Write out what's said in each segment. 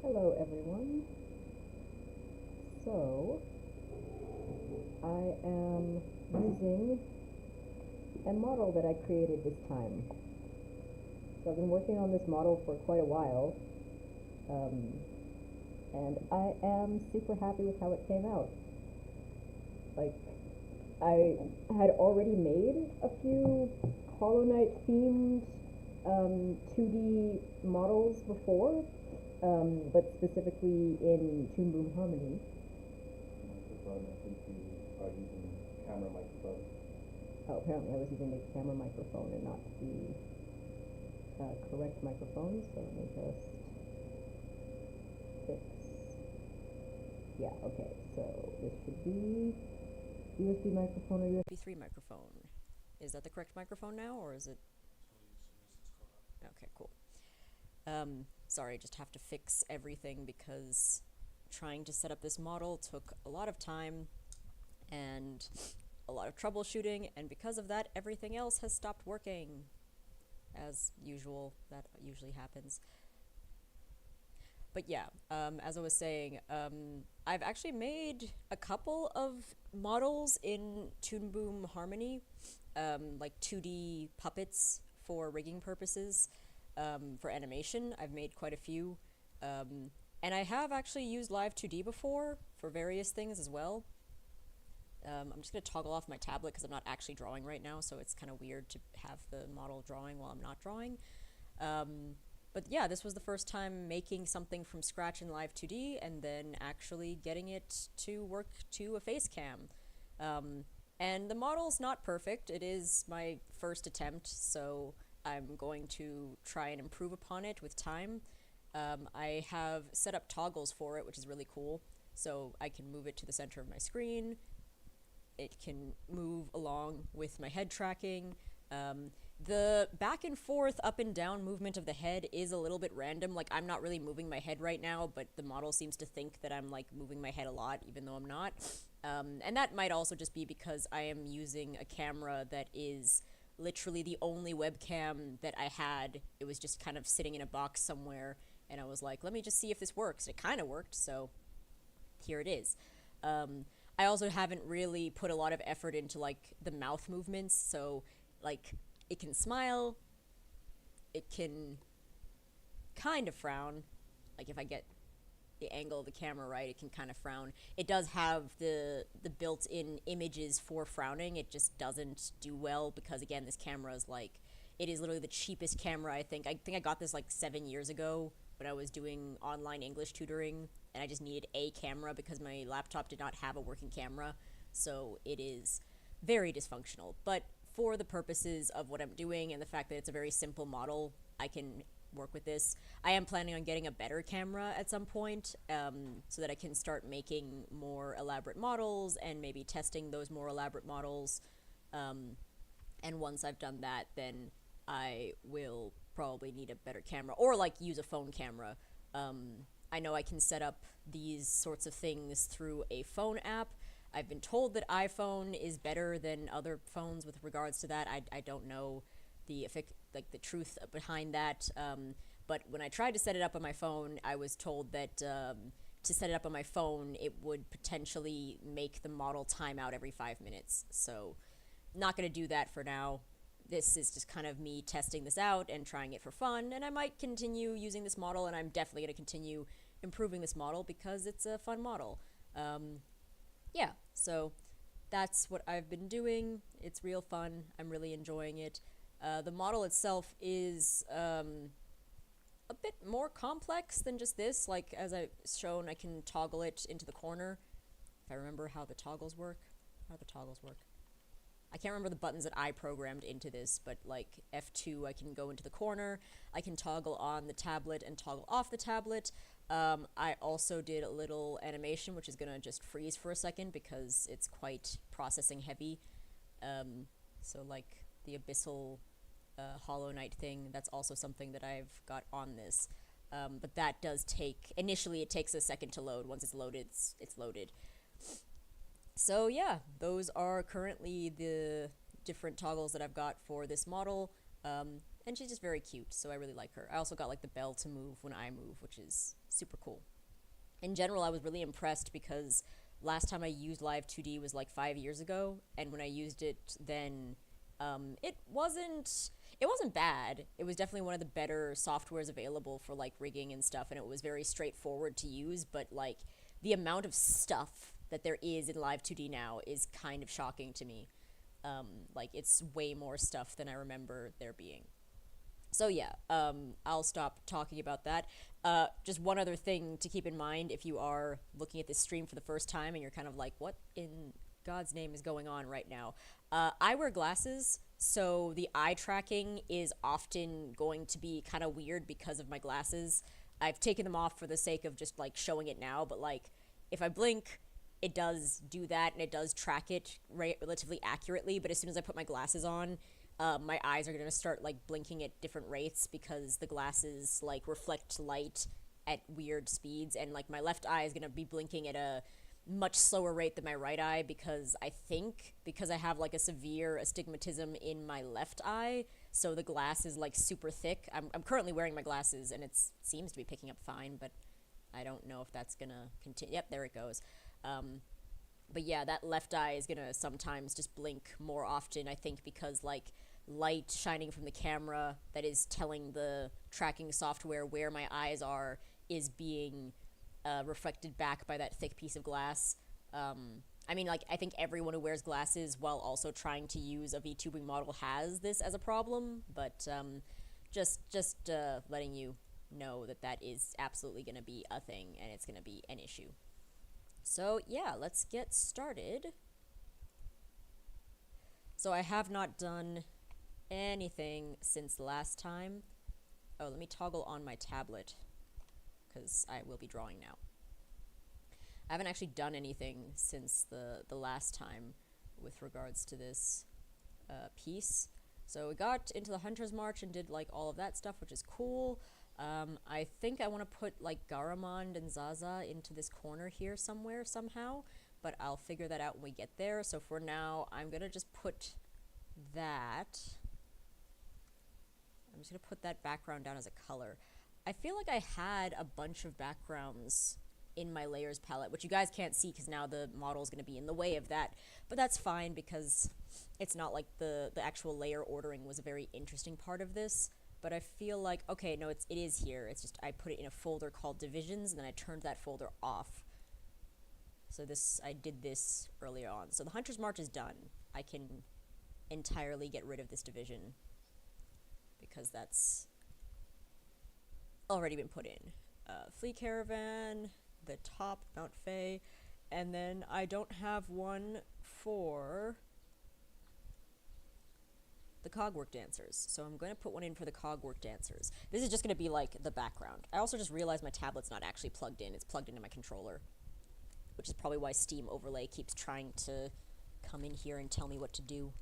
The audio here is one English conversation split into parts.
Hello everyone. So, I am using a model that I created this time. So I've been working on this model for quite a while, um, and I am super happy with how it came out. Like, I had already made a few Hollow Knight themed 2D models before, but specifically in Toon Boom Harmony. Microphone. I think you are using camera microphone. Oh, apparently I was using the camera microphone and not the correct microphone, so let me just fix. Yeah, okay, so this should be USB microphone or USB 3 microphone. Is that the correct microphone now, or is it? Okay, cool. Sorry, I just have to fix everything because trying to set up this model took a lot of time and a lot of troubleshooting, and because of that, everything else has stopped working. As usual, that usually happens. But yeah, as I was saying, I've actually made a couple of models in Toon Boom Harmony, like 2D puppets for rigging purposes, for animation. I've made quite a few. And I have actually used Live 2D before for various things as well. I'm just going to toggle off my tablet because I'm not actually drawing right now, so it's kind of weird to have the model drawing while I'm not drawing. But yeah, this was the first time making something from scratch in Live 2D and then actually getting it to work to a face cam. And the model's not perfect. It is my first attempt, so I'm going to try and improve upon it with time. I have set up toggles for it, which is really cool. So I can move it to the center of my screen. It can move along with my head tracking. The back and forth, up and down movement of the head is a little bit random. Like, I'm not really moving my head right now, but the model seems to think that I'm, like, moving my head a lot, even though I'm not. And that might also just be because I am using a camera that is literally the only webcam that I had. It was just kind of sitting in a box somewhere, and I was like, let me just see if this works. It kind of worked, so here it is. I also haven't really put a lot of effort into, like, the mouth movements, so, like, it can smile, it can kind of frown. Like, if I get the angle of the camera right, it can kind of frown. It does have the built-in images for frowning. It just doesn't do well because, again, this camera is, like, it is literally the cheapest camera, I think. I think I got this, like, 7 years ago when I was doing online English tutoring, and I just needed a camera because my laptop did not have a working camera, so it is very dysfunctional. But for the purposes of what I'm doing and the fact that it's a very simple model, I can work with this. I am planning on getting a better camera at some point, so that I can start making more elaborate models and maybe testing those more elaborate models. And once I've done that, then I will probably need a better camera or, like, use a phone camera. I know I can set up these sorts of things through a phone app. I've been told that iPhone is better than other phones with regards to that. I don't know the truth behind that. But when I tried to set it up on my phone, I was told that to set it up on my phone, it would potentially make the model time out every 5 minutes. So, not going to do that for now. This is just kind of me testing this out and trying it for fun, and I might continue using this model, and I'm definitely going to continue improving this model because it's a fun model. Yeah, so that's what I've been doing. It's real fun. I'm really enjoying it. The model itself is a bit more complex than just this. Like, as I've shown, I can toggle it into the corner. If I remember how the toggles work. How do the toggles work? I can't remember the buttons that I programmed into this, but, like, F2, I can go into the corner. I can toggle on the tablet and toggle off the tablet. I also did a little animation, which is gonna just freeze for a second because it's quite processing heavy. So, like, the Abyssal Hollow Knight thing, that's also something that I've got on this. But that does take, initially it takes a second to load. Once it's loaded, it's loaded. So yeah, those are currently the different toggles that I've got for this model. and she's just very cute, so I really like her. I also got like the bell to move when I move, which is super cool. In general, I was really impressed because last time I used Live 2D was like 5 years ago, and when I used it then, it wasn't bad. It was definitely one of the better softwares available for like rigging and stuff, and it was very straightforward to use. But like the amount of stuff that there is in Live 2D now is kind of shocking to me. Like it's way more stuff than I remember there being. So yeah, I'll stop talking about that. Just one other thing to keep in mind if you are looking at this stream for the first time and you're kind of like, what in God's name is going on right now? I wear glasses, so the eye tracking is often going to be kind of weird because of my glasses. I've taken them off for the sake of just like showing it now, but like if I blink, it does do that and it does track it relatively accurately. But as soon as I put my glasses on, my eyes are going to start like blinking at different rates because the glasses like reflect light at weird speeds, and like my left eye is going to be blinking at a much slower rate than my right eye because I think because I have like a severe astigmatism in my left eye, so the glass is like super thick. I'm currently wearing my glasses and it seems to be picking up fine, but I don't know if that's gonna continue. Yep, there it goes. But yeah, that left eye is gonna sometimes just blink more often, I think, because like light shining from the camera that is telling the tracking software where my eyes are is being reflected back by that thick piece of glass. I mean, like, I think everyone who wears glasses while also trying to use a VTubing model has this as a problem, but just letting you know that that is absolutely going to be a thing and it's going to be an issue. So yeah, let's get started. So I have not done anything since last time. Oh, let me toggle on my tablet because I will be drawing now. I haven't actually done anything since the last time with regards to this piece. So we got into the Hunter's March and did like all of that stuff, which is cool. I think I want to put like Garamond and Zaza into this corner here somewhere somehow, but I'll figure that out when we get there. So for now, I'm gonna just put that. I'm just gonna put that background down as a color. I feel like I had a bunch of backgrounds in my layers palette, which you guys can't see because now the model is going to be in the way of that, but that's fine because it's not like the actual layer ordering was a very interesting part of this. But I feel like, okay, no, it is here. It's just I put it in a folder called divisions and then I turned that folder off. So I did this earlier on. So the Hunter's March is done. I can entirely get rid of this division because that's already been put in. Flea Caravan, the top, Mount Fay, and then I don't have one for the Cogwork Dancers, so I'm going to put one in for the Cogwork Dancers. This is just going to be like the background. I also just realized my tablet's not actually plugged in, it's plugged into my controller, which is probably why Steam Overlay keeps trying to come in here and tell me what to do.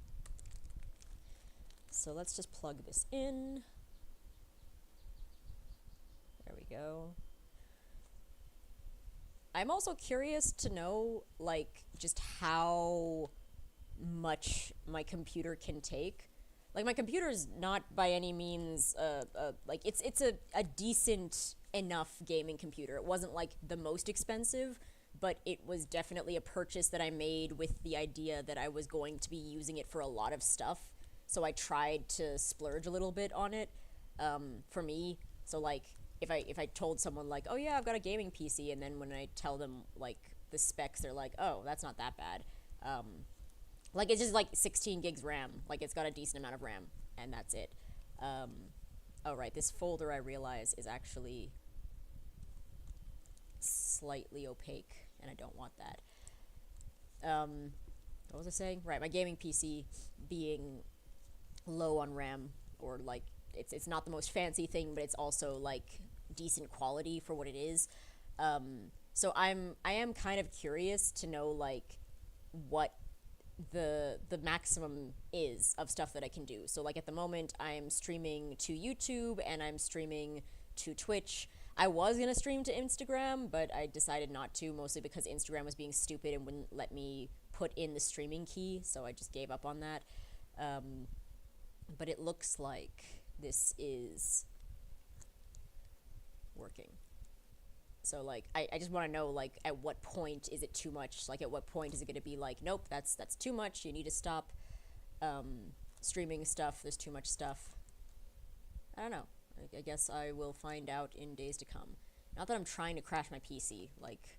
So let's just plug this in. There we go. I'm also curious to know, like, just how much my computer can take. Like, my computer's not by any means, like, it's a decent enough gaming computer. It wasn't, like, the most expensive, but it was definitely a purchase that I made with the idea that I was going to be using it for a lot of stuff. So I tried to splurge a little bit on it, for me. So, like, if I told someone like, oh yeah, I've got a gaming PC, and then when I tell them like the specs, they're like, oh, that's not that bad. Like it's just like 16 gigs RAM. Like it's got a decent amount of RAM, and that's it. Oh right, this folder I realize is actually slightly opaque, and I don't want that. What was I saying? Right, my gaming PC being low on RAM, or like it's not the most fancy thing, but it's also like decent quality for what it is. So I am kind of curious to know like what the maximum is of stuff that I can do. So like at the moment I'm streaming to YouTube and I'm streaming to Twitch. I was gonna stream to Instagram, but I decided not to, mostly because Instagram was being stupid and wouldn't let me put in the streaming key, so I just gave up on that. But it looks like this is working. So like I just want to know like at what point is it too much? Like at what point is it going to be like nope, that's too much. You need to stop streaming stuff. There's too much stuff. I don't know. I guess I will find out in days to come. Not that I'm trying to crash my PC. Like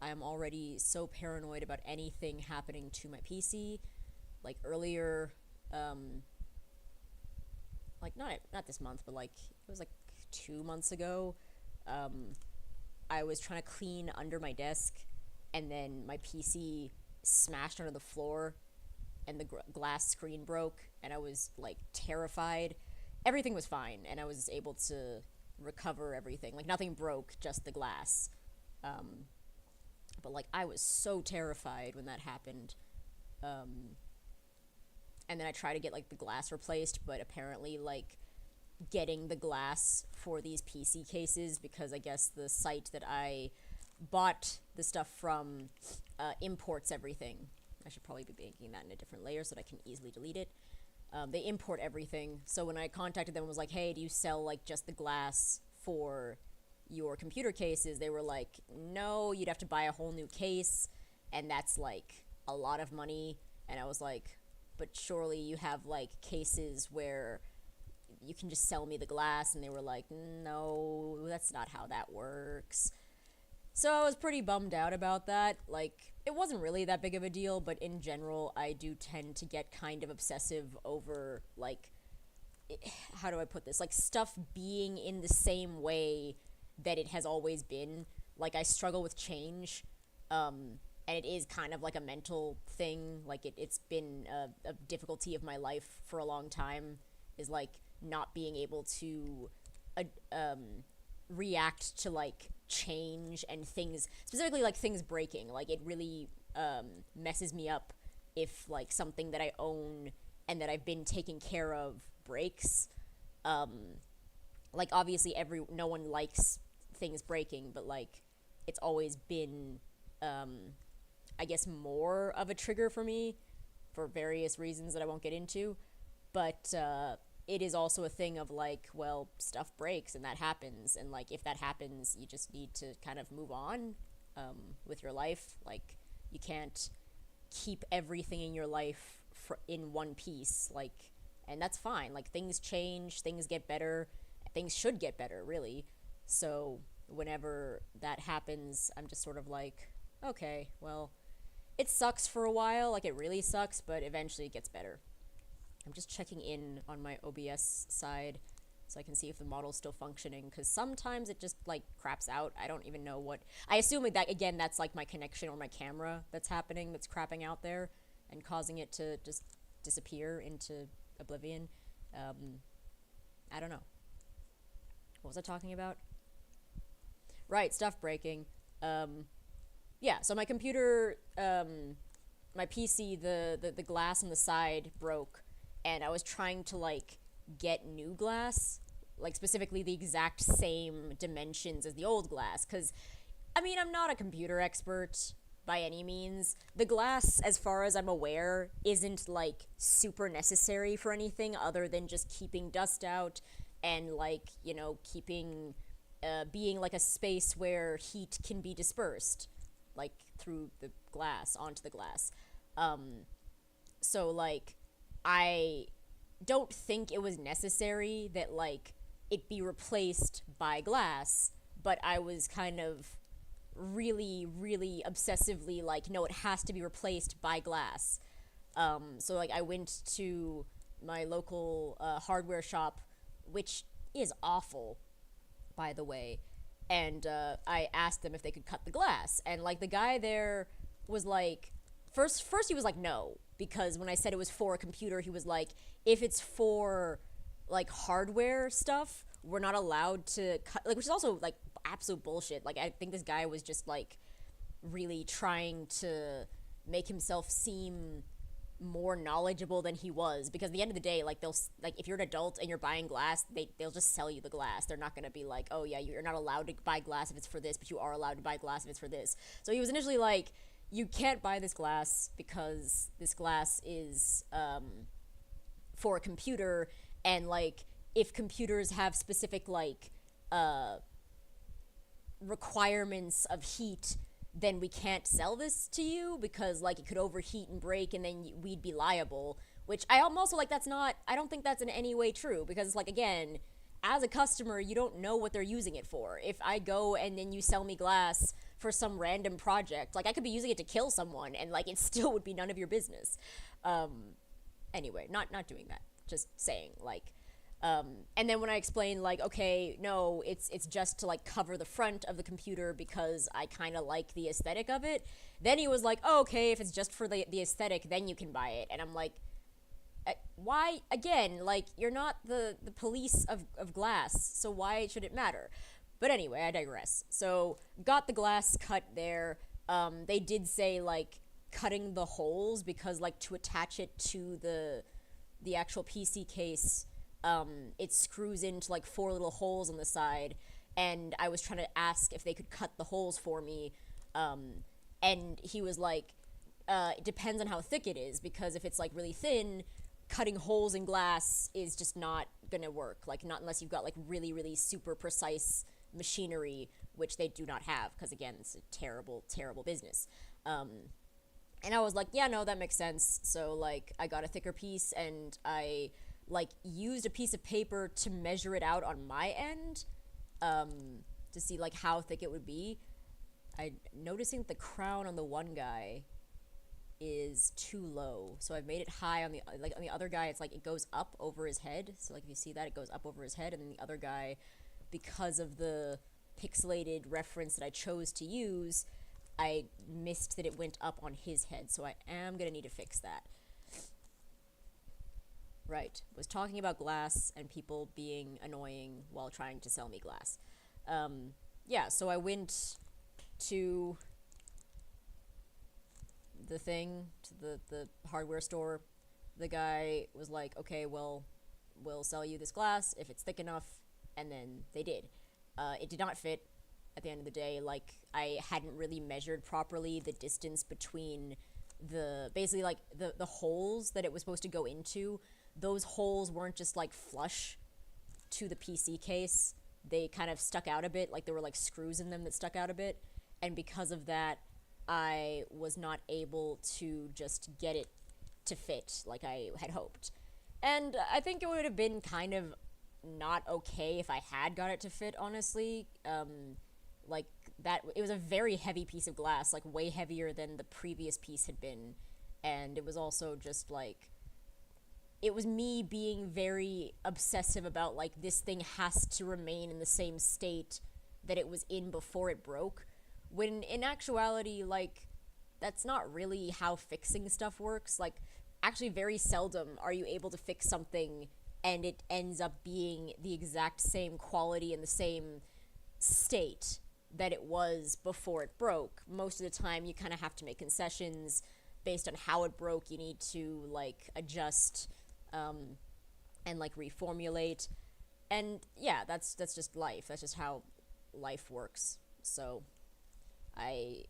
I am already so paranoid about anything happening to my PC. Like earlier like not this month, but like it was like 2 months ago. I was trying to clean under my desk, and then my PC smashed onto the floor, and the glass screen broke, and I was like terrified. Everything was fine, and I was able to recover everything. Like nothing broke, just the glass. But like I was so terrified when that happened. And then I tried to get like the glass replaced, but apparently like getting the glass for these PC cases, because I guess the site that I bought the stuff from imports everything. I should probably be making that in a different layer so that I can easily delete it. They import everything, so when I contacted them and was like, hey, do you sell like just the glass for your computer cases, they were like, no, you'd have to buy a whole new case, and that's like a lot of money. And I was like, but surely you have like cases where you can just sell me the glass. And they were like, no, that's not how that works. So I was pretty bummed out about that. Like, it wasn't really that big of a deal, but in general, I do tend to get kind of obsessive over, like, how do I put this? Like, stuff being in the same way that it has always been. Like, I struggle with change, and it is kind of like a mental thing. Like, it's been a difficulty of my life for a long time, is, like, not being able to react to, like, change and things, specifically, like, things breaking. Like, it really messes me up if, like, something that I own and that I've been taking care of breaks. Like, obviously, no one likes things breaking, but, like, it's always been, I guess, more of a trigger for me for various reasons that I won't get into. But, it is also a thing of, like, well, stuff breaks and that happens. And, like, if that happens, you just need to kind of move on with your life. Like, you can't keep everything in your life in one piece. Like, and that's fine. Like, things change, things get better, things should get better, really. So whenever that happens, I'm just sort of like, okay, well, it sucks for a while. Like, it really sucks, but eventually it gets better. I'm just checking in on my OBS side so I can see if the model's still functioning, because sometimes it just, like, craps out. I don't even know what... I assume that, again, that's, like, my connection or my camera that's happening, that's crapping out there and causing it to just disappear into oblivion. I don't know. What was I talking about? Right, stuff breaking. Yeah, so my computer, my PC, the glass on the side broke, and I was trying to, like, get new glass, like, specifically the exact same dimensions as the old glass, because, I mean, I'm not a computer expert by any means. The glass, as far as I'm aware, isn't, like, super necessary for anything other than just keeping dust out and, like, you know, keeping, being, like, a space where heat can be dispersed, like, through the glass, onto the glass. So, like, I don't think it was necessary that, like, it be replaced by glass, but I was kind of really, really obsessively like, no, it has to be replaced by glass. So, like, I went to my local hardware shop, which is awful, by the way, and I asked them if they could cut the glass, and, like, the guy there was like, first he was like, no, because when I said it was for a computer, he was like, if it's for, like, hardware stuff, we're not allowed to cut, like, which is also, like, absolute bullshit. Like, I think this guy was just, like, really trying to make himself seem more knowledgeable than he was, because at the end of the day, like, they'll, like, if you're an adult and you're buying glass, they'll just sell you the glass. They're not gonna be like, oh yeah, you're not allowed to buy glass if it's for this, but you are allowed to buy glass if it's for this. So he was initially like, you can't buy this glass because this glass is for a computer, and, like, if computers have specific like requirements of heat, then we can't sell this to you because like it could overheat and break and then we'd be liable, which I'm also like, that's not, I don't think that's in any way true, because like, again, as a customer, you don't know what they're using it for. If I go and then you sell me glass for some random project, like I could be using it to kill someone and like it still would be none of your business. Anyway, not doing that, just saying like, and then when I explained like, okay, no, it's just to like cover the front of the computer because I kind of like the aesthetic of it, then he was like, oh, okay, if it's just for the aesthetic, then you can buy it. And I'm like, why, again, like, you're not the police of glass, so why should it matter? But anyway, I digress. So got the glass cut there. They did say like cutting the holes because like to attach it to the actual PC case, it screws into like 4 little holes on the side, and I was trying to ask if they could cut the holes for me, and he was like, it depends on how thick it is, because if it's like really thin, cutting holes in glass is just not gonna work, like not unless you've got like really really super precise machinery, which they do not have, because again, it's a terrible business. And I was like, yeah, no, that makes sense. So like I got a thicker piece and I like used a piece of paper to measure it out on my end, to see like how thick it would be. I noticing that the crown on the one guy is too low, so I've made it high on the, like on the other guy it's like it goes up over his head, so like if you see that, it goes up over his head, and then the other guy, because of the pixelated reference that I chose to use, I missed that it went up on his head, so I am gonna need to fix that. Right, was talking about glass and people being annoying while trying to sell me glass. Yeah, so I went to the thing, to the hardware store. The guy was like, okay, well, we'll sell you this glass if it's thick enough, and then they did. It did not fit at the end of the day. Like, I hadn't really measured properly the distance between the, basically like the holes that it was supposed to go into. Those holes weren't just like flush to the PC case. They kind of stuck out a bit, like there were like screws in them that stuck out a bit, and because of that, I was not able to just get it to fit like I had hoped. And I think it would have been kind of not okay if I had got it to fit, honestly. Like, that, it was a very heavy piece of glass, like way heavier than the previous piece had been. And it was also just like, it was me being very obsessive about like, this thing has to remain in the same state that it was in before it broke, when in actuality, like, that's not really how fixing stuff works. Like, actually very seldom are you able to fix something and it ends up being the exact same quality and the same state that it was before it broke. Most of the time you kind of have to make concessions based on how it broke. You need to like adjust and like reformulate, and yeah, that's just life. That's just how life works. So I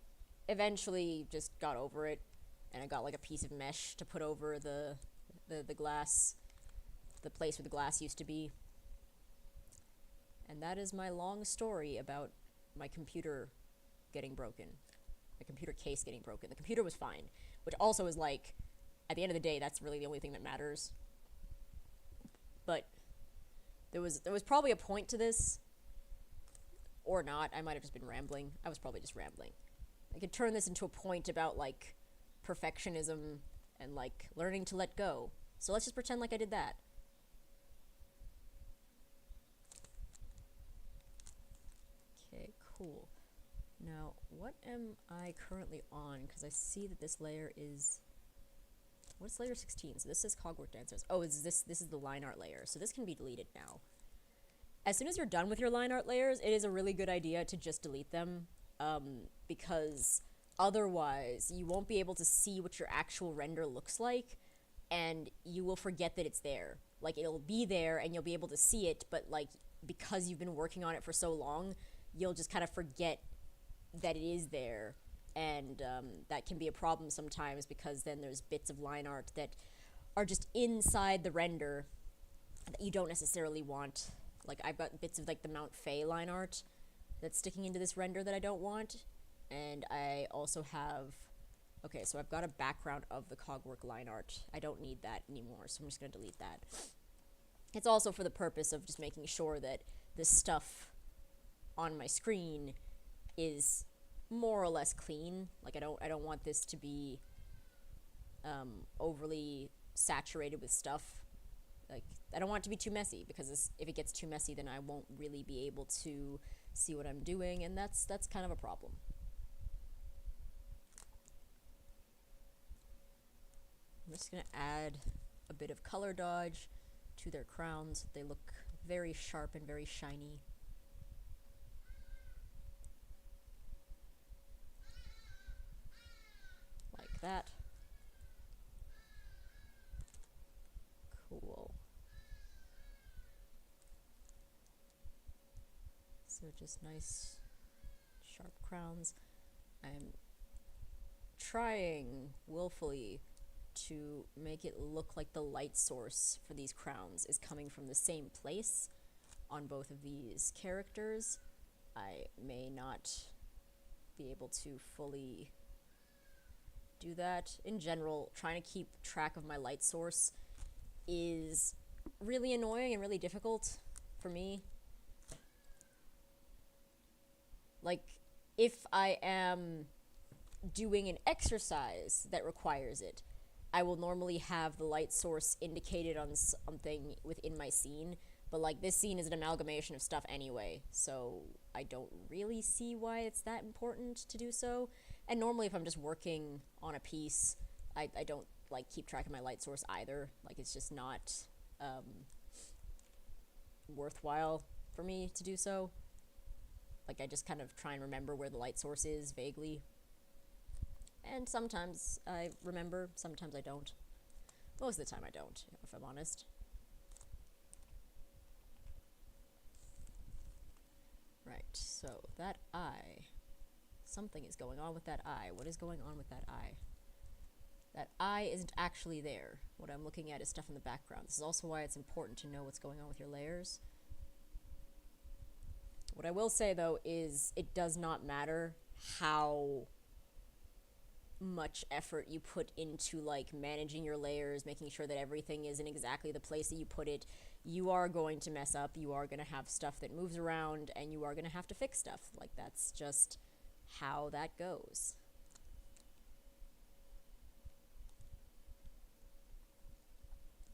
eventually just got over it, and I got like a piece of mesh to put over the glass, the place where the glass used to be. And that is my long story about my computer getting broken. My computer case getting broken. The computer was fine, which also is like, at the end of the day, that's really the only thing that matters. But there was probably a point to this, or not. I might have just been rambling. I was probably just rambling. I could turn this into a point about like perfectionism and like learning to let go. So let's just pretend like I did that. Okay, cool. Now, what am I currently on? Because I see that this layer is... What's layer 16? So this is Hogwarts Dancers. Oh, this is the line art layer. So this can be deleted now. As soon as you're done with your line art layers, it is a really good idea to just delete them, because otherwise you won't be able to see what your actual render looks like, and you will forget that it's there. Like, it'll be there and you'll be able to see it, but like, because you've been working on it for so long, you'll just kind of forget that it is there. And that can be a problem sometimes, because then there's bits of line art that are just inside the render that you don't necessarily want. Like, I've got bits of, like, the Mount Fay line art that's sticking into this render that I don't want. And I also have... Okay, so I've got a background of the Cogwork line art. I don't need that anymore, so I'm just going to delete that. It's also for the purpose of just making sure that the stuff on my screen is more or less clean. Like, I don't want this to be overly saturated with stuff. Like, I don't want it to be too messy, because if it gets too messy, then I won't really be able to see what I'm doing, and that's kind of a problem. I'm just going to add a bit of color dodge to their crowns. They look very sharp and very shiny. Like that. Cool. So just nice sharp crowns. I'm trying willfully to make it look like the light source for these crowns is coming from the same place on both of these characters. I may not be able to fully do that. In general, trying to keep track of my light source is really annoying and really difficult for me. Like, if I am doing an exercise that requires it, I will normally have the light source indicated on something within my scene, but like this scene is an amalgamation of stuff anyway, so I don't really see why it's that important to do so. And normally if I'm just working on a piece, I don't like keep track of my light source either. Like, it's just not worthwhile for me to do so. Like, I just kind of try and remember where the light source is vaguely. And sometimes I remember, sometimes I don't. Most of the time I don't, if I'm honest. Right, so that eye. Something is going on with that eye. What is going on with that eye? That eye isn't actually there. What I'm looking at is stuff in the background. This is also why it's important to know what's going on with your layers. What I will say, though, is it does not matter how much effort you put into, like, managing your layers, making sure that everything is in exactly the place that you put it. You are going to mess up. You are going to have stuff that moves around, and you are going to have to fix stuff. Like, that's just how that goes.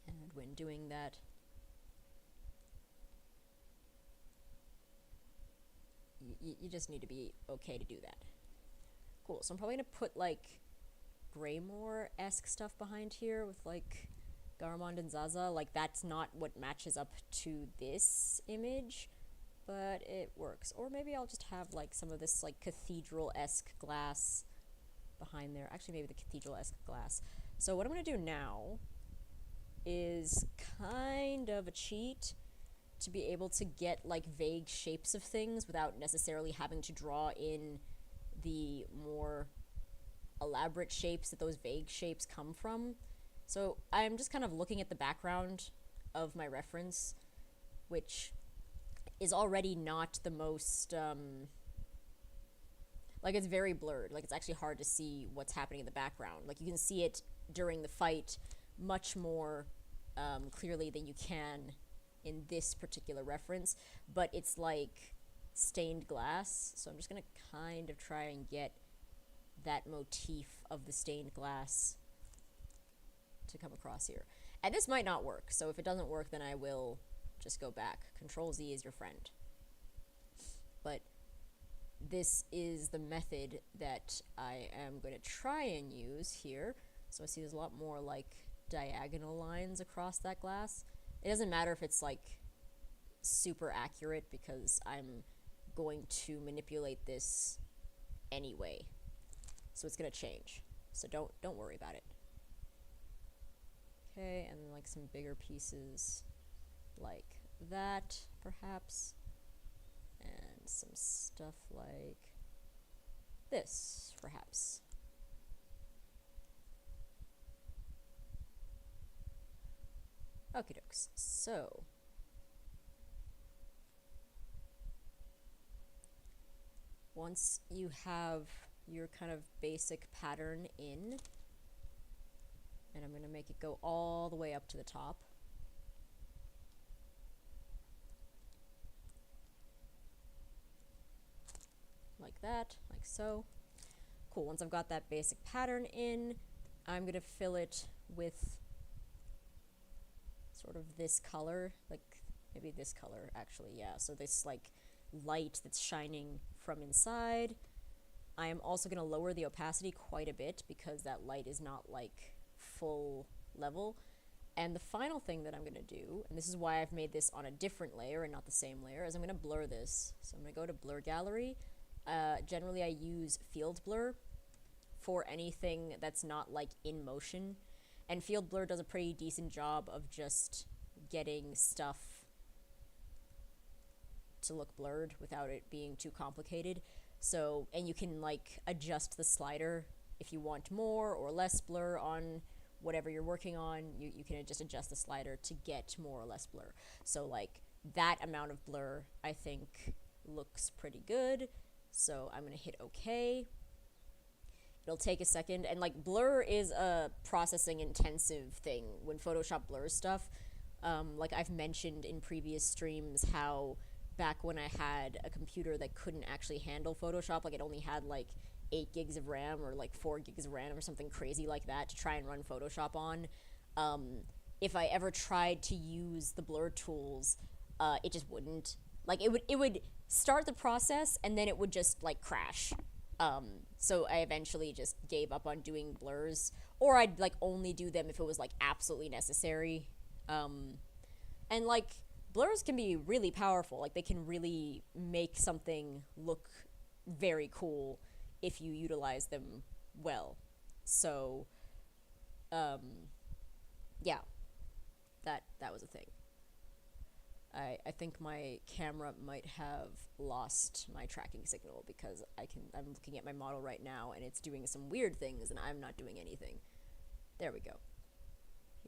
And when doing that, you just need to be okay to do that. Cool, so I'm probably going to put, like, Greymore-esque stuff behind here with, like, Garamond and Zaza. Like, that's not what matches up to this image, but it works. Or maybe I'll just have, like, some of this, like, cathedral-esque glass behind there. Actually, maybe the cathedral-esque glass. So what I'm going to do now is kind of a cheat to be able to get, like, vague shapes of things without necessarily having to draw in the more elaborate shapes that those vague shapes come from. So I'm just kind of looking at the background of my reference, which is already not the most, like, it's very blurred. Like, it's actually hard to see what's happening in the background. Like, you can see it during the fight much more clearly than you can in this particular reference, but it's like stained glass, so I'm just gonna kind of try and get that motif of the stained glass to come across here. And this might not work, so if it doesn't work, then I will just go back. Control Z is your friend. But this is the method that I am going to try and use here. So I see there's a lot more, like, diagonal lines across that glass. It doesn't matter if it's, like, super accurate, because I'm going to manipulate this anyway. So it's going to change. So don't worry about it. Okay, and then, like, some bigger pieces like that, perhaps. And some stuff like this, perhaps. Okie dokes. So, once you have your kind of basic pattern in, and I'm going to make it go all the way up to the top. Like that, like so. Cool, once I've got that basic pattern in, I'm going to fill it with sort of this color, like maybe this color actually, yeah. So this like light that's shining from inside. I am also going to lower the opacity quite a bit because that light is not like full level. And the final thing that I'm going to do, and this is why I've made this on a different layer and not the same layer, is I'm going to blur this. So I'm going to go to Blur Gallery. Generally I use Field Blur for anything that's not like in motion. And Field Blur does a pretty decent job of just getting stuff to look blurred without it being too complicated. So, and you can like adjust the slider if you want more or less blur on whatever you're working on. You can just adjust the slider to get more or less blur. So like that amount of blur I think looks pretty good. So I'm gonna hit OK. It'll take a second, and like blur is a processing intensive thing when Photoshop blurs stuff. Like I've mentioned in previous streams how back when I had a computer that couldn't actually handle Photoshop, like it only had like 8 gigs of RAM or like 4 gigs of RAM or something crazy like that to try and run Photoshop on. If I ever tried to use the blur tools, it just wouldn't. Like it would start the process and then it would just like crash. So I eventually just gave up on doing blurs, or I'd like only do them if it was like absolutely necessary. And like blurs can be really powerful. Like they can really make something look very cool if you utilize them well. So, yeah, that was a thing. I think my camera might have lost my tracking signal because I'm looking at my model right now and it's doing some weird things and I'm not doing anything. There we go.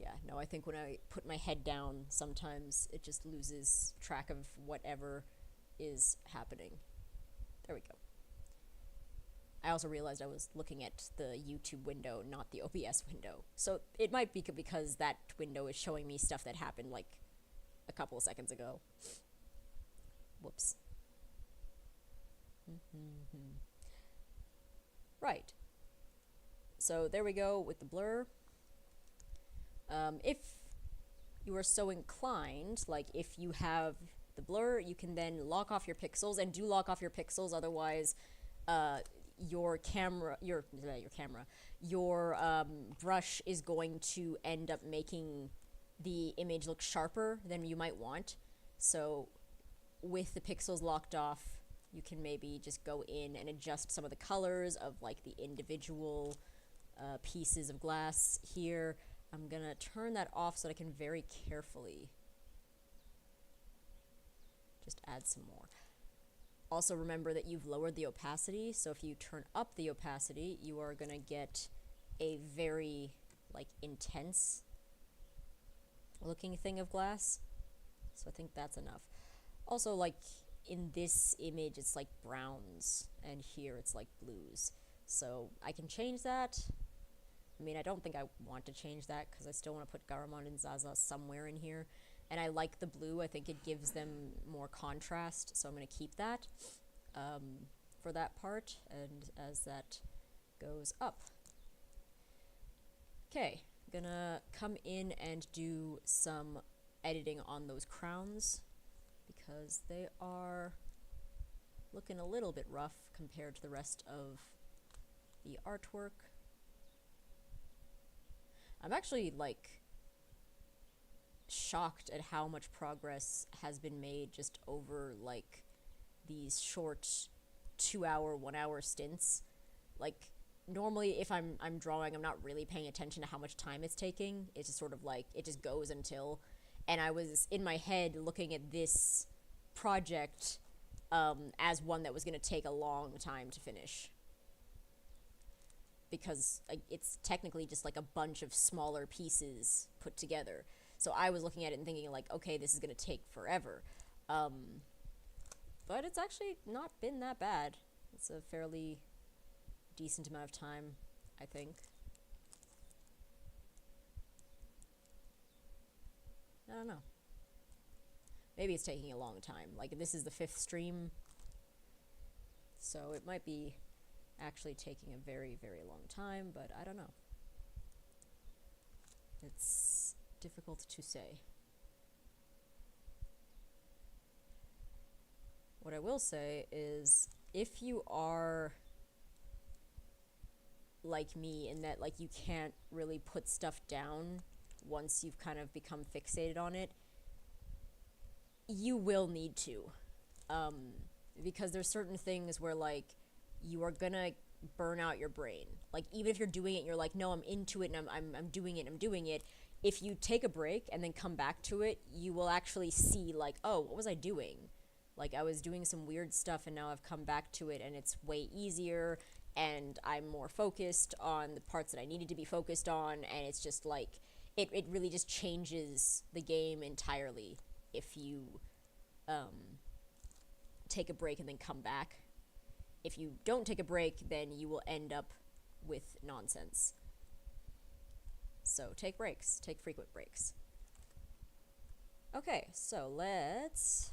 Yeah, no, I think when I put my head down, sometimes it just loses track of whatever is happening. There we go. I also realized I was looking at the YouTube window, not the OBS window. So it might be because that window is showing me stuff that happened like a couple of seconds ago. Whoops. Right. So there we go with the blur. If you are so inclined, like if you have the blur, you can then lock off your pixels, and do lock off your pixels, otherwise your brush is going to end up making the image look sharper than you might want. So with the pixels locked off, you can maybe just go in and adjust some of the colors of like the individual pieces of glass here. I'm gonna turn that off so that I can very carefully just add some more. Also remember that you've lowered the opacity, so if you turn up the opacity, you are gonna get a very like intense looking thing of glass. So I think that's enough. Also, like in this image it's like browns and here it's like blues, so I can change that. I mean, I don't think I want to change that because I still want to put Garamond and Zaza somewhere in here, and I like the blue. I think it gives them more contrast, so I'm going to keep that for that part, and as that goes up. Okay, gonna come in and do some editing on those crowns because they are looking a little bit rough compared to the rest of the artwork. I'm actually like shocked at how much progress has been made just over like these short 2-hour, 1-hour stints. Like normally if I'm drawing, I'm not really paying attention to how much time it's taking. It's just sort of like it just goes until, and I was in my head looking at this project as one that was going to take a long time to finish, because it's technically just like a bunch of smaller pieces put together. So I was looking at it and thinking like, okay, this is gonna take forever. But it's actually not been that bad. It's a fairly decent amount of time, I think. I don't know. Maybe it's taking a long time. Like, this is the 5th stream, so it might be actually taking a very, very long time, but I don't know. It's difficult to say. What I will say is, if you are like me in that, like, you can't really put stuff down once you've kind of become fixated on it, you will need to. Because there's certain things where, like, you are gonna burn out your brain. Like, even if you're doing it and you're like, no, I'm into it and I'm doing it and I'm doing it, if you take a break and then come back to it, you will actually see, like, oh, what was I doing? Like, I was doing some weird stuff and now I've come back to it and it's way easier and I'm more focused on the parts that I needed to be focused on, and it's just like, it really just changes the game entirely if you take a break and then come back. If you don't take a break, then you will end up with nonsense. So take breaks, take frequent breaks. Okay, so let's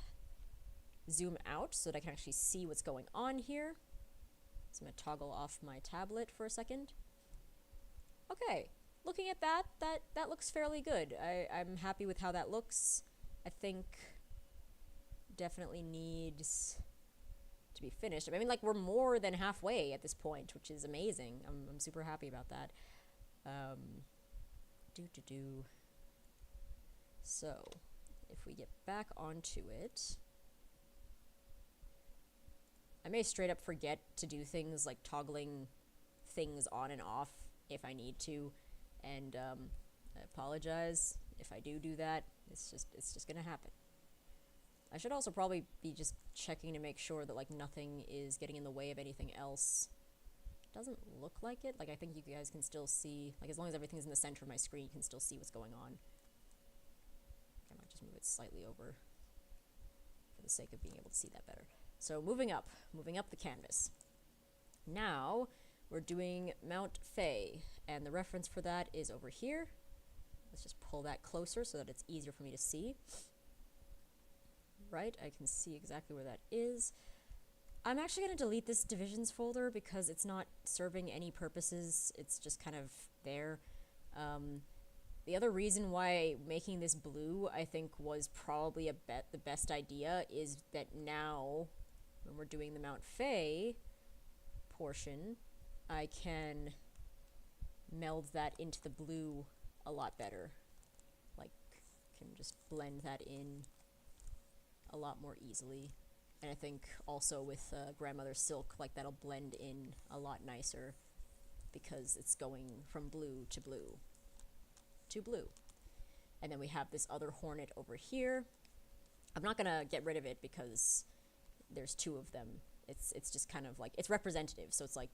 zoom out so that I can actually see what's going on here. So I'm going to toggle off my tablet for a second. Okay, looking at that looks fairly good. I'm happy with how that looks. I think definitely needs to be finished. I mean, like, we're more than halfway at this point, which is amazing. I'm super happy about that. So, if we get back onto it, I may straight up forget to do things like toggling things on and off if I need to, and I apologize if I do that. It's just gonna happen. I should also probably be just checking to make sure that, like, nothing is getting in the way of anything else. Doesn't look like it. Like, I think you guys can still see, like, as long as everything's in the center of my screen, you can still see what's going on. I might just move it slightly over for the sake of being able to see that better. So moving up the canvas. Now we're doing Mount Fay, and the reference for that is over here. Let's just pull that closer so that it's easier for me to see. Right, I can see exactly where that is. I'm actually going to delete this divisions folder because it's not serving any purposes. It's just kind of there. The other reason why making this blue, I think, was probably the best idea is that now, when we're doing the Mount Fay portion, I can meld that into the blue a lot better. Like, can just blend that in a lot more easily. And I think also with Grandmother Silk, like, that'll blend in a lot nicer because it's going from blue to blue to blue. And then we have this other hornet over here. I'm not gonna get rid of it because there's 2 of them. It's just kind of like, it's representative, so it's like,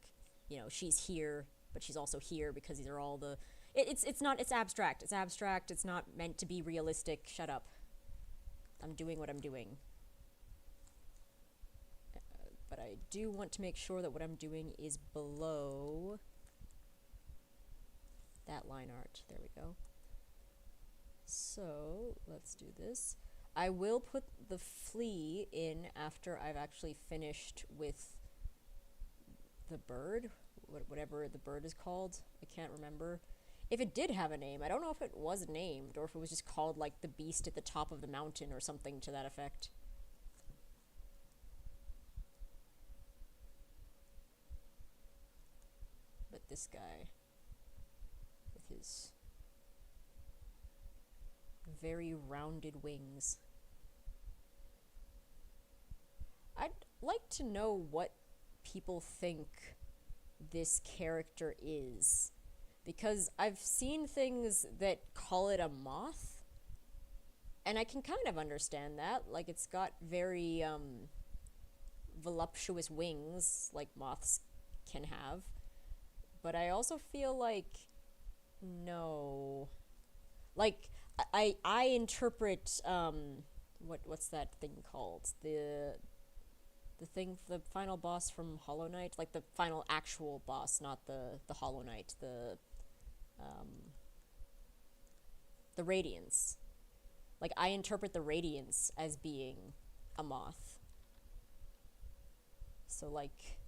you know, she's here, but she's also here because these are all the... It's abstract. It's abstract. It's not meant to be realistic. Shut up. I'm doing what I'm doing. But I do want to make sure that what I'm doing is below that line art. There we go. So, let's do this. I will put the flea in after I've actually finished with the bird, whatever the bird is called. I can't remember. If it did have a name, I don't know if it was named or if it was just called, like, the beast at the top of the mountain or something to that effect. But this guy, with his very rounded wings. I'd like to know what people think this character is, because I've seen things that call it a moth, and I can kind of understand that. Like, it's got very voluptuous wings, like moths can have, but I also feel like, no. Like, I interpret what's that thing called? The thing, the final boss from Hollow Knight, like the final actual boss, not the Hollow Knight, um the Radiance. Like I interpret the Radiance as being a moth. So like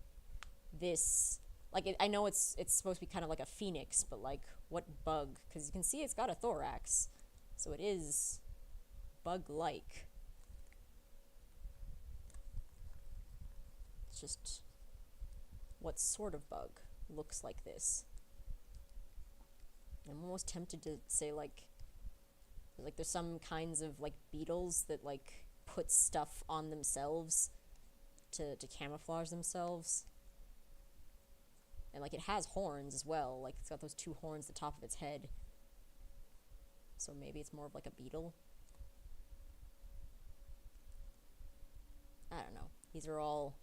this, like I know it's supposed to be kind of like a phoenix, but like what bug? Because you can see it's got a thorax, so it is bug-like. It's just what sort of bug looks like this? I'm almost tempted to say like there's some kinds of like beetles that like put stuff on themselves to camouflage themselves. And like it has horns as well, like it's got those two horns at the top of its head. So maybe it's more of like a beetle. I don't know. These are all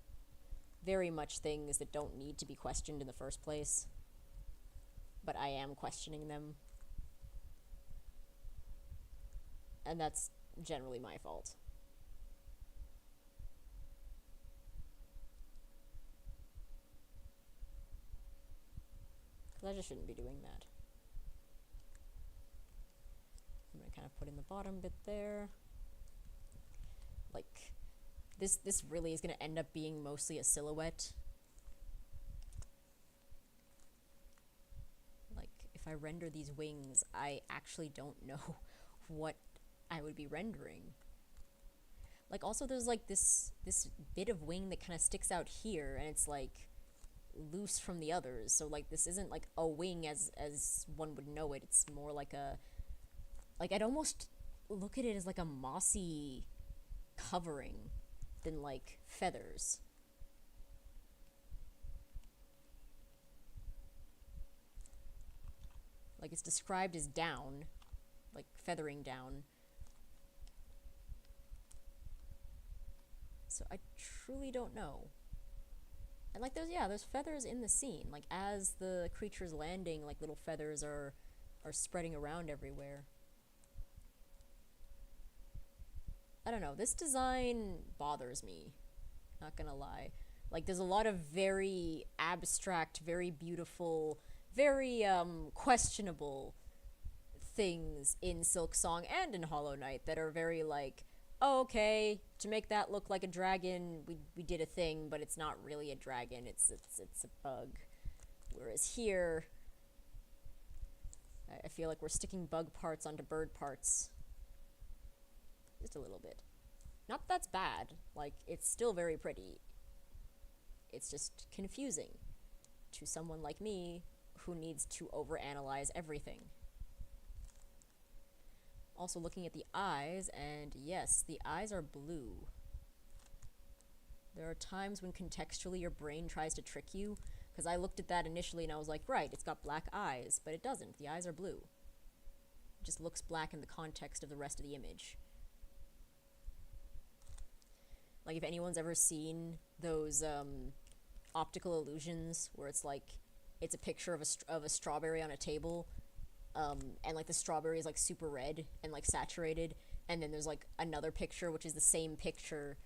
very much things that don't need to be questioned in the first place. But I am questioning them. And that's generally my fault. Because I just shouldn't be doing that. I'm going to kind of put in the bottom bit there. Like, this really is going to end up being mostly a silhouette. Like, if I render these wings, I actually don't know what I would be rendering. Like, also there's like this bit of wing that kind of sticks out here, and it's like loose from the others. So like this isn't like a wing as one would know it. It's more like a, like I'd almost look at it as like a mossy covering than like feathers. Like it's described as down, like feathering down. So I truly don't know. And like there's feathers in the scene. Like as the creature's landing, like little feathers are spreading around everywhere. I don't know. This design bothers me. Not gonna lie. Like there's a lot of very abstract, very beautiful, very questionable things in Silksong and in Hollow Knight that are very like, oh, okay, to make that look like a dragon, we did a thing, but it's not really a dragon. It's a bug. Whereas here, I feel like we're sticking bug parts onto bird parts. Just a little bit. Not that that's bad. Like, it's still very pretty. It's just confusing to someone like me who needs to overanalyze everything. Also looking at the eyes, and yes, the eyes are blue. There are times when contextually your brain tries to trick you, because I looked at that initially and I was like, right, it's got black eyes, but it doesn't. The eyes are blue. It just looks black in the context of the rest of the image. Like, if anyone's ever seen those optical illusions where it's like, it's a picture of a strawberry on a table, and like the strawberry is like super red and like saturated, and then there's like another picture which is the same picture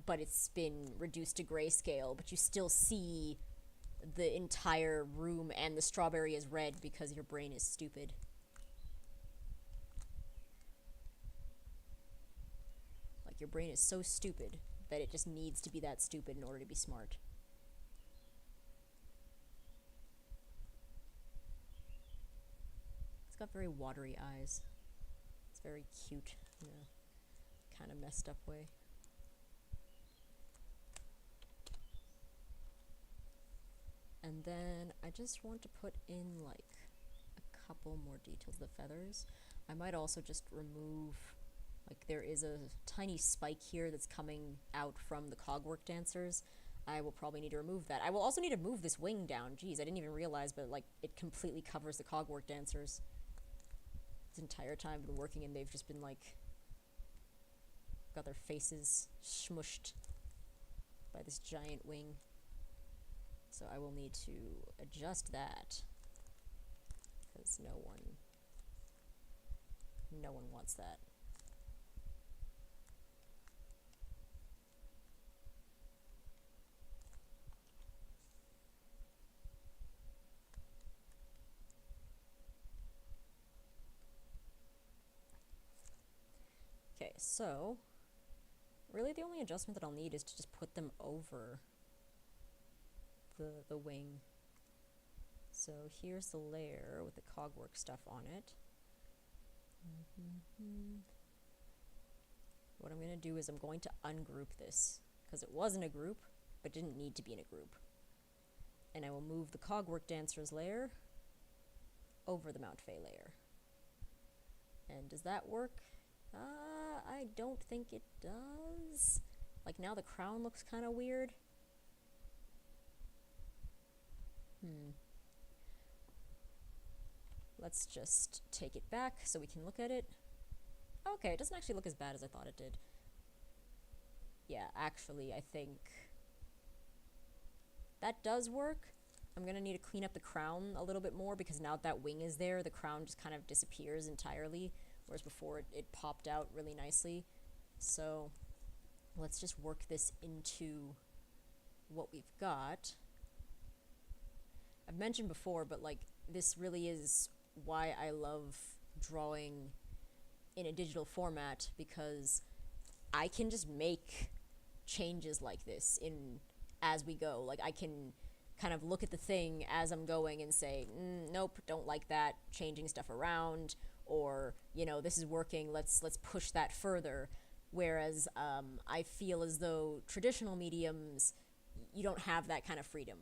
but it's been reduced to grayscale, but you still see the entire room and the strawberry is red because your brain is stupid. Like, your brain is so stupid that it just needs to be that stupid in order to be smart. It's got very watery eyes. It's very cute in a kind of messed up way. And then I just want to put in like a couple more details of the feathers. I might also just remove, like, there is a tiny spike here that's coming out from the cogwork dancers. I will probably need to remove that. I will also need to move this wing down. Jeez, I didn't even realize, but like it completely covers the cogwork dancers. This entire time I've been working and they've just been like, got their faces smushed by this giant wing. So I will need to adjust that, because no one No one wants that. Okay, so really the only adjustment that I'll need is to just put them over the wing. So here's the layer with the cogwork stuff on it. What I'm going to do is I'm going to ungroup this, because it was in a group, but didn't need to be in a group. And I will move the cogwork dancers layer over the Mount Fay layer. And does that work? I don't think it does. Like, now the crown looks kind of weird. Let's just take it back so we can look at it. Okay, it doesn't actually look as bad as I thought it did. Yeah, actually, I think that does work. I'm gonna need to clean up the crown a little bit more, because now that wing is there, the crown just kind of disappears entirely, whereas before it popped out really nicely. So let's just work this into what we've got. I've mentioned before, but like, this really is why I love drawing in a digital format, because I can just make changes like this in as we go. Like, I can kind of look at the thing as I'm going and say, nope, don't like that, changing stuff around, or, you know, this is working, let's push that further. Whereas I feel as though traditional mediums, you don't have that kind of freedom.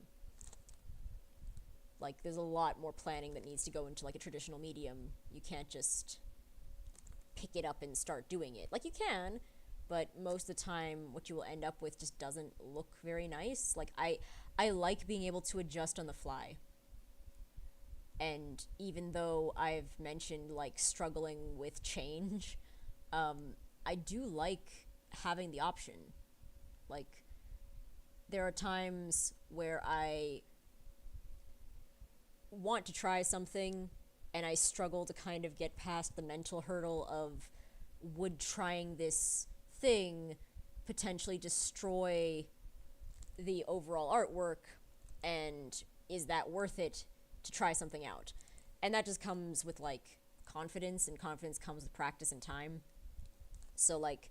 Like, there's a lot more planning that needs to go into, like, a traditional medium. You can't just pick it up and start doing it. Like, you can, but most of the time what you will end up with just doesn't look very nice. Like, I like being able to adjust on the fly. And even though I've mentioned, like, struggling with change, I do like having the option. Like, there are times where I want to try something and I struggle to kind of get past the mental hurdle of, would trying this thing potentially destroy the overall artwork, and is that worth it to try something out? And that just comes with, like, confidence, and confidence comes with practice and time. So, like,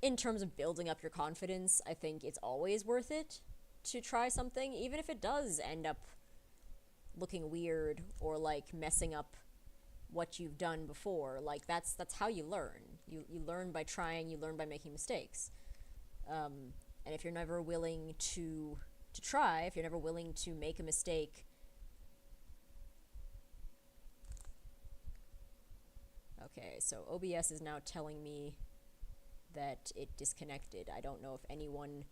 in terms of building up your confidence, I think it's always worth it to try something, even if it does end up looking weird or, like, messing up what you've done before. Like, that's how you learn. You learn by trying, you learn by making mistakes. And if you're never willing to try, if you're never willing to make a mistake, okay, so OBS is now telling me that it disconnected. I don't know if anyone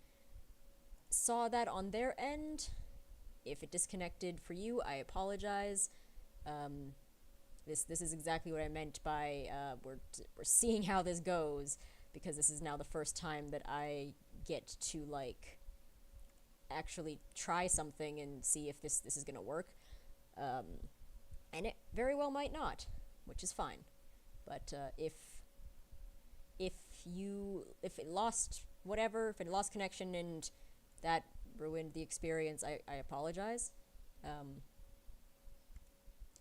saw that on their end. If it disconnected for you, I apologize. This is exactly what I meant by we're seeing how this goes, because this is now the first time that I get to, like, actually try something and see if this is gonna work. And it very well might not, which is fine. But if it lost whatever, if it lost connection and that ruined the experience, I apologize.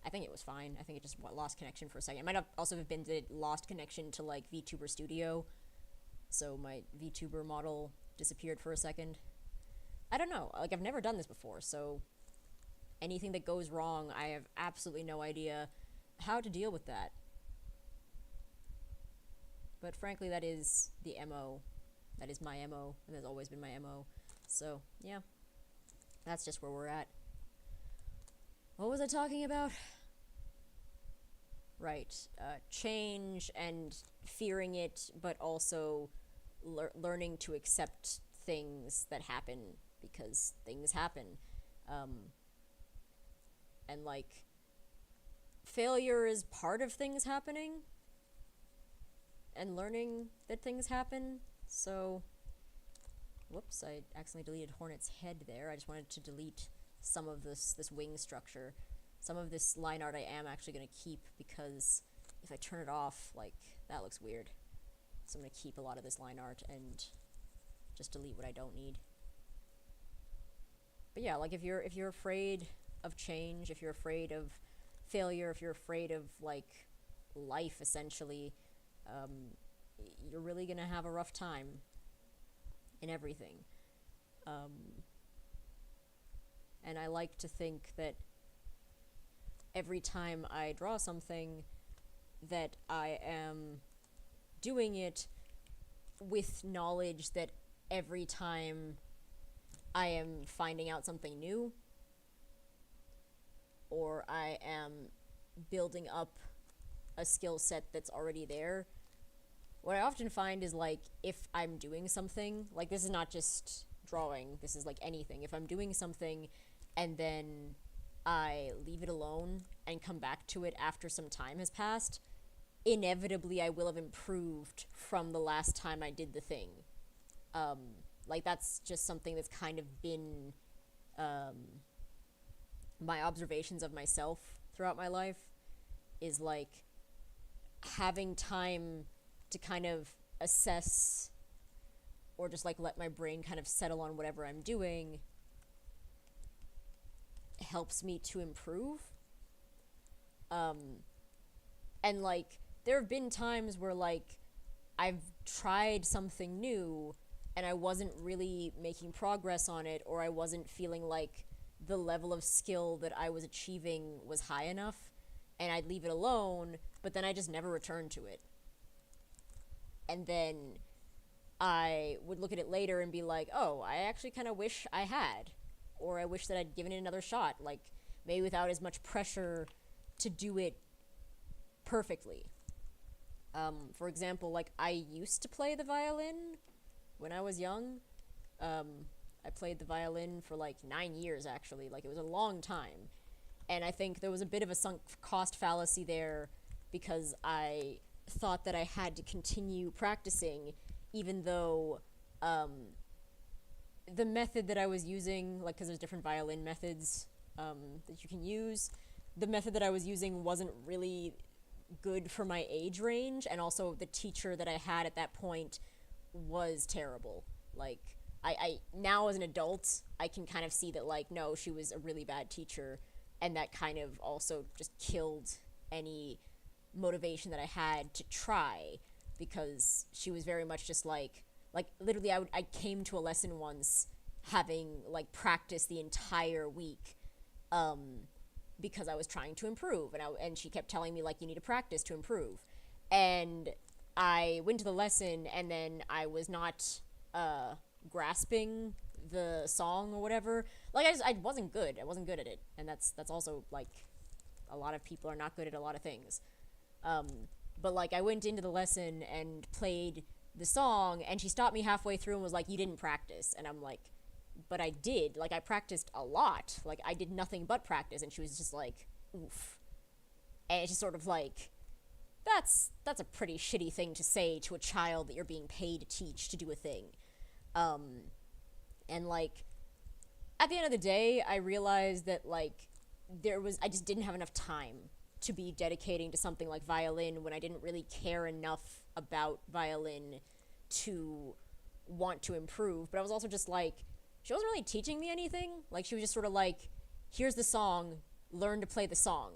I think it was fine. I think it just lost connection for a second. It might have also have been that it lost connection to, like, VTuber Studio, so my VTuber model disappeared for a second. I don't know. Like, I've never done this before, so anything that goes wrong, I have absolutely no idea how to deal with that. But frankly, that is the MO. That is my MO, and has always been my MO. So, yeah. That's just where we're at. What was I talking about? Right. Change and fearing it, but also learning to accept things that happen, because things happen. And, like, failure is part of things happening, and learning that things happen. So, whoops, I accidentally deleted Hornet's head there. I just wanted to delete some of this wing structure. Some of this line art I am actually going to keep, because if I turn it off, like, that looks weird. So I'm gonna keep a lot of this line art and just delete what I don't need. But yeah, like, if you're afraid of change, if you're afraid of failure, if you're afraid of, like, life, essentially, you're really gonna have a rough time in everything. And I like to think that every time I draw something, that I am doing it with knowledge that every time I am finding out something new, or I am building up a skill set that's already there. What I often find is, like, if I'm doing something, like, this is not just drawing, this is like anything. If I'm doing something and then I leave it alone and come back to it after some time has passed, inevitably I will have improved from the last time I did the thing. Like, that's just something that's kind of been my observations of myself throughout my life, is like having time to kind of assess or just like let my brain kind of settle on whatever I'm doing helps me to improve. And like there have been times where like I've tried something new and I wasn't really making progress on it, or I wasn't feeling like the level of skill that I was achieving was high enough, and I'd leave it alone, but then I just never returned to it. And then I would look at it later and be like, oh, I actually kind of wish I had, or I wish that I'd given it another shot, like maybe without as much pressure to do it perfectly. For example, like I used to play the violin when I was young. I played the violin for like 9 years, actually. Like, it was a long time. And I think there was a bit of a sunk cost fallacy there, because I thought that I had to continue practicing, even though the method that I was using, like, because there's different violin methods that you can use, the method that I was using wasn't really good for my age range, and also the teacher that I had at that point was terrible. Like, I now as an adult, I can kind of see that, like, no, she was a really bad teacher, and that kind of also just killed any motivation that I had to try, because she was very much just like literally I came to a lesson once having like practiced the entire week because I was trying to improve, and she kept telling me like, you need to practice to improve. And I went to the lesson, and then I was not grasping the song or whatever. Like, I wasn't good. I wasn't good at it, and that's also like a lot of people are not good at a lot of things. But like I went into the lesson and played the song, and she stopped me halfway through and was like, "You didn't practice," and I'm like, "But I did. Like, I practiced a lot. Like, I did nothing but practice." And she was just like, "Oof," and it's just sort of like, that's a pretty shitty thing to say to a child that you're being paid to teach to do a thing. And like at the end of the day, I realized that like I just didn't have enough time to be dedicating to something like violin when I didn't really care enough about violin to want to improve. But I was also just like, she wasn't really teaching me anything. Like, she was just sort of like, here's the song, learn to play the song.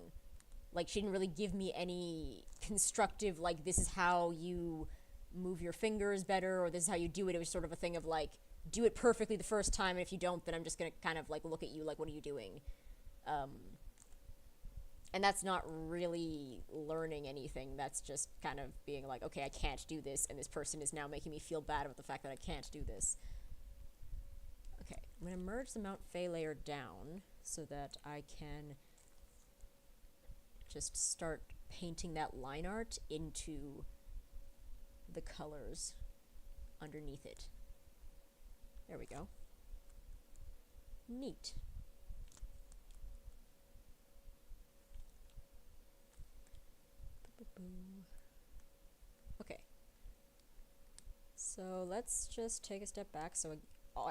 Like, she didn't really give me any constructive, like, this is how you move your fingers better, or this is how you do it. It was sort of a thing of like, do it perfectly the first time, and if you don't, then I'm just gonna kind of like look at you like, what are you doing? And that's not really learning anything. That's just kind of being like, okay, I can't do this, and this person is now making me feel bad about the fact that I can't do this. Okay, I'm going to merge the Mount Fay layer down so that I can just start painting that line art into the colors underneath it. There we go. Neat. Okay. So let's just take a step back. So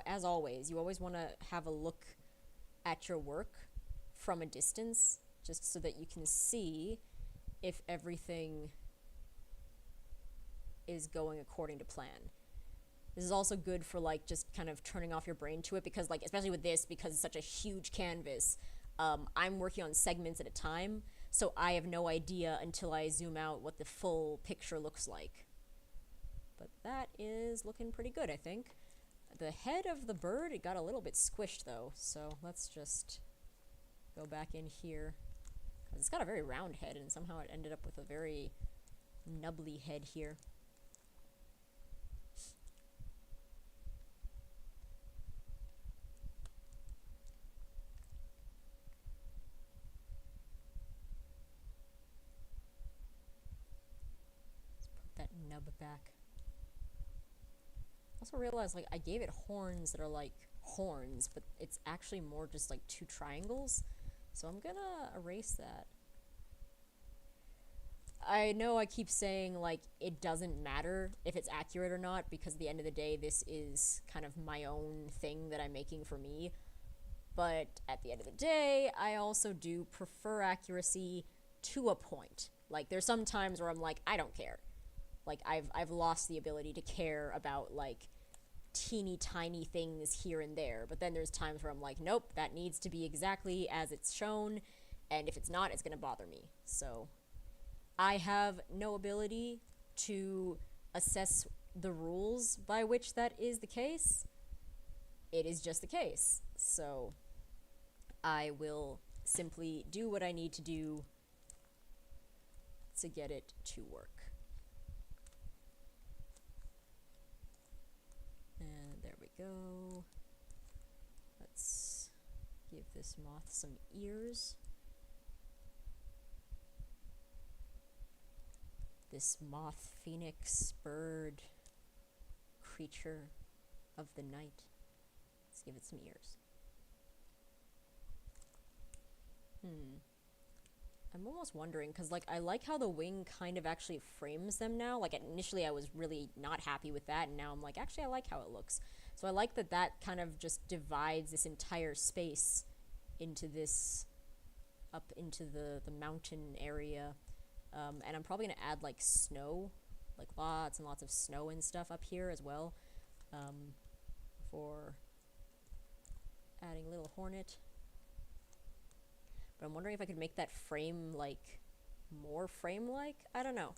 as always, you always want to have a look at your work from a distance, just so that you can see if everything is going according to plan. This is also good for like just kind of turning off your brain to it, because like especially with this, because it's such a huge canvas, I'm working on segments at a time, so I have no idea until I zoom out what the full picture looks like. But that is looking pretty good, I think. The head of the bird, it got a little bit squished though, so let's just go back in here. It's got a very round head, and somehow it ended up with a very nubbly head here. That nub back. Also realized like I gave it horns that are like horns, but it's actually more just like two triangles. So I'm gonna erase that. I know I keep saying like it doesn't matter if it's accurate or not, because at the end of the day this is kind of my own thing that I'm making for me. But at the end of the day, I also do prefer accuracy to a point. Like there's some times where I'm like, I don't care. Like I've lost the ability to care about like teeny tiny things here and there, but then there's times where I'm like, nope, that needs to be exactly as it's shown, and if it's not, it's gonna bother me. So I have no ability to assess the rules by which that is the case. It is just the case. So I will simply do what I need to do to get it to work. And there we go. Let's give this moth some ears. This moth, phoenix, bird, creature of the night. Let's give it some ears. I'm almost wondering, because like I like how the wing kind of actually frames them now. Like initially I was really not happy with that, and now I'm like, actually I like how it looks. So I like that that kind of just divides this entire space into this, up into the mountain area. And I'm probably gonna add like snow, like lots and lots of snow and stuff up here as well, for adding a little hornet. But I'm wondering if I could make that frame like more frame-like. I don't know.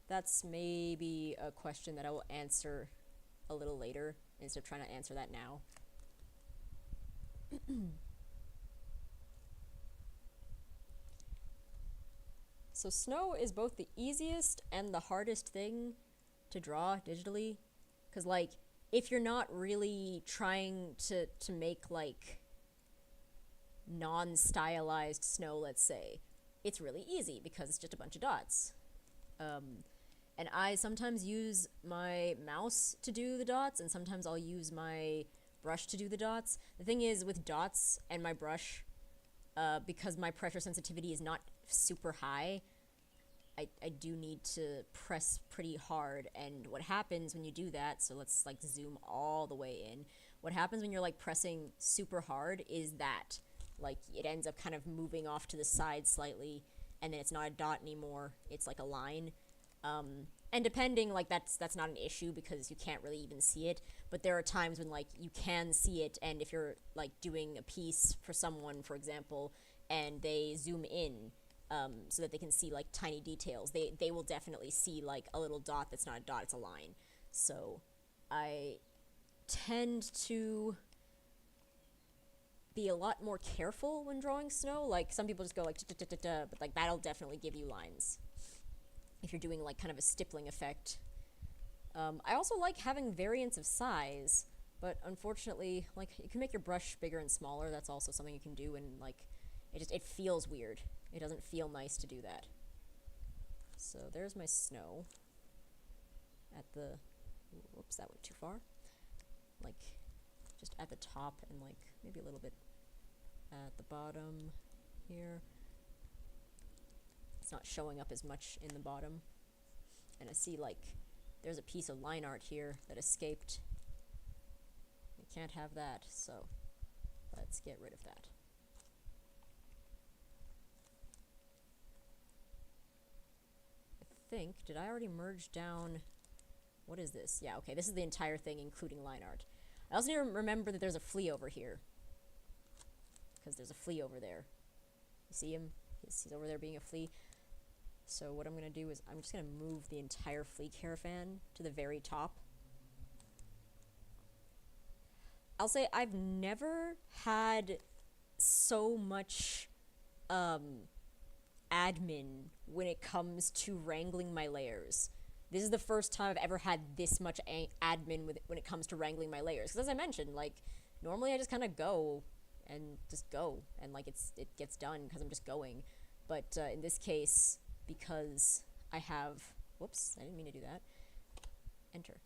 That's maybe a question that I will answer a little later instead of trying to answer that now. So snow is both the easiest and the hardest thing to draw digitally, because like if you're not really trying to make like non-stylized snow, let's say, it's really easy because it's just a bunch of dots. And I sometimes use my mouse to do the dots, and sometimes I'll use my brush to do the dots. The thing is, with dots and my brush, because my pressure sensitivity is not super high, I do need to press pretty hard, and what happens when you do that, so let's like zoom all the way in, what happens when you're like pressing super hard is that like it ends up kind of moving off to the side slightly, and then it's not a dot anymore, it's like a line. And depending, like that's not an issue because you can't really even see it, but there are times when like you can see it, and if you're like doing a piece for someone, for example, and they zoom in so that they can see like tiny details, they will definitely see like a little dot that's not a dot, it's a line. So I tend to be a lot more careful when drawing snow. Like some people just go like da-da-da-da-da, but like that'll definitely give you lines if you're doing like kind of a stippling effect. I also like having variants of size, but unfortunately, like you can make your brush bigger and smaller. That's also something you can do, and like it feels weird. It doesn't feel nice to do that. So there's my snow at the, whoops, that went too far. Like just at the top, and like maybe a little bit at the bottom here. It's not showing up as much in the bottom. And I see like there's a piece of line art here that escaped. We can't have that, so let's get rid of that. think, did I already merge down... What is this? Yeah, okay, this is the entire thing, including line art. I also need to remember that there's a flea over here. Because there's a flea over there. You see him? He's over there being a flea. So what I'm going to do is I'm just going to move the entire flea caravan to the very top. I'll say I've never had so much admin when it comes to wrangling my layers. This is the first time I've ever had this much admin when it comes to wrangling my layers. Because as I mentioned, like, normally I just kind of go, and like, it gets done because I'm just going. But in this case, because I have... Whoops, I didn't mean to do that. Enter.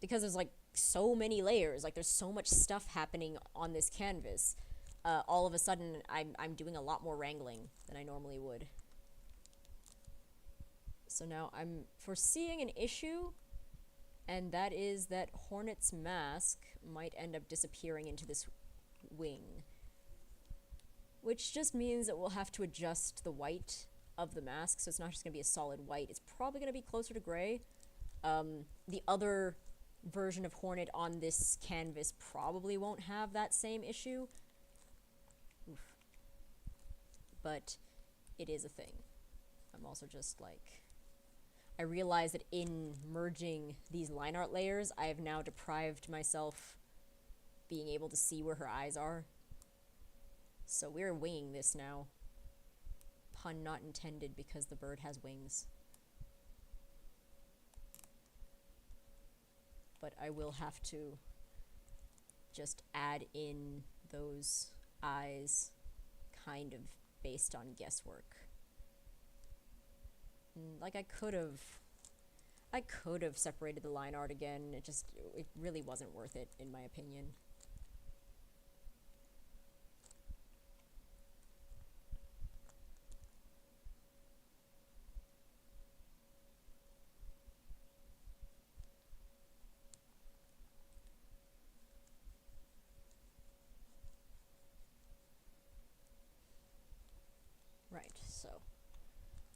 Because there's, like, so many layers, like, there's so much stuff happening on this canvas, all of a sudden, I'm doing a lot more wrangling than I normally would. So now I'm foreseeing an issue, and that is that Hornet's mask might end up disappearing into this wing. Which just means that we'll have to adjust the white of the mask, so it's not just going to be a solid white. It's probably going to be closer to gray. The other version of Hornet on this canvas probably won't have that same issue. Oof. But it is a thing. I'm also just like... I realize that in merging these line art layers, I have now deprived myself being able to see where her eyes are. So we're winging this now. Pun not intended because the bird has wings. But I will have to just add in those eyes kind of based on guesswork. Like, I could have separated the line art again. It really wasn't worth it, in my opinion. Right, so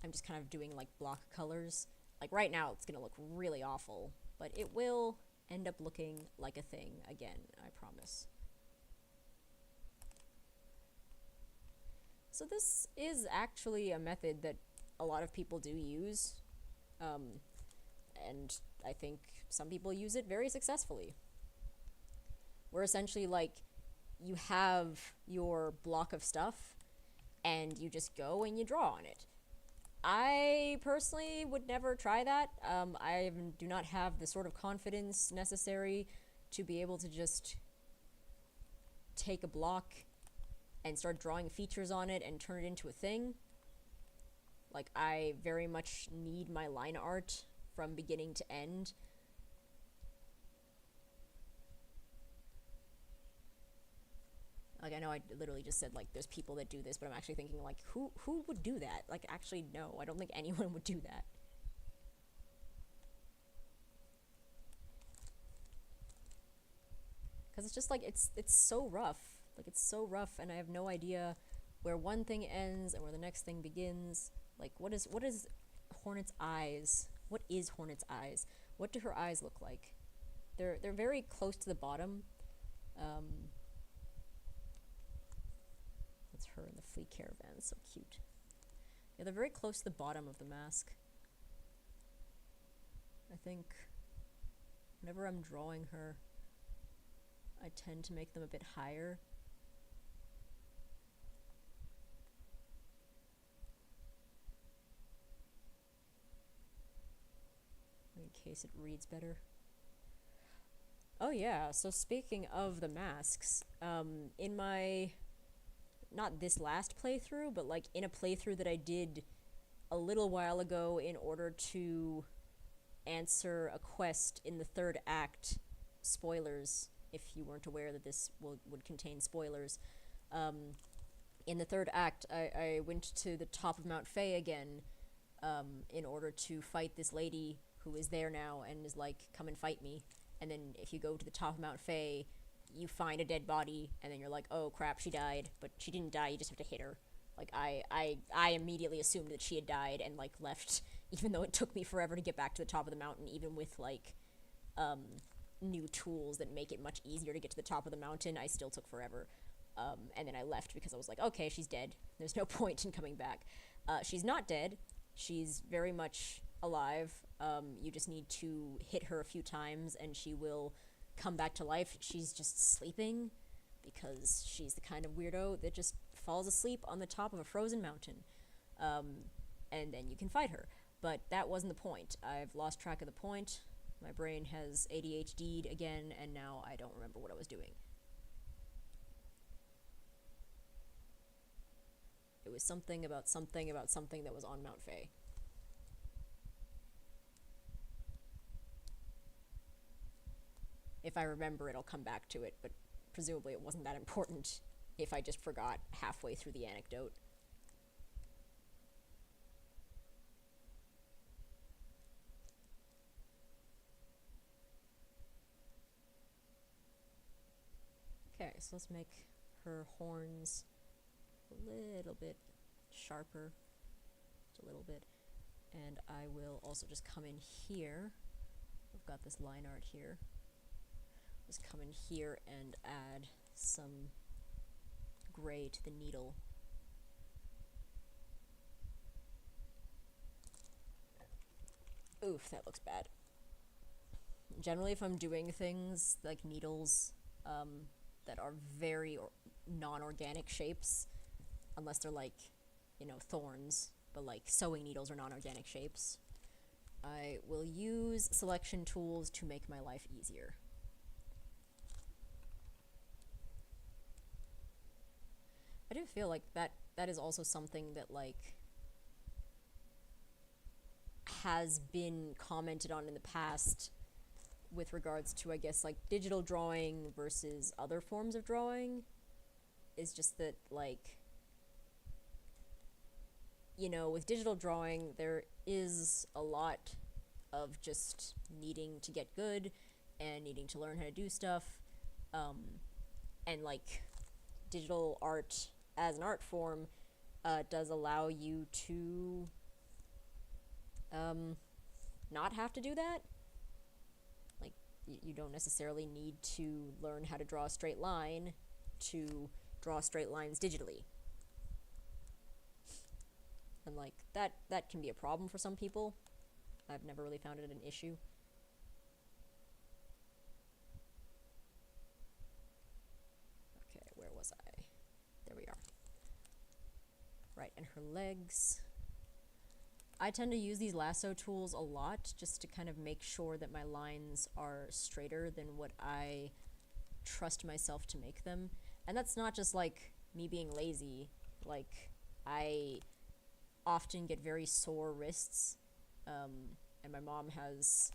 I'm just kind of doing like block colors. Like right now it's gonna look really awful, but it will end up looking like a thing again, I promise. So this is actually a method that a lot of people do use, and I think some people use it very successfully. Where essentially, like, you have your block of stuff, and you just go and you draw on it. I personally would never try that. I do not have the sort of confidence necessary to be able to just take a block and start drawing features on it and turn it into a thing. Like, I very much need my line art from beginning to end. Like, I know I literally just said, like, there's people that do this, but I'm actually thinking, like, who would do that? Like, actually, no, I don't think anyone would do that. Because it's just, like, it's so rough. Like, it's so rough, and I have no idea where one thing ends and where the next thing begins. Like, what is Hornet's eyes? What is Hornet's eyes? What do her eyes look like? They're very close to the bottom. That's her in the flea caravan. It's so cute. Yeah, they're very close to the bottom of the mask. I think whenever I'm drawing her, I tend to make them a bit higher. In case it reads better. Oh yeah, so speaking of the masks, in my... not this last playthrough, but like in a playthrough that I did a little while ago in order to answer a quest in the third act. Spoilers, if you weren't aware that this would contain spoilers. In the third act, I went to the top of Mount Fae again, in order to fight this lady who is there now and is like, come and fight me. And then if you go to the top of Mount Fae, you find a dead body, and then you're like, oh crap, she died. But she didn't die, you just have to hit her. Like I immediately assumed that she had died and like left, even though it took me forever to get back to the top of the mountain, even with like um, new tools that make it much easier to get to the top of the mountain. I still took forever. And then I left because I was like, okay, she's dead. There's no point in coming back. She's not dead. She's very much alive. You just need to hit her a few times and she will come back to life. She's just sleeping because she's the kind of weirdo that just falls asleep on the top of a frozen mountain. Um, and then you can fight her. But that wasn't the point. I've lost track of the point. My brain has ADHD'd again, and now I don't remember what I was doing. It was something about something about something that was on Mount Faye. If I remember, it'll come back to it, but presumably it wasn't that important if I just forgot halfway through the anecdote. Okay, so let's make her horns a little bit sharper, just a little bit. And I will also just come in here. We've got this line art here. Just come in here and add some gray to the needle. Oof, that looks bad. Generally, if I'm doing things like needles that are very non-organic shapes, unless they're like, you know, thorns, but like sewing needles are non-organic shapes, I will use selection tools to make my life easier. I do feel like that is also something that like has been commented on in the past with regards to, I guess, like digital drawing versus other forms of drawing, is just that like, you know, with digital drawing there is a lot of just needing to get good and needing to learn how to do stuff, and like digital art as an art form does allow you to not have to do that. Like, you don't necessarily need to learn how to draw a straight line to draw straight lines digitally. And like that can be a problem for some people. I've never really found it an issue. Okay, where was I? There we are. Right, and her legs. I tend to use these lasso tools a lot just to kind of make sure that my lines are straighter than what I trust myself to make them. And that's not just like me being lazy. Like, I often get very sore wrists, and my mom has,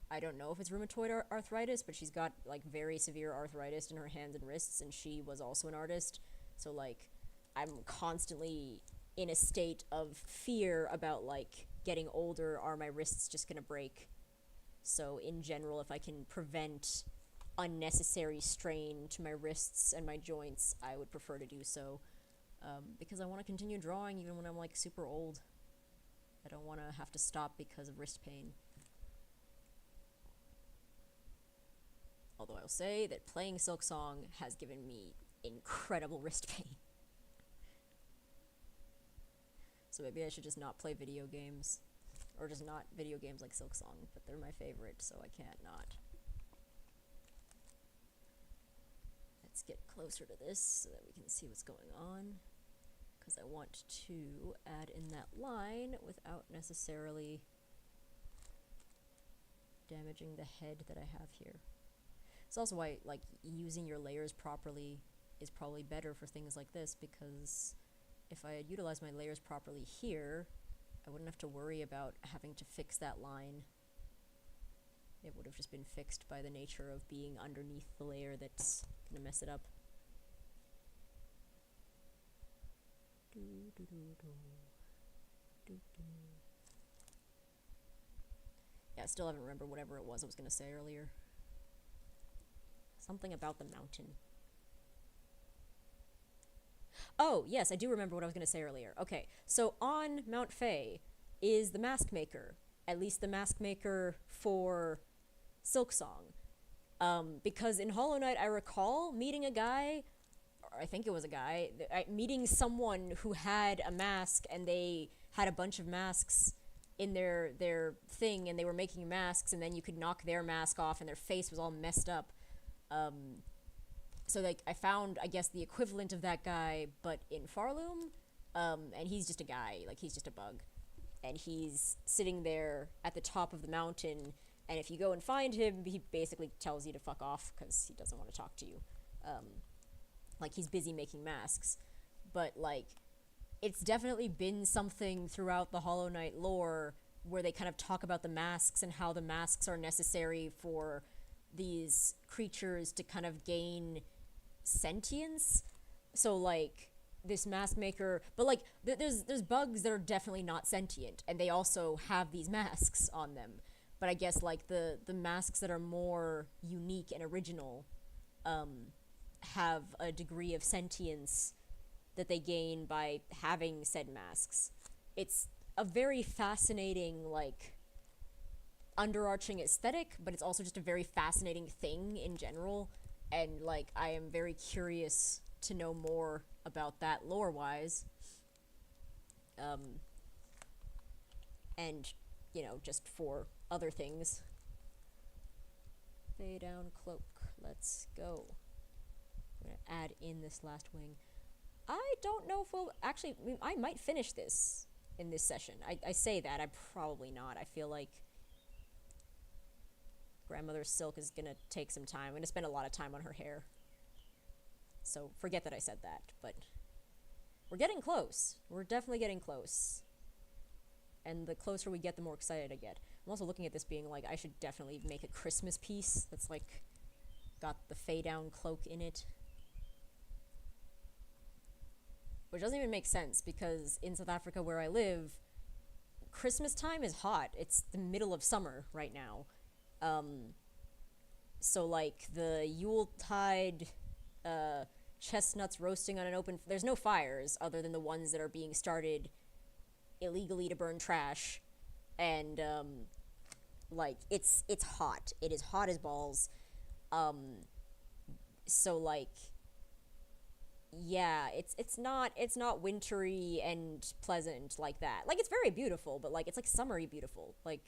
I don't know if it's rheumatoid arthritis, but she's got like very severe arthritis in her hands and wrists, and she was also an artist, so like I'm constantly in a state of fear about like getting older. Are my wrists just gonna break? So in general, if I can prevent unnecessary strain to my wrists and my joints, I would prefer to do so, because I want to continue drawing even when I'm like super old. I don't want to have to stop because of wrist pain. Although I'll say that playing Silksong has given me incredible wrist pain. So maybe I should just not play video games. Or just not video games like Silksong, but they're my favorite, so I can't not. Let's get closer to this so that we can see what's going on. Because I want to add in that line without necessarily damaging the head that I have here. It's also why, like, using your layers properly is probably better for things like this, because if I had utilized my layers properly here, I wouldn't have to worry about having to fix that line. It would have just been fixed by the nature of being underneath the layer that's gonna mess it up. Yeah, I still haven't remembered whatever it was I was gonna say earlier. Something about the mountain. Oh, yes, I do remember what I was going to say earlier. Okay, so on Mount Fae is the mask maker, at least the mask maker for Silksong. Because in Hollow Knight, I recall meeting a guy, or I think it was a guy, meeting someone who had a mask, and they had a bunch of masks in their thing, and they were making masks, and then you could knock their mask off, and their face was all messed up. So like I found, I guess, the equivalent of that guy, but in Farloom, and he's just a guy, like he's just a bug, and he's sitting there at the top of the mountain. And if you go and find him, he basically tells you to fuck off because he doesn't want to talk to you. Like he's busy making masks, but like it's definitely been something throughout the Hollow Knight lore where they kind of talk about the masks and how the masks are necessary for these creatures to kind of gain sentience. So like this mask maker, but like there's bugs that are definitely not sentient, and they also have these masks on them. But I guess like the masks that are more unique and original have a degree of sentience that they gain by having said masks. It's a very fascinating like underarching aesthetic, but it's also just a very fascinating thing in general. And like I am very curious to know more about that lore wise. And you know, just for other things. Fade down cloak. Let's go. I'm gonna add in this last wing. I don't know if we'll actually. I might finish this in this session. I say that. I'm probably not. I feel like Grandmother's Silk is gonna take some time. I'm gonna spend a lot of time on her hair. So forget that I said that. But we're getting close. We're definitely getting close. And the closer we get, the more excited I get. I'm also looking at this being like, I should definitely make a Christmas piece that's like, got the fade down cloak in it. Which doesn't even make sense, because in South Africa where I live, Christmas time is hot. It's the middle of summer right now. So like, the Yuletide, chestnuts roasting on an open, there's no fires other than the ones that are being started illegally to burn trash, and like it's hot. It is hot as balls. So like, yeah, it's not wintry and pleasant like that. Like it's very beautiful, but like it's like summery beautiful. Like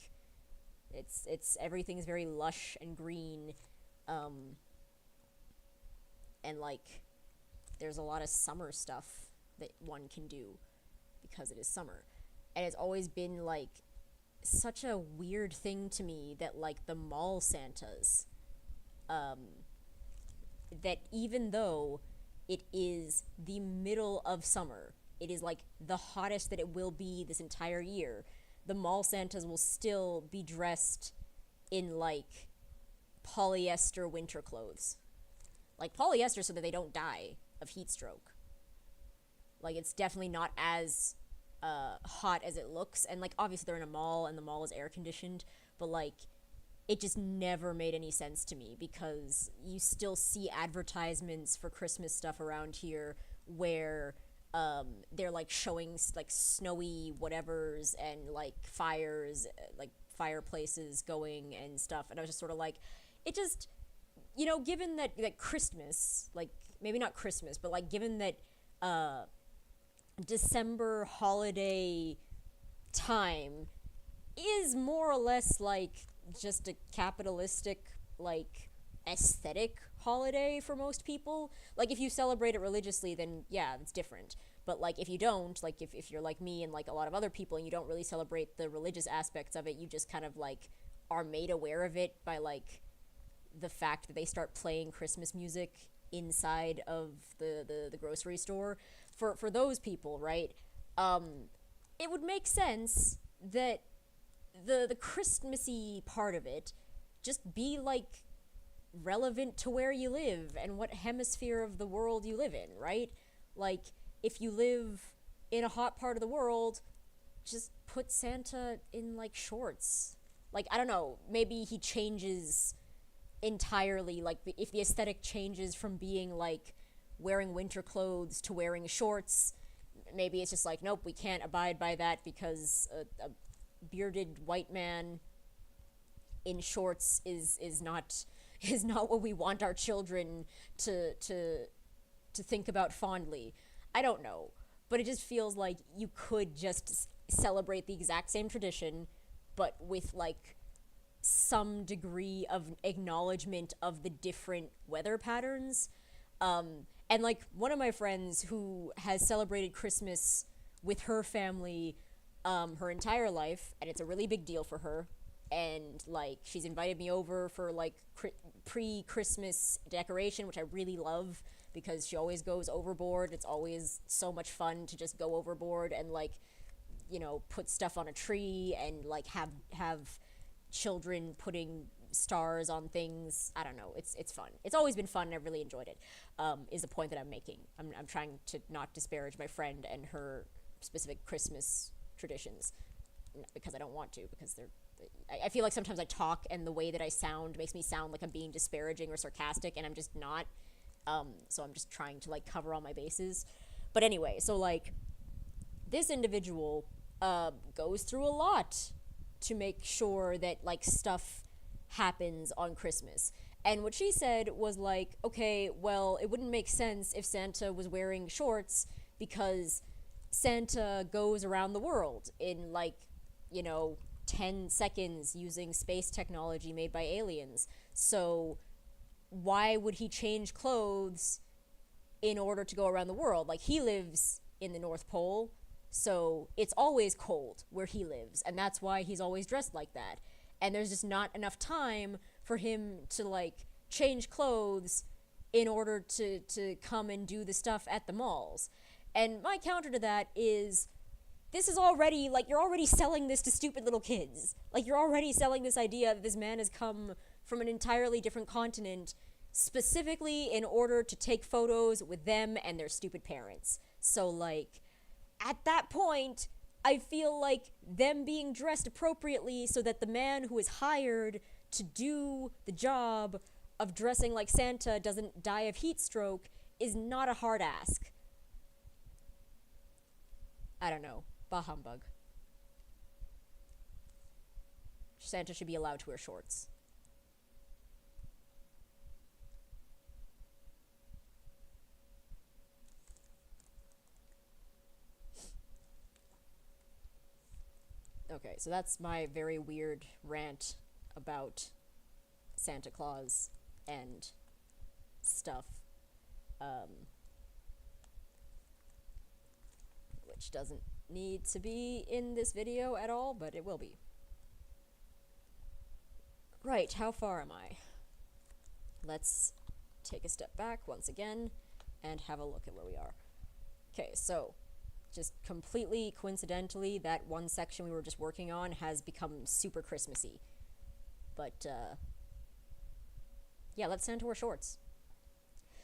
it's everything's very lush and green, and like there's a lot of summer stuff that one can do because it is summer. And it's always been like such a weird thing to me that like the mall Santas, that even though it is the middle of summer, it is like the hottest that it will be this entire year, the mall Santas will still be dressed in like polyester winter clothes. Like polyester so that they don't die of heat stroke. Like it's definitely not as hot as it looks, and like obviously they're in a mall and the mall is air conditioned, but like it just never made any sense to me, because you still see advertisements for Christmas stuff around here where they're like showing like snowy whatevers and like fires, like fireplaces going and stuff, and I was just sort of like, it just, you know, given that Christmas, like maybe not Christmas, but like given that December holiday time is more or less like just a capitalistic like aesthetic holiday for most people. Like if you celebrate it religiously, then yeah, it's different. But like if you don't, like if you're like me and like a lot of other people and you don't really celebrate the religious aspects of it, you just kind of like are made aware of it by like the fact that they start playing Christmas music inside of the grocery store. For those people, right, it would make sense that the Christmassy part of it just be like relevant to where you live and what hemisphere of the world you live in, right? Like if you live in a hot part of the world, just put Santa in like shorts. Like I don't know, maybe he changes entirely, like if the aesthetic changes from being like wearing winter clothes to wearing shorts. Maybe it's just like, nope, we can't abide by that because a bearded white man in shorts is not is not what we want our children to think about fondly. I don't know, but it just feels like you could just celebrate the exact same tradition, but with like some degree of acknowledgement of the different weather patterns. And like one of my friends who has celebrated Christmas with her family her entire life, and it's a really big deal for her. And like she's invited me over for like pre-Christmas decoration, which I really love because she always goes overboard. It's always so much fun to just go overboard and like, you know, put stuff on a tree and like have children putting stars on things. I don't know. It's fun. It's always been fun and I've really enjoyed it. Is the point that I'm making. I'm trying to not disparage my friend and her specific Christmas traditions because I don't want to, because I feel like sometimes I talk and the way that I sound makes me sound like I'm being disparaging or sarcastic, and I'm just not. So I'm just trying to like cover all my bases. But anyway, so like this individual goes through a lot to make sure that like stuff happens on Christmas. And what she said was like, okay, well, it wouldn't make sense if Santa was wearing shorts because Santa goes around the world in like, you know, 10 seconds using space technology made by aliens. So why would he change clothes in order to go around the world? Like, he lives in the North Pole, so it's always cold where he lives, and that's why he's always dressed like that. And there's just not enough time for him to like change clothes in order to come and do the stuff at the malls. And my counter to that is, this is already, like, you're already selling this to stupid little kids. Like, you're already selling this idea that this man has come from an entirely different continent specifically in order to take photos with them and their stupid parents. So, like, at that point, I feel like them being dressed appropriately so that the man who is hired to do the job of dressing like Santa doesn't die of heat stroke is not a hard ask. I don't know. Bah humbug. Santa should be allowed to wear shorts. Okay, so that's my very weird rant about Santa Claus and stuff. Which doesn't need to be in this video at all, but it will be. Right, how far am I? Let's take a step back once again and have a look at where we are. Okay, so just completely coincidentally, that one section we were just working on has become super Christmassy. But, yeah, let's Santa wear shorts.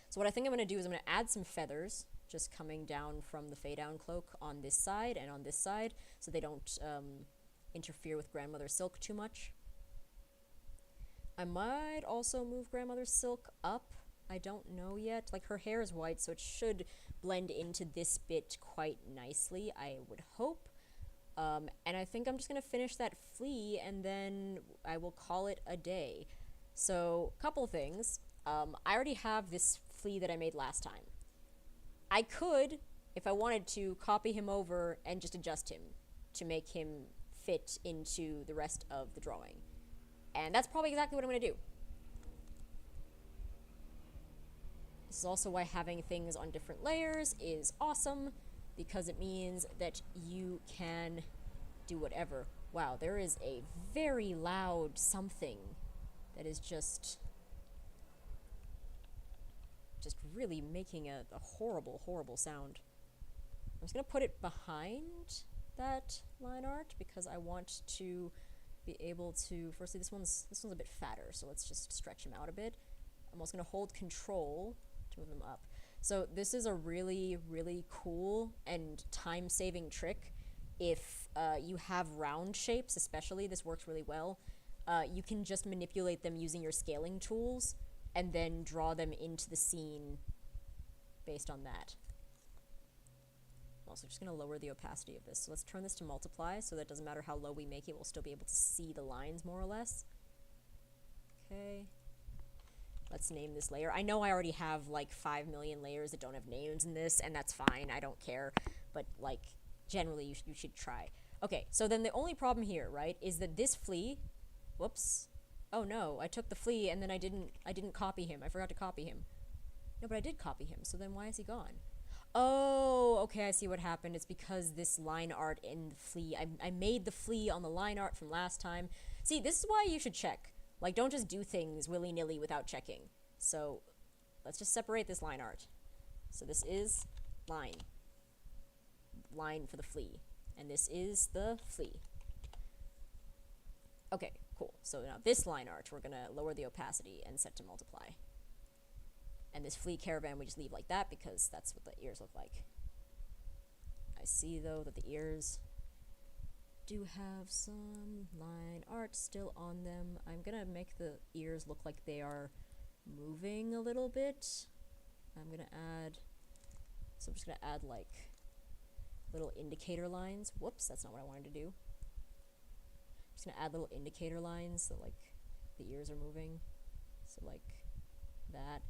So what I think I'm going to do is I'm going to add some feathers, just coming down from the fade-down cloak on this side and on this side, so they don't interfere with Grandmother's silk too much. I might also move Grandmother's silk up. I don't know yet. Like, her hair is white, so it should blend into this bit quite nicely, I would hope. And I think I'm just going to finish that flea, and then I will call it a day. So, couple things. I already have this flea that I made last time. I could, if I wanted to, copy him over and just adjust him to make him fit into the rest of the drawing. And that's probably exactly what I'm going to do. This is also why having things on different layers is awesome, because it means that you can do whatever. Wow, there is a very loud something that is just really making a horrible, horrible sound. I'm just going to put it behind that line art because I want to be able to, firstly, this one's a bit fatter, so let's just stretch him out a bit. I'm also going to hold control to move him up. So this is a really, really cool and time-saving trick. If you have round shapes, especially, this works really well. You can just manipulate them using your scaling tools and then draw them into the scene based on that. I'm also just going to lower the opacity of this. So let's turn this to multiply so that it doesn't matter how low we make it, we'll still be able to see the lines more or less. Okay. Let's name this layer. I know I already have like 5 million layers that don't have names in this, and that's fine. I don't care. But like, generally you should try. Okay, so then the only problem here, right, is that this flea, whoops. Oh no, I took the flea and then I didn't copy him. I forgot to copy him. No, but I did copy him. So then why is he gone? Oh, okay, I see what happened. It's because this line art in the flea. I made the flea on the line art from last time. See, this is why you should check. Like, don't just do things willy-nilly without checking. So, let's just separate this line art. So this is line. Line for the flea. And this is the flea. Okay, cool. So now this line art, we're going to lower the opacity and set to multiply. And this flea caravan we just leave like that because that's what the ears look like. I see, though, that the ears do have some line art still on them. I'm gonna make the ears look like they are moving a little bit. I'm gonna add, so I'm just gonna add like little indicator lines. Whoops, that's not what I wanted to do. I'm just gonna add little indicator lines so like the ears are moving. So like that.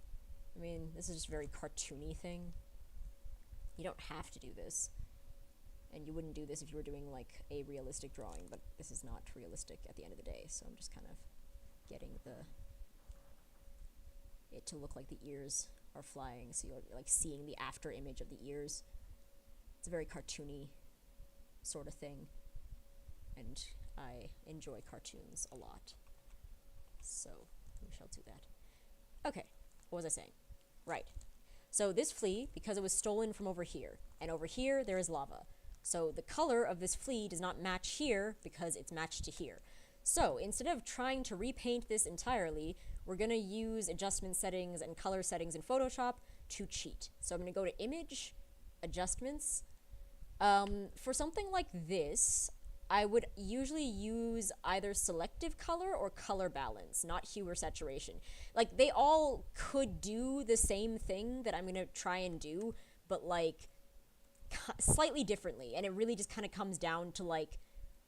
I mean, this is just a very cartoony thing. You don't have to do this. And you wouldn't do this if you were doing like a realistic drawing, but this is not realistic at the end of the day, so I'm just kind of getting it to look like the ears are flying, so you're like seeing the after image of the ears. It's a very cartoony sort of thing, and I enjoy cartoons a lot, so we shall do that. Okay, what was I saying? Right, so this flea, because it was stolen from over here, and over here there is lava. So the color of this flea does not match here because it's matched to here. So instead of trying to repaint this entirely, we're going to use adjustment settings and color settings in Photoshop to cheat. So I'm going to go to Image, Adjustments. For something like this, I would usually use either selective color or color balance, not hue or saturation. Like, they all could do the same thing that I'm going to try and do, but like slightly differently, and it really just kind of comes down to like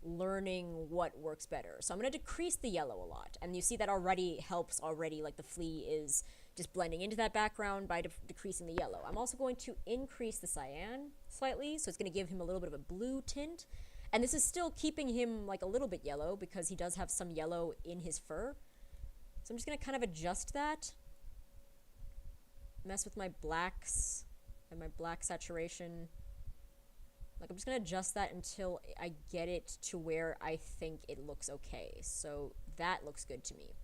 learning what works better. So I'm going to decrease the yellow a lot, and you see that already helps already, like the flea is just blending into that background by decreasing the yellow. I'm also going to increase the cyan slightly, so it's going to give him a little bit of a blue tint, and this is still keeping him like a little bit yellow because he does have some yellow in his fur. So I'm just going to kind of adjust that, mess with my blacks and my black saturation. Like, I'm just going to adjust that until I get it to where I think it looks okay. So that looks good to me.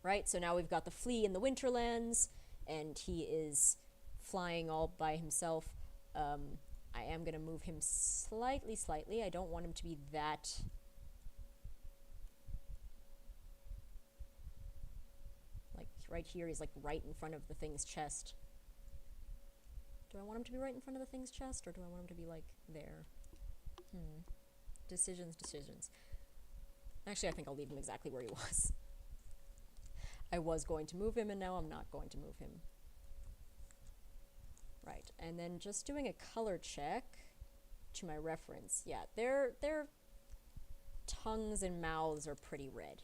Right? So now we've got the flea in the Winterlands, and he is flying all by himself. I am going to move him slightly. I don't want him to be that... Like, right here, he's like right in front of the thing's chest. Do I want him to be right in front of the thing's chest, or do I want him to be, like, there? Decisions. Actually, I think I'll leave him exactly where he was. I was going to move him, and now I'm not going to move him. Right, and then just doing a color check to my reference. Yeah, their tongues and mouths are pretty red.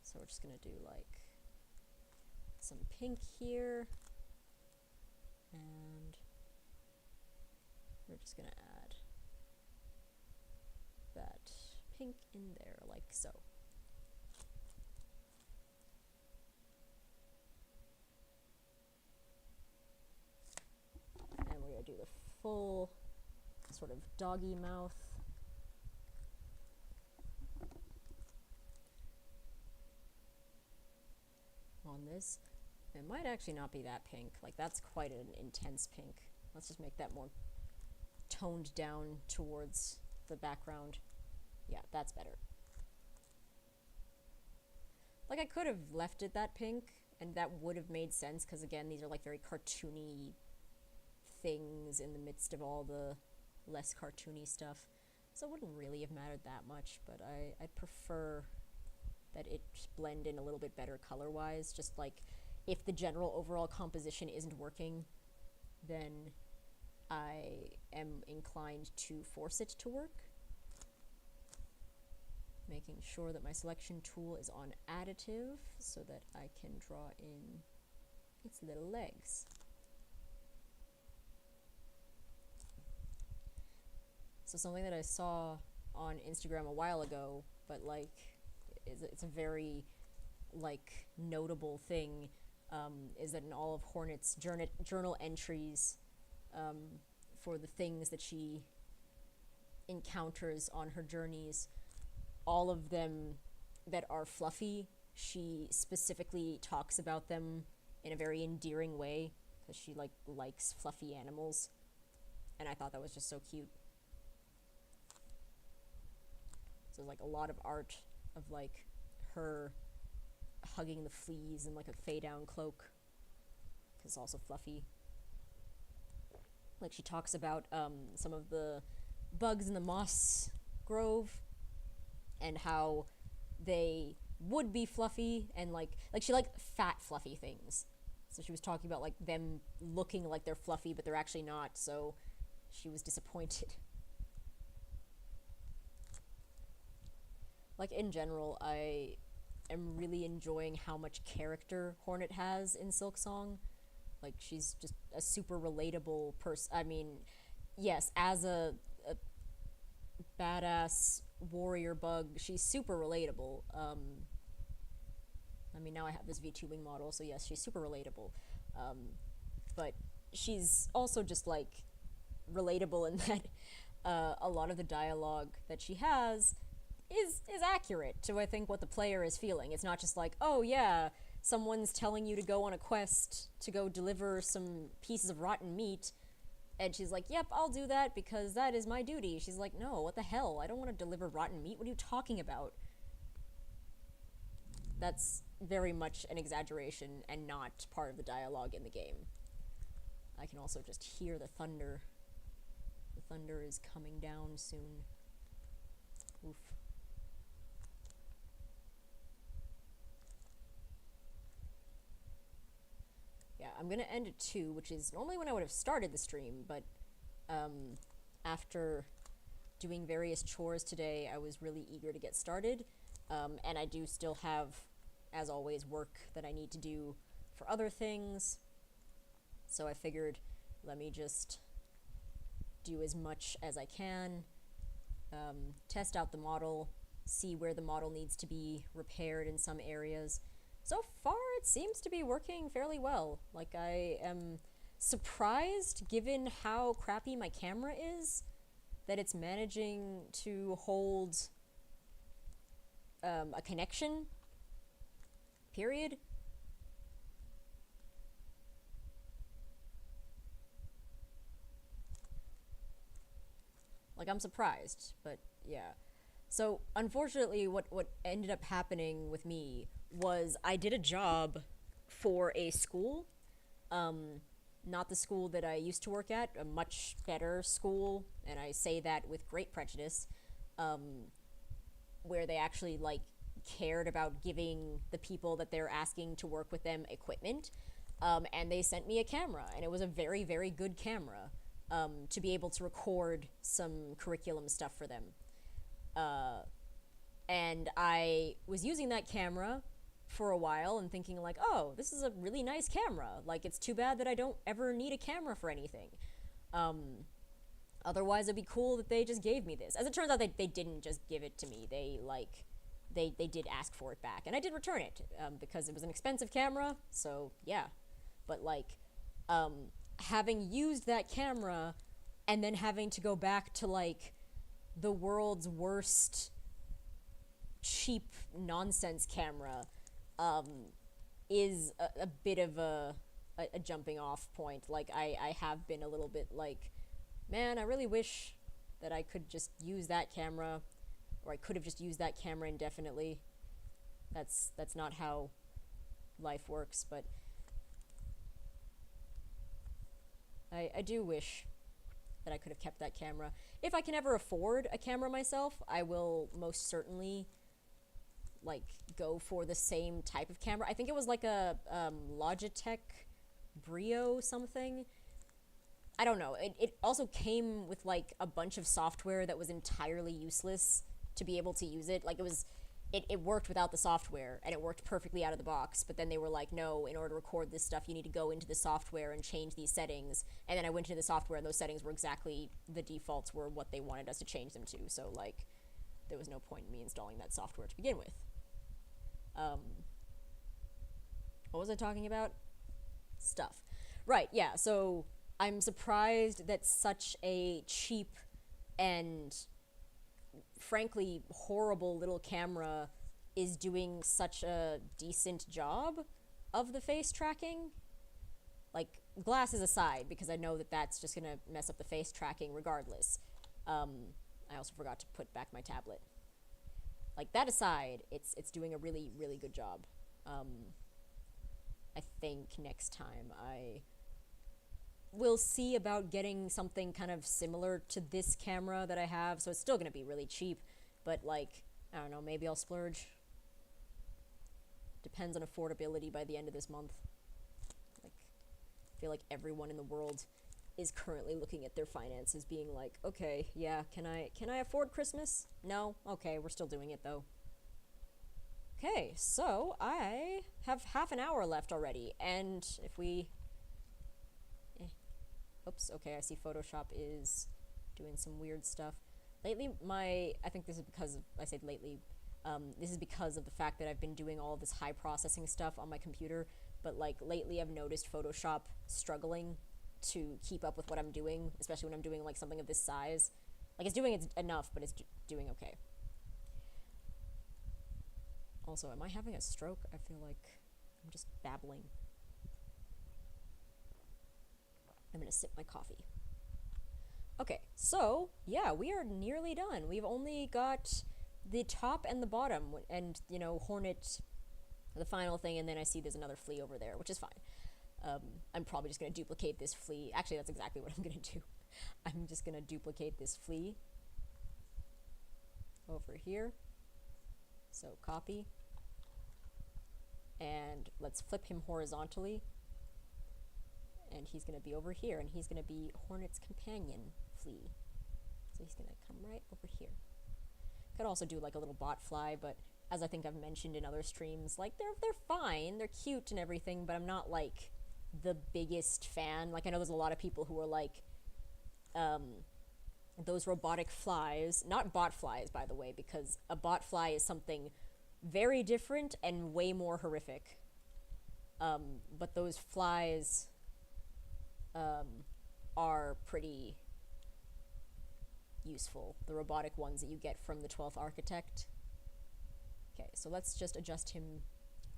So we're just gonna do, like, some pink here. And we're just gonna add that pink in there, like so. And we're gonna do the full sort of doggy mouth. On this. It might actually not be that pink. Like, that's quite an intense pink. Let's just make that more toned down towards the background. Yeah, that's better. Like, I could have left it that pink, and that would have made sense, because, again, these are, like, very cartoony things in the midst of all the less cartoony stuff. So it wouldn't really have mattered that much, but I'd prefer that it blend in a little bit better color-wise. Just, like, if the general overall composition isn't working, then I am inclined to force it to work. Making sure that my selection tool is on additive so that I can draw in its little legs. So something that I saw on Instagram a while ago, but like it's a very like notable thing, is that in all of Hornet's journal entries, for the things that she encounters on her journeys, all of them that are fluffy, she specifically talks about them in a very endearing way because she like likes fluffy animals, and I thought that was just so cute. So there's like a lot of art of like her hugging the fleas in like a fade down cloak because it's also fluffy. Like she talks about some of the bugs in the moss grove and how they would be fluffy, and like she liked fat fluffy things. So she was talking about like them looking like they're fluffy but they're actually not, so she was disappointed. Like in general, I am really enjoying how much character Hornet has in Silksong. Like she's just a super relatable person. I mean, yes, as a badass warrior bug, she's super relatable. I mean, now I have this V2 wing model, so yes, she's super relatable. But she's also just like relatable in that a lot of the dialogue that she has is accurate to, I think, what the player is feeling. It's not just like, oh yeah, someone's telling you to go on a quest to go deliver some pieces of rotten meat, and she's like, yep, I'll do that because that is my duty. She's like, no, what the hell? I don't want to deliver rotten meat. What are you talking about? That's very much an exaggeration and not part of the dialogue in the game. I can also just hear the thunder. The thunder is coming down soon. Oof. Yeah, I'm gonna end at 2, which is normally when I would have started the stream, but after doing various chores today, I was really eager to get started, and I do still have, as always, work that I need to do for other things, so I figured, let me just do as much as I can, test out the model, see where the model needs to be repaired in some areas. So far, it seems to be working fairly well. Like, I am surprised, given how crappy my camera is, that it's managing to hold a connection, period. Like, I'm surprised, but yeah. So, unfortunately, what ended up happening with me was I did a job for a school, not the school that I used to work at, a much better school, and I say that with great prejudice, where they actually, like, cared about giving the people that they're asking to work with them equipment, and they sent me a camera, and it was a very, very good camera, to be able to record some curriculum stuff for them. And I was using that camera for a while and thinking like, oh, this is a really nice camera. Like, it's too bad that I don't ever need a camera for anything. Otherwise, it'd be cool that they just gave me this. As it turns out, they didn't just give it to me. They did ask for it back. And I did return it, because it was an expensive camera, so yeah. But, like, having used that camera and then having to go back to, like, the world's worst cheap nonsense camera is a bit of a jumping off point. Like, I have been a little bit like, man, I really wish that I could just use that camera, or I could have just used that camera indefinitely. That's not how life works, but I do wish that I could have kept that camera. If I can ever afford a camera myself, I will most certainly like go for the same type of camera. I think it was like a Logitech Brio something. I don't know. It also came with like a bunch of software that was entirely useless to be able to use it. Like it worked without the software and it worked perfectly out of the box, but then they were like, no, in order to record this stuff you need to go into the software and change these settings. And then I went into the software and those settings were exactly, the defaults were what they wanted us to change them to. So like there was no point in me installing that software to begin with. What was I talking about? Stuff. Right, yeah, so I'm surprised that such a cheap and frankly horrible little camera is doing such a decent job of the face tracking. Like, glasses aside, because I know that that's just gonna mess up the face tracking regardless. I also forgot to put back my tablet. Like, that aside, it's doing a really, really good job. I think next time I will see about getting something kind of similar to this camera that I have. So it's still gonna be really cheap, but like, I don't know, maybe I'll splurge. Depends on affordability by the end of this month. Like, I feel like everyone in the world is currently looking at their finances being like, okay, yeah, can I afford Christmas? No? Okay, we're still doing it though. Okay, so I have half an hour left already, and if we... Oops, okay, I see Photoshop is doing some weird stuff. Lately, I think this is because, I said lately, this is because of the fact that I've been doing all this high processing stuff on my computer, but like lately I've noticed Photoshop struggling to keep up with what I'm doing, especially when I'm doing like something of this size. Like it's doing enough, but it's doing okay. Also, am I having a stroke? I feel like I'm just babbling. I'm gonna sip my coffee. Okay, so yeah, we are nearly done. We've only got the top and the bottom, and you know, Hornet, the final thing, and then I see there's another flea over there, which is fine. I'm probably just gonna duplicate this flea. Actually, that's exactly what I'm gonna do. I'm just gonna duplicate this flea over here. So copy, and let's flip him horizontally. And he's going to be over here, and he's going to be Hornet's companion flea. So he's going to come right over here. Could also do like a little bot fly, but as I think I've mentioned in other streams, like they're fine, they're cute and everything, but I'm not like the biggest fan. Like I know there's a lot of people who are like those robotic flies, not bot flies by the way, because a bot fly is something very different and way more horrific. But those flies are pretty useful. The robotic ones that you get from the 12th Architect. Okay, so let's just adjust him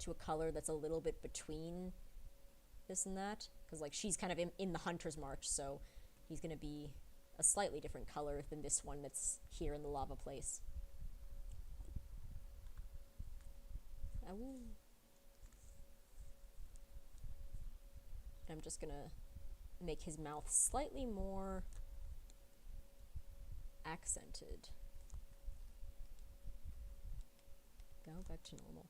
to a color that's a little bit between this and that. Because, like, she's kind of in the Hunter's March, so he's going to be a slightly different color than this one that's here in the lava place. Ow. I'm just going to make his mouth slightly more accented. Go back to normal.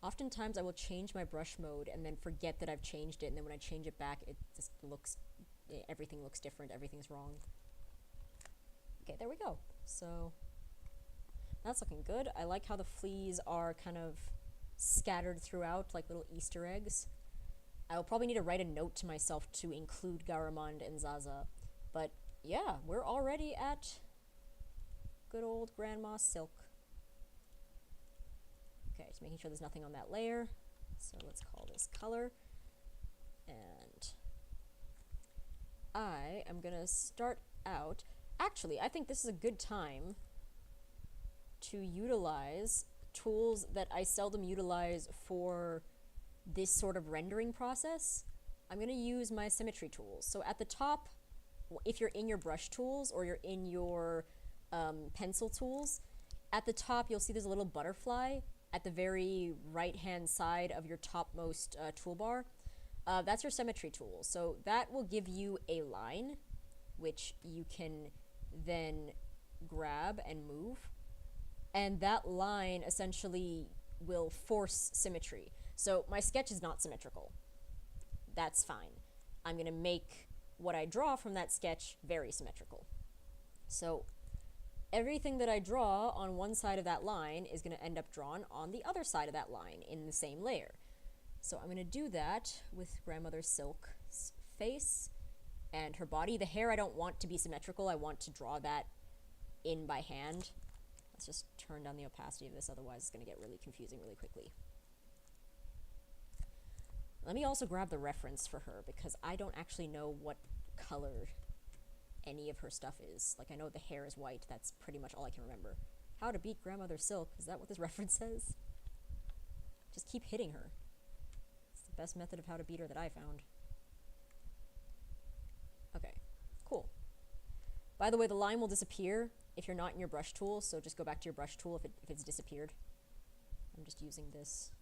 Oftentimes I will change my brush mode and then forget that I've changed it, and then when I change it back, it just looks, everything looks different, everything's wrong. Okay, there we go. So that's looking good. I like how the fleas are kind of scattered throughout like little Easter eggs. I will probably need to write a note to myself to include Garamond and Zaza. But yeah, we're already at good old Grandma Silk. Okay, just making sure there's nothing on that layer. So let's call this color. And I am gonna start out. Actually, I think this is a good time to utilize tools that I seldom utilize for this sort of rendering process. I'm going to use my symmetry tools. So at the top, if you're in your brush tools or you're in your pencil tools, at the top you'll see there's a little butterfly at the very right hand side of your topmost toolbar. That's your symmetry tool. So that will give you a line which you can then grab and move. And that line essentially will force symmetry. So my sketch is not symmetrical. That's fine. I'm going to make what I draw from that sketch very symmetrical. So everything that I draw on one side of that line is going to end up drawn on the other side of that line in the same layer. So I'm going to do that with Grandmother Silk's face and her body. The hair I don't want to be symmetrical. I want to draw that in by hand. Let's just turn down the opacity of this, otherwise it's going to get really confusing really quickly. Let me also grab the reference for her, because I don't actually know what color any of her stuff is. Like, I know the hair is white, that's pretty much all I can remember. How to beat Grandmother Silk, is that what this reference says? Just keep hitting her. It's the best method of how to beat her that I found. Okay, cool. By the way, the line will disappear if you're not in your brush tool, so just go back to your brush tool if it's disappeared. I'm just using this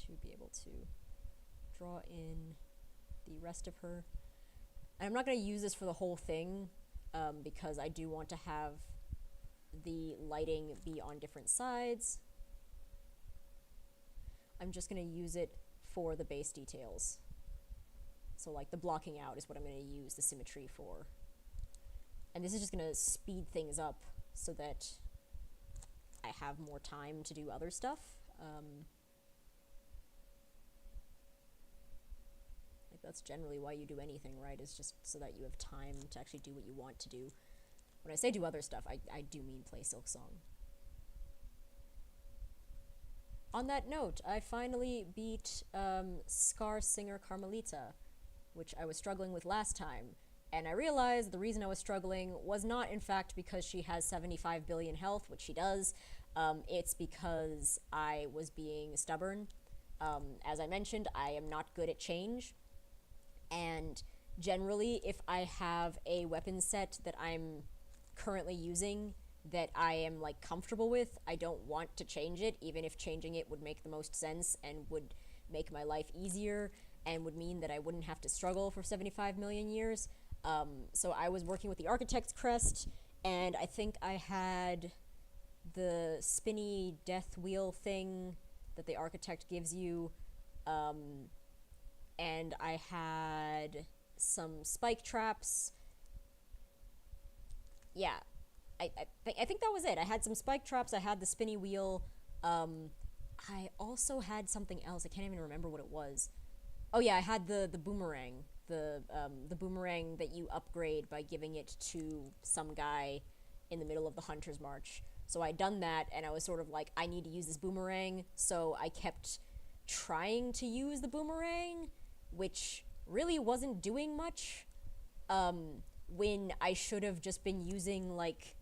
to be able to draw in the rest of her. And I'm not going to use this for the whole thing, because I do want to have the lighting be on different sides. I'm just going to use it for the base details. So like the blocking out is what I'm going to use the symmetry for. And this is just going to speed things up so that I have more time to do other stuff. Like, that's generally why you do anything, right? Is just so that you have time to actually do what you want to do. When I say do other stuff, I do mean play Silksong. On that note, I finally beat Scar Singer Carmelita, which I was struggling with last time. And I realized the reason I was struggling was not, in fact, because she has 75 billion health, which she does. It's because I was being stubborn. As I mentioned, I am not good at change. And generally, if I have a weapon set that I'm currently using that I am, like, comfortable with, I don't want to change it, even if changing it would make the most sense and would make my life easier and would mean that I wouldn't have to struggle for 75 million years. So I was working with the Architect's Crest, and I think I had the spinny death wheel thing that the Architect gives you, and I had some spike traps. Yeah, I think that was it. I had some spike traps, I had the spinny wheel, I also had something else, I can't even remember what it was. Oh yeah, I had the boomerang. The boomerang that you upgrade by giving it to some guy in the middle of the Hunter's March. So I'd done that, and I was sort of like, I need to use this boomerang, so I kept trying to use the boomerang, which really wasn't doing much, when I should have just been using, like,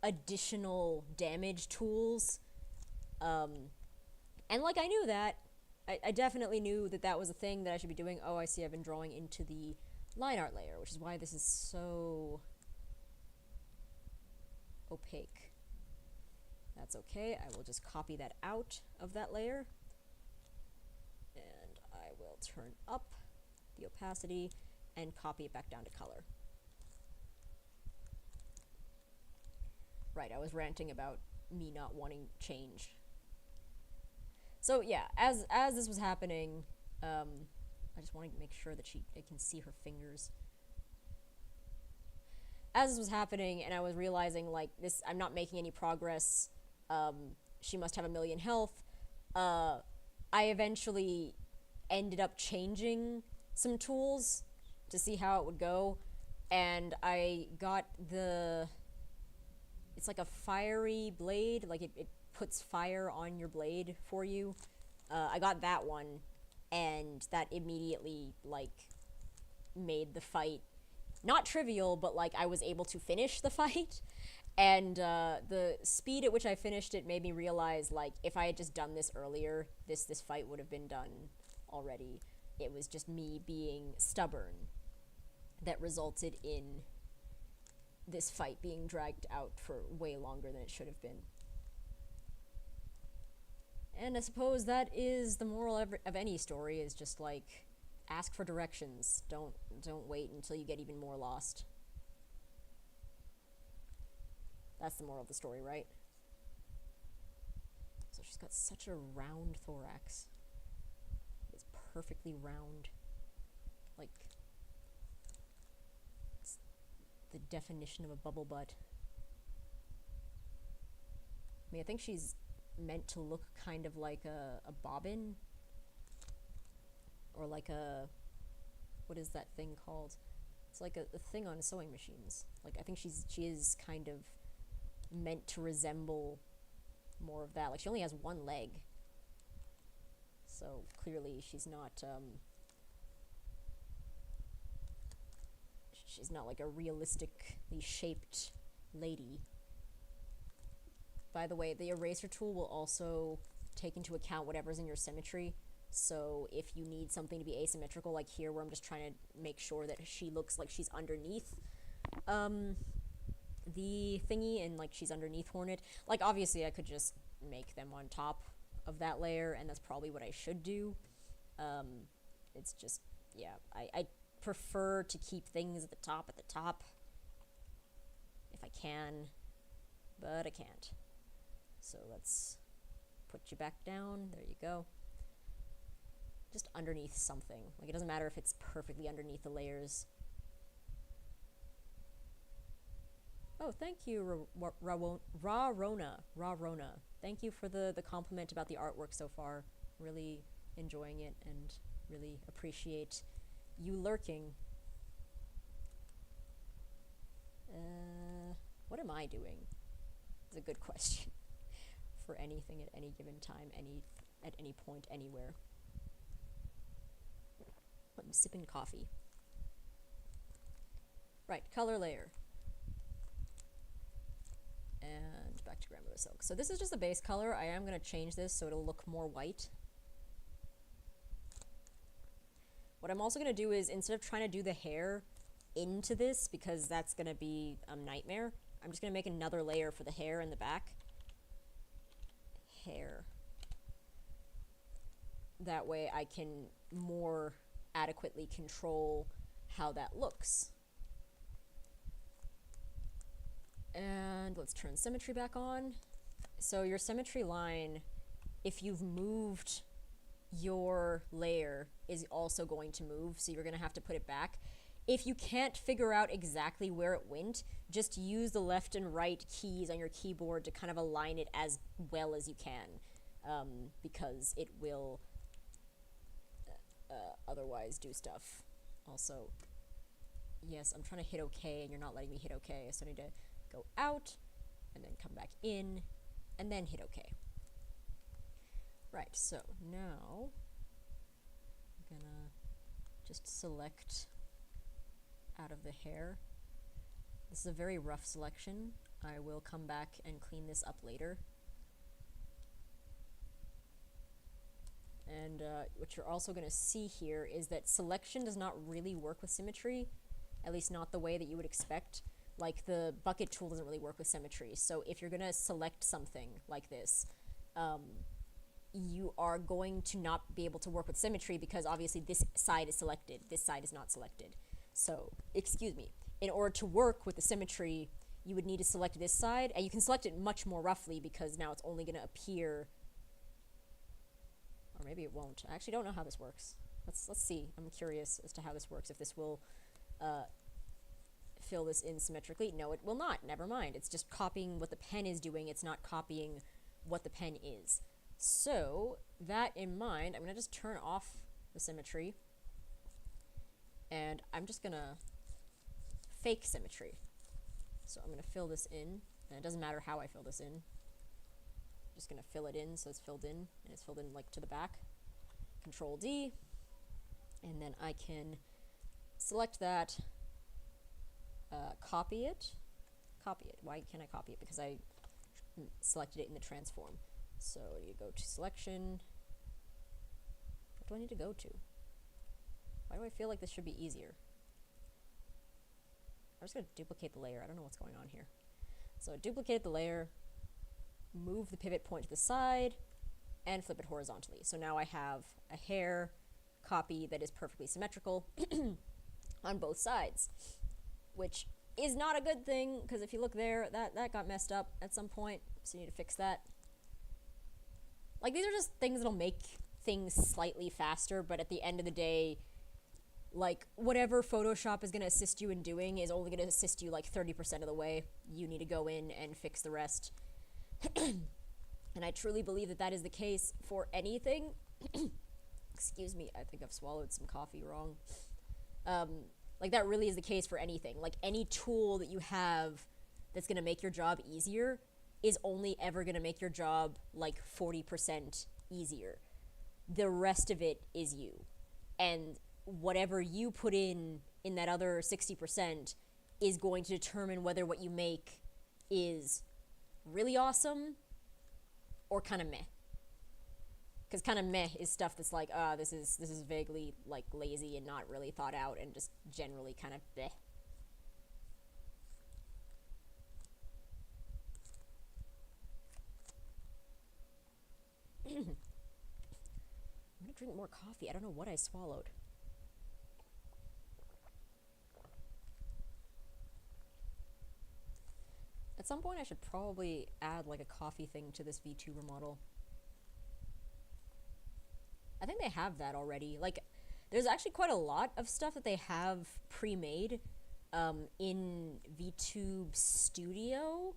additional damage tools. And, like, I knew that. I definitely knew that that was a thing that I should be doing. Oh, I see, I've been drawing into the line art layer, which is why this is so opaque. That's okay, I will just copy that out of that layer. And I will turn up the opacity and copy it back down to color. Right, I was ranting about me not wanting change. So yeah, as this was happening, I just wanted to make sure that I can see her fingers. As this was happening, and I was realizing, like, this, I'm not making any progress, she must have 1 million health, I eventually ended up changing some tools to see how it would go, and I got it's like a fiery blade, like it puts fire on your blade for you. I got that one, and that immediately, like, made the fight not trivial, but, like, I was able to finish the fight. And the speed at which I finished it made me realize, like, if I had just done this earlier, this fight would have been done already. It was just me being stubborn that resulted in this fight being dragged out for way longer than it should have been. And I suppose that is the moral of any story, is just, like, ask for directions. Don't wait until you get even more lost. That's the moral of the story, right? So she's got such a round thorax. It's perfectly round. Like, it's the definition of a bubble butt. I mean, I think she's meant to look kind of like a bobbin. Or like a... What is that thing called? It's like a thing on sewing machines. Like, I think she is kind of meant to resemble more of that. Like, she only has one leg. So, clearly she's not, she's not like a realistically shaped lady. By the way, the eraser tool will also take into account whatever's in your symmetry. So if you need something to be asymmetrical, like here where I'm just trying to make sure that she looks like she's underneath the thingy and like she's underneath Hornet, like obviously I could just make them on top of that layer, and that's probably what I should do. It's just, yeah, I prefer to keep things at the top if I can, but I can't. So let's put you back down. There you go. Just underneath something. Like, it doesn't matter if it's perfectly underneath the layers. Oh, thank you, Rona. Thank you for the compliment about the artwork so far. Really enjoying it and really appreciate you lurking. What am I doing? It's a good question. For anything at any given time, at any point, anywhere. I'm sipping coffee. Right, color layer. And back to Grandmother Silk. So this is just the base color. I am going to change this so it'll look more white. What I'm also going to do is, instead of trying to do the hair into this, because that's going to be a nightmare, I'm just going to make another layer for the hair in the back. Hair. That way I can more adequately control how that looks. And let's turn symmetry back on. So your symmetry line, if you've moved your layer, is also going to move, so you're going to have to put it back. If you can't figure out exactly where it went, just use the left and right keys on your keyboard to kind of align it as well as you can, because it will otherwise do stuff. Also, yes, I'm trying to hit OK and you're not letting me hit OK, so I need to go out and then come back in and then hit OK. Right, so now I'm gonna just select out of the hair. This is a very rough selection. I will come back and clean this up later. And what you're also going to see here is that selection does not really work with symmetry, at least not the way that you would expect. Like, the bucket tool doesn't really work with symmetry. So if you're going to select something like this, you are going to not be able to work with symmetry because obviously this side is selected, this side is not selected. So, excuse me, in order to work with the symmetry, you would need to select this side, and you can select it much more roughly because now it's only going to appear, or maybe it won't. I actually don't know how this works. Let's see. I'm curious as to how this works, if this will fill this in symmetrically. No, it will not. Never mind. It's just copying what the pen is doing. It's not copying what the pen is. So, that in mind, I'm going to just turn off the symmetry, and I'm just going to fake symmetry. So I'm going to fill this in, and it doesn't matter how I fill this in. I'm just going to fill it in so it's filled in, and it's filled in like to the back. Control D, and then I can select that, copy it. Why can't I copy it? Because I selected it in the transform. So you go to selection. What do I need to go to? Why do I feel like this should be easier? I'm just going to duplicate the layer. I don't know what's going on here. So duplicate the layer, move the pivot point to the side, and flip it horizontally. So now I have a hair copy that is perfectly symmetrical on both sides, which is not a good thing, because if you look there, that got messed up at some point, so you need to fix that. Like, these are just things that'll make things slightly faster, but at the end of the day, like, whatever Photoshop is going to assist you in doing is only going to assist you like 30% of the way. You need to go in and fix the rest. And I truly believe that that is the case for anything. Excuse me, I think I've swallowed some coffee wrong. Like, that really is the case for anything. Like, any tool that you have that's going to make your job easier is only ever going to make your job like 40% easier. The rest of it is you. And whatever you put in that other 60% is going to determine whether what you make is really awesome or kind of meh. Because kind of meh is stuff that's like, this is vaguely like lazy and not really thought out and just generally kind of bleh. I'm gonna drink more coffee. I don't know what I swallowed. At some point I should probably add like a coffee thing to this VTuber model. I think they have that already. Like, there's actually quite a lot of stuff that they have pre-made in VTube Studio.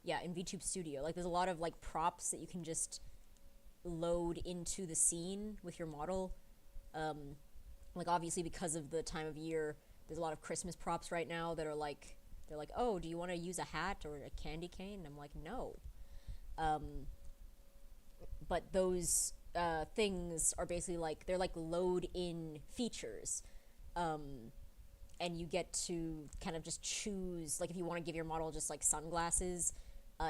Yeah, in VTube Studio. Like, there's a lot of like props that you can just load into the scene with your model. Like, obviously because of the time of year, there's a lot of Christmas props right now that are like, they're like, oh, do you want to use a hat or a candy cane? And I'm like, no. But those things are basically like, they're like load in features. And you get to kind of just choose, like, if you want to give your model just like sunglasses,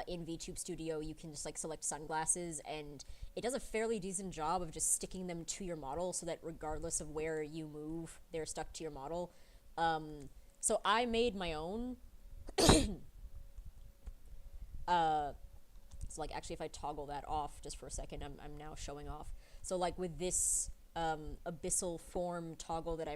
in VTube Studio, you can just like select sunglasses, and it does a fairly decent job of just sticking them to your model so that regardless of where you move, they're stuck to your model. So I made my own. So like, actually, if I toggle that off just for a second, I'm now showing off. So like with this abyssal form toggle that I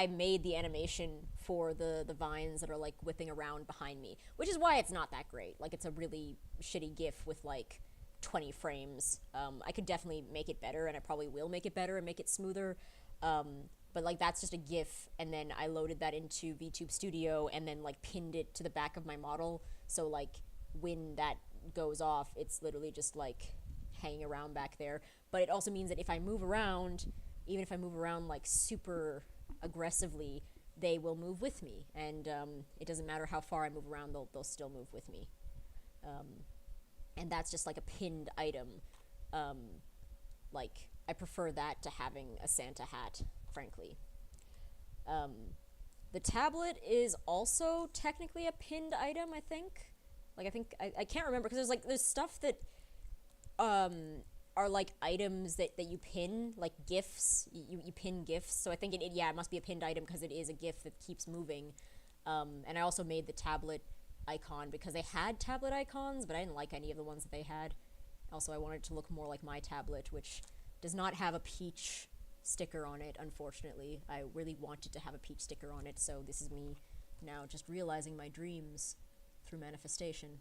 made the animation for the vines that are like whipping around behind me, which is why it's not that great. Like, it's a really shitty GIF with like 20 frames. I could definitely make it better, and I probably will make it better and make it smoother. But like, that's just a GIF, and then I loaded that into VTube Studio and then like pinned it to the back of my model. So like, when that goes off, it's literally just like hanging around back there. But it also means that if I move around, even if I move around like super aggressively, they will move with me, and it doesn't matter how far I move around, they'll still move with me. And that's just like a pinned item. Like, I prefer that to having a Santa hat, frankly. The tablet is also technically a pinned item, I think. Like, I can't remember, because there's stuff that are like items that you pin, like GIFs. You pin GIFs, so I think it must be a pinned item because it is a GIF that keeps moving. And I also made the tablet icon because they had tablet icons, but I didn't like any of the ones that they had. Also, I wanted it to look more like my tablet, which does not have a peach sticker on it, unfortunately. I really wanted to have a peach sticker on it, so this is me now just realizing my dreams through manifestation.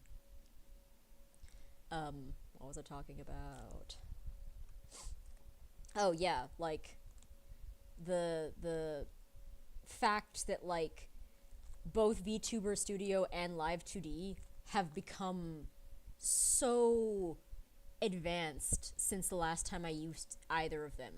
What was I talking about? Oh yeah, like the fact that like both VTuber Studio and Live 2D have become so advanced since the last time I used either of them.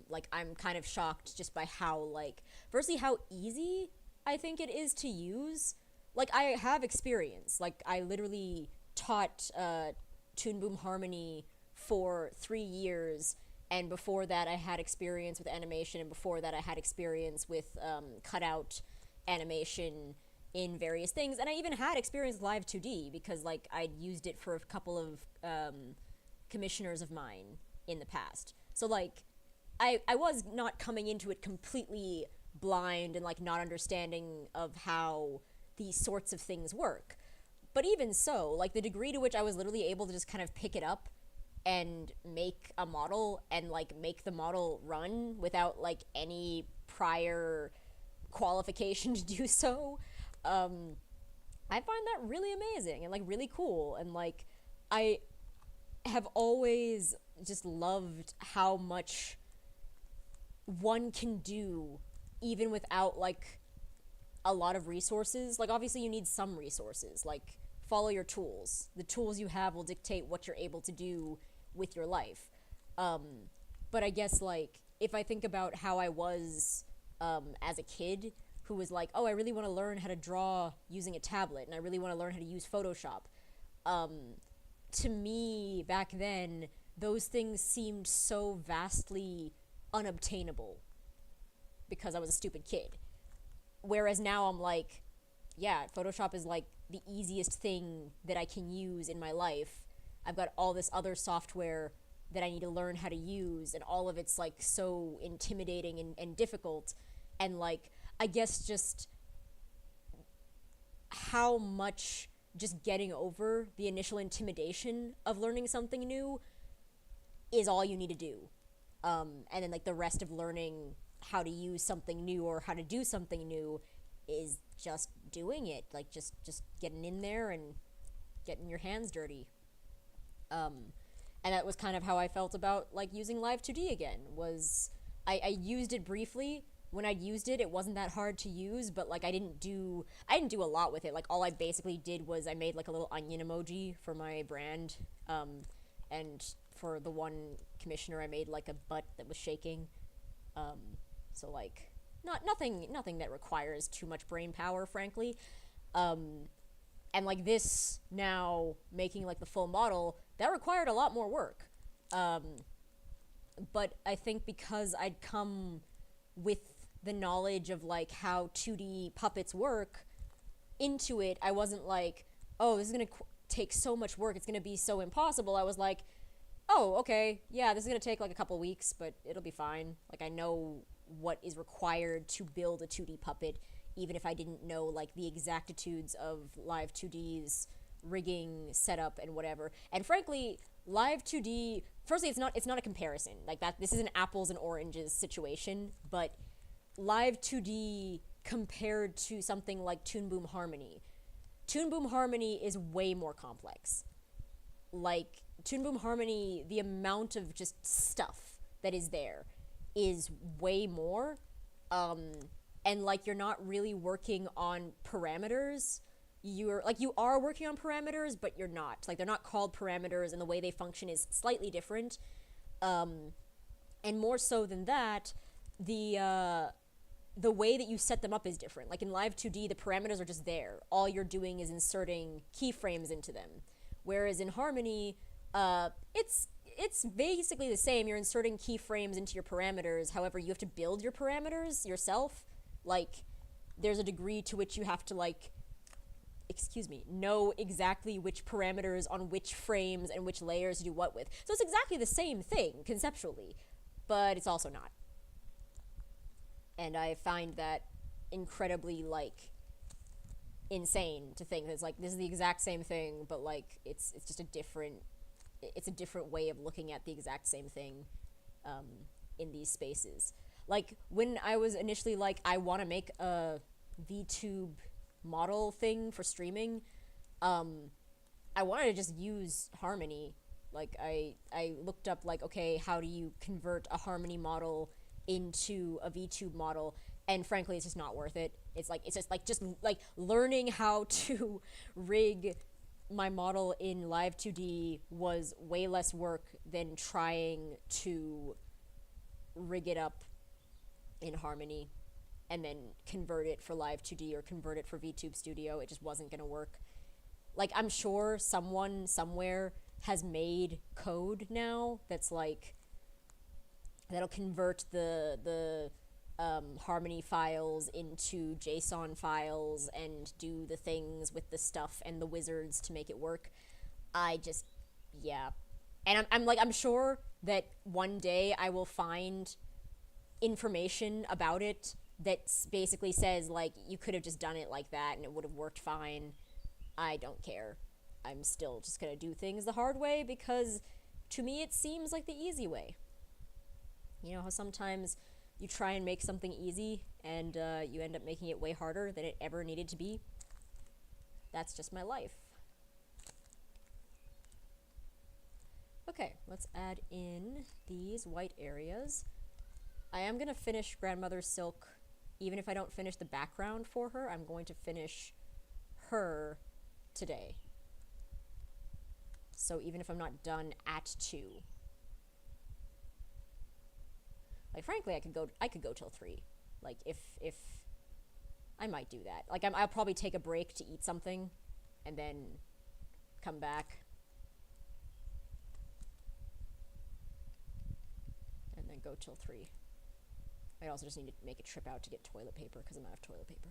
Like, I'm kind of shocked just by how, like, firstly, how easy I think it is to use. Like, I have experience. Like, I literally taught Toon Boom Harmony for 3 years, and before that I had experience with animation, and before that I had experience with cutout animation in various things, and I even had experience with Live 2D because, like, I'd used it for a couple of commissioners of mine in the past. So, like, I was not coming into it completely blind and, like, not understanding of how these sorts of things work. But even so, like, the degree to which I was literally able to just kind of pick it up and make a model and, like, make the model run without, like, any prior qualification to do so, I find that really amazing and, like, really cool. And, like, I have always just loved how much one can do even without like a lot of resources. Like obviously you need some resources. Like follow your tools. The tools you have will dictate what you're able to do with your life. Um, but I guess like if I think about how I was as a kid who was like, oh, I really want to learn how to draw using a tablet and I really want to learn how to use Photoshop. Um, to me back then, those things seemed so vastly unobtainable because I was a stupid kid. Whereas now I'm like, yeah, Photoshop is like the easiest thing that I can use in my life. I've got all this other software that I need to learn how to use, and all of it's like so intimidating and difficult. And like, I guess just how much just getting over the initial intimidation of learning something new is all you need to do. And then like the rest of learning how to use something new or how to do something new is just doing it, like just getting in there and getting your hands dirty. And that was kind of how I felt about like using Live 2D again. Was I used it briefly. When I used it, it wasn't that hard to use, but like I didn't do a lot with it. Like all I basically did was I made like a little onion emoji for my brand, and for the one commissioner I made like a butt that was shaking. So like nothing that requires too much brain power, frankly. And like this now making like the full model, that required a lot more work. But I think because I'd come with the knowledge of like how 2D puppets work into it, I wasn't like, oh, this is gonna take so much work, it's gonna be so impossible. I was like, oh, okay, yeah, this is gonna take like a couple weeks, but it'll be fine. Like I know what is required to build a 2D puppet, even if I didn't know like the exactitudes of Live 2D's rigging, setup, and whatever. And frankly, Live 2D, firstly, it's not a comparison. Like that, this is an apples and oranges situation, but Live 2D compared to something like Toon Boom Harmony. Toon Boom Harmony is way more complex. Like Toon Boom Harmony, the amount of just stuff that is there is way more. And like you're not really working on parameters. You are working on parameters, but you're not. Like they're not called parameters, and the way they function is slightly different. And more so than that, the way that you set them up is different. Like in Live 2D, the parameters are just there. All you're doing is inserting keyframes into them. Whereas in Harmony, it's basically the same. You're inserting keyframes into your parameters. However, you have to build your parameters yourself. Like, there's a degree to which you have to, like, know exactly which parameters on which frames and which layers to do what with. So it's exactly the same thing, conceptually. But it's also not. And I find that incredibly, like, insane to think that it's like, this is the exact same thing, but, like, it's just a different way of looking at the exact same thing in these spaces. Like, when I was initially like, I want to make a VTube model thing for streaming, I wanted to just use Harmony. Like, I looked up, like, okay, how do you convert a Harmony model into a VTube model? And frankly, it's just not worth it. It's just learning how to rig my model in Live 2D was way less work than trying to rig it up in Harmony and then convert it for Live 2D or convert it for VTube Studio. It just wasn't gonna work. Like, I'm sure someone somewhere has made code now that's like, that'll convert the Harmony files into JSON files and do the things with the stuff and the wizards to make it work. Yeah. And I'm sure that one day I will find information about it that basically says, like, you could have just done it like that and it would have worked fine. I don't care. I'm still just gonna do things the hard way because to me it seems like the easy way. You know how sometimes you try and make something easy and you end up making it way harder than it ever needed to be? That's just my life. Okay, let's add in these white areas. I am going to finish Grandmother Silk. Even if I don't finish the background for her, I'm going to finish her today. So even if I'm not done at 2. Like, frankly, I could go till 3. Like, if I might do that. Like, I'll probably take a break to eat something and then come back. And then go till 3. I also just need to make a trip out to get toilet paper because I'm out of toilet paper.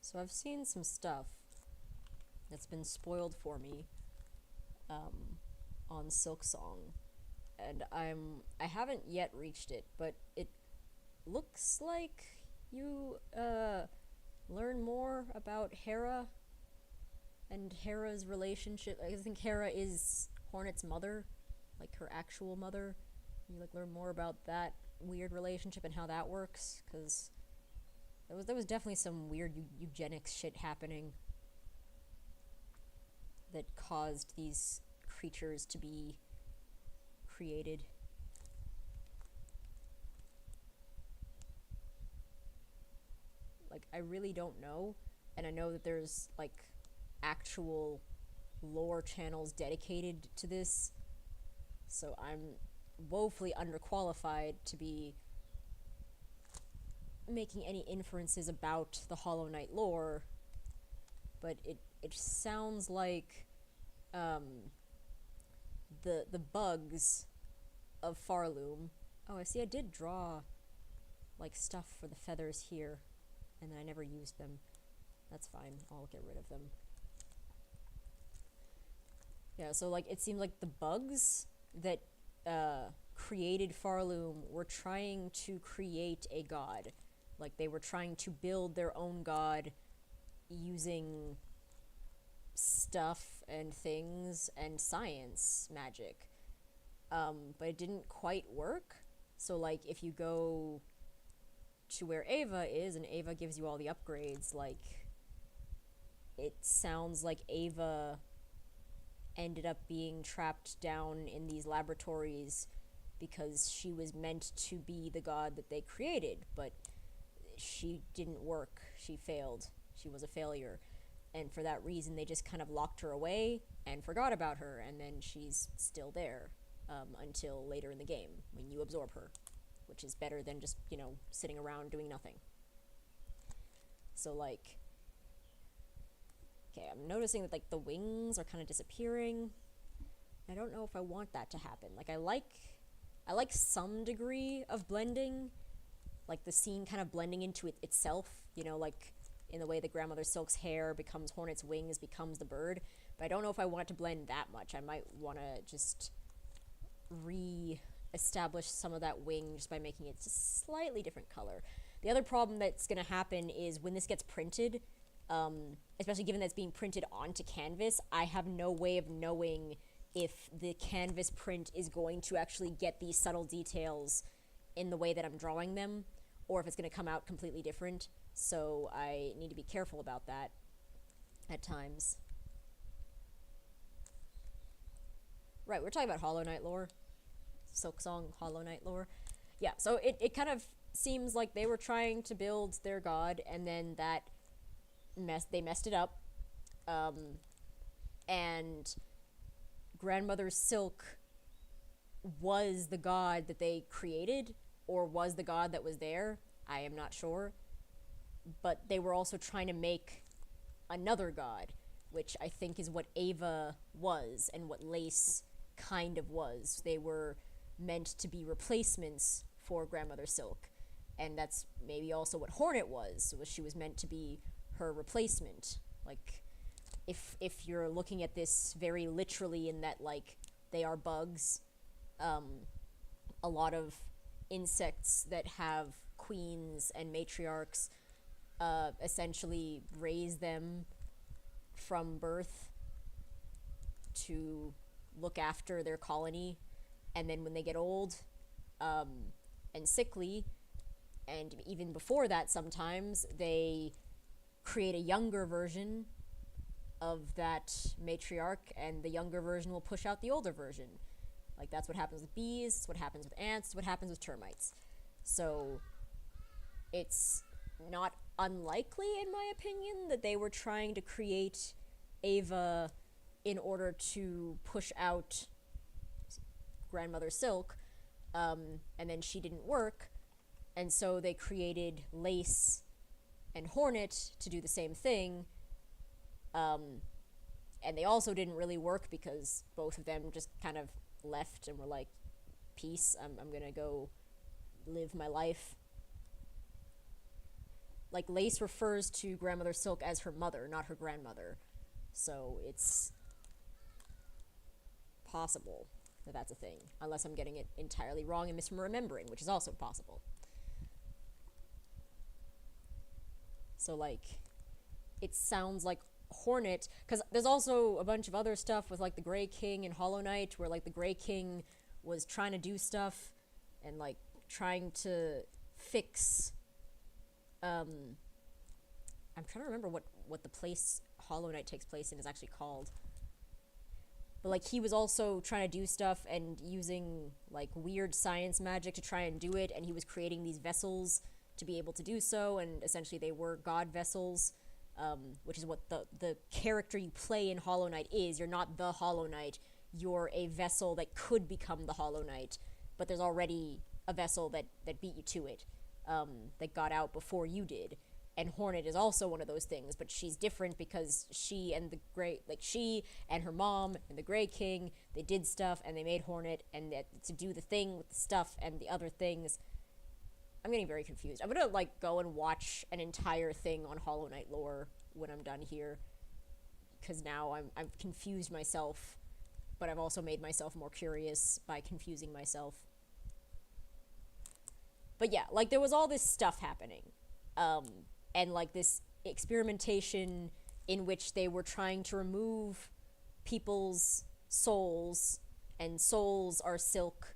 So I've seen some stuff that's been spoiled for me on Silksong, and I haven't yet reached it, but it looks like you learn more about Hera and Hera's relationship. I think Hera is Hornet's mother, like her actual mother. You like learn more about that weird relationship and how that works, because there was definitely some weird eugenics shit happening that caused these creatures to be created. Like, I really don't know, and I know that there's like actual lore channels dedicated to this, so I'm woefully underqualified to be making any inferences about the Hollow Knight lore, but it sounds like the bugs of Farloom. Oh, I see. I did draw like stuff for the feathers here, and then I never used them. That's fine. I'll get rid of them. Yeah. So like it seemed like the bugs that created Farloom were trying to create a god. Like, they were trying to build their own god using stuff and things and science magic. But it didn't quite work. So, like, if you go to where Ava is, and Ava gives you all the upgrades, like, it sounds like Ava ended up being trapped down in these laboratories because she was meant to be the god that they created, but she didn't work. She failed. She was a failure. And for that reason, they just kind of locked her away and forgot about her, and then she's still there until later in the game, when you absorb her, which is better than just, you know, sitting around doing nothing. So, like, okay, I'm noticing that, like, the wings are kind of disappearing. I don't know if I want that to happen. Like, I like some degree of blending, like the scene kind of blending into it itself, you know, like in the way that Grandmother Silk's hair becomes Hornet's wings, becomes the bird. But I don't know if I want to blend that much. I might want to just re-establish some of that wing just by making it just slightly different color. The other problem that's going to happen is when this gets printed, especially given that it's being printed onto canvas, I have no way of knowing if the canvas print is going to actually get these subtle details in the way that I'm drawing them, or if it's going to come out completely different. So I need to be careful about that at times. Right, we're talking about Hollow Knight lore. Silksong Hollow Knight lore. Yeah, so it kind of seems like they were trying to build their god, and then they messed it up. And Grandmother Silk was the god that they created, or was the god that was there. I am not sure. But they were also trying to make another god, which I think is what Ava was and what Lace kind of was. They were meant to be replacements for Grandmother Silk. And that's maybe also what Hornet was she was meant to be her replacement. Like, if you're looking at this very literally in that, like, they are bugs, a lot of insects that have queens and matriarchs essentially raise them from birth to look after their colony, and then when they get old and sickly, and even before that sometimes, they create a younger version of that matriarch, and the younger version will push out the older version. Like, that's what happens with bees, it's what happens with ants, it's what happens with termites. So it's not unlikely, in my opinion, that they were trying to create Ava in order to push out grandmother Silk, and then she didn't work, and so they created Lace and Hornet to do the same thing, and they also didn't really work because both of them just kind of left and were like, peace, I'm gonna go live my life. Like, Lace refers to grandmother Silk as her mother, not her grandmother, so it's possible that that's a thing, unless I'm getting it entirely wrong and misremembering, which is also possible. So, like, it sounds like Hornet, because there's also a bunch of other stuff with, like, the Grey King and Hollow Knight, where, like, the Grey King was trying to do stuff and, like, trying to fix, I'm trying to remember what the place Hollow Knight takes place in is actually called. But, like, he was also trying to do stuff and using, like, weird science magic to try and do it, and he was creating these vessels to be able to do so, and essentially they were god vessels, which is what the character you play in Hollow Knight is. You're not the Hollow Knight, you're a vessel that could become the Hollow Knight, but there's already a vessel that beat you to it, that got out before you did. And Hornet is also one of those things, but she's different because she and she and her mom and the Grey King, they did stuff and they made Hornet, and to do the thing with the stuff and the other things. I'm getting very confused. I'm gonna, like, go and watch an entire thing on Hollow Knight lore when I'm done here, because now I've confused myself, but I've also made myself more curious by confusing myself. But yeah, like, there was all this stuff happening, and, like, this experimentation in which they were trying to remove people's souls, and souls are silk.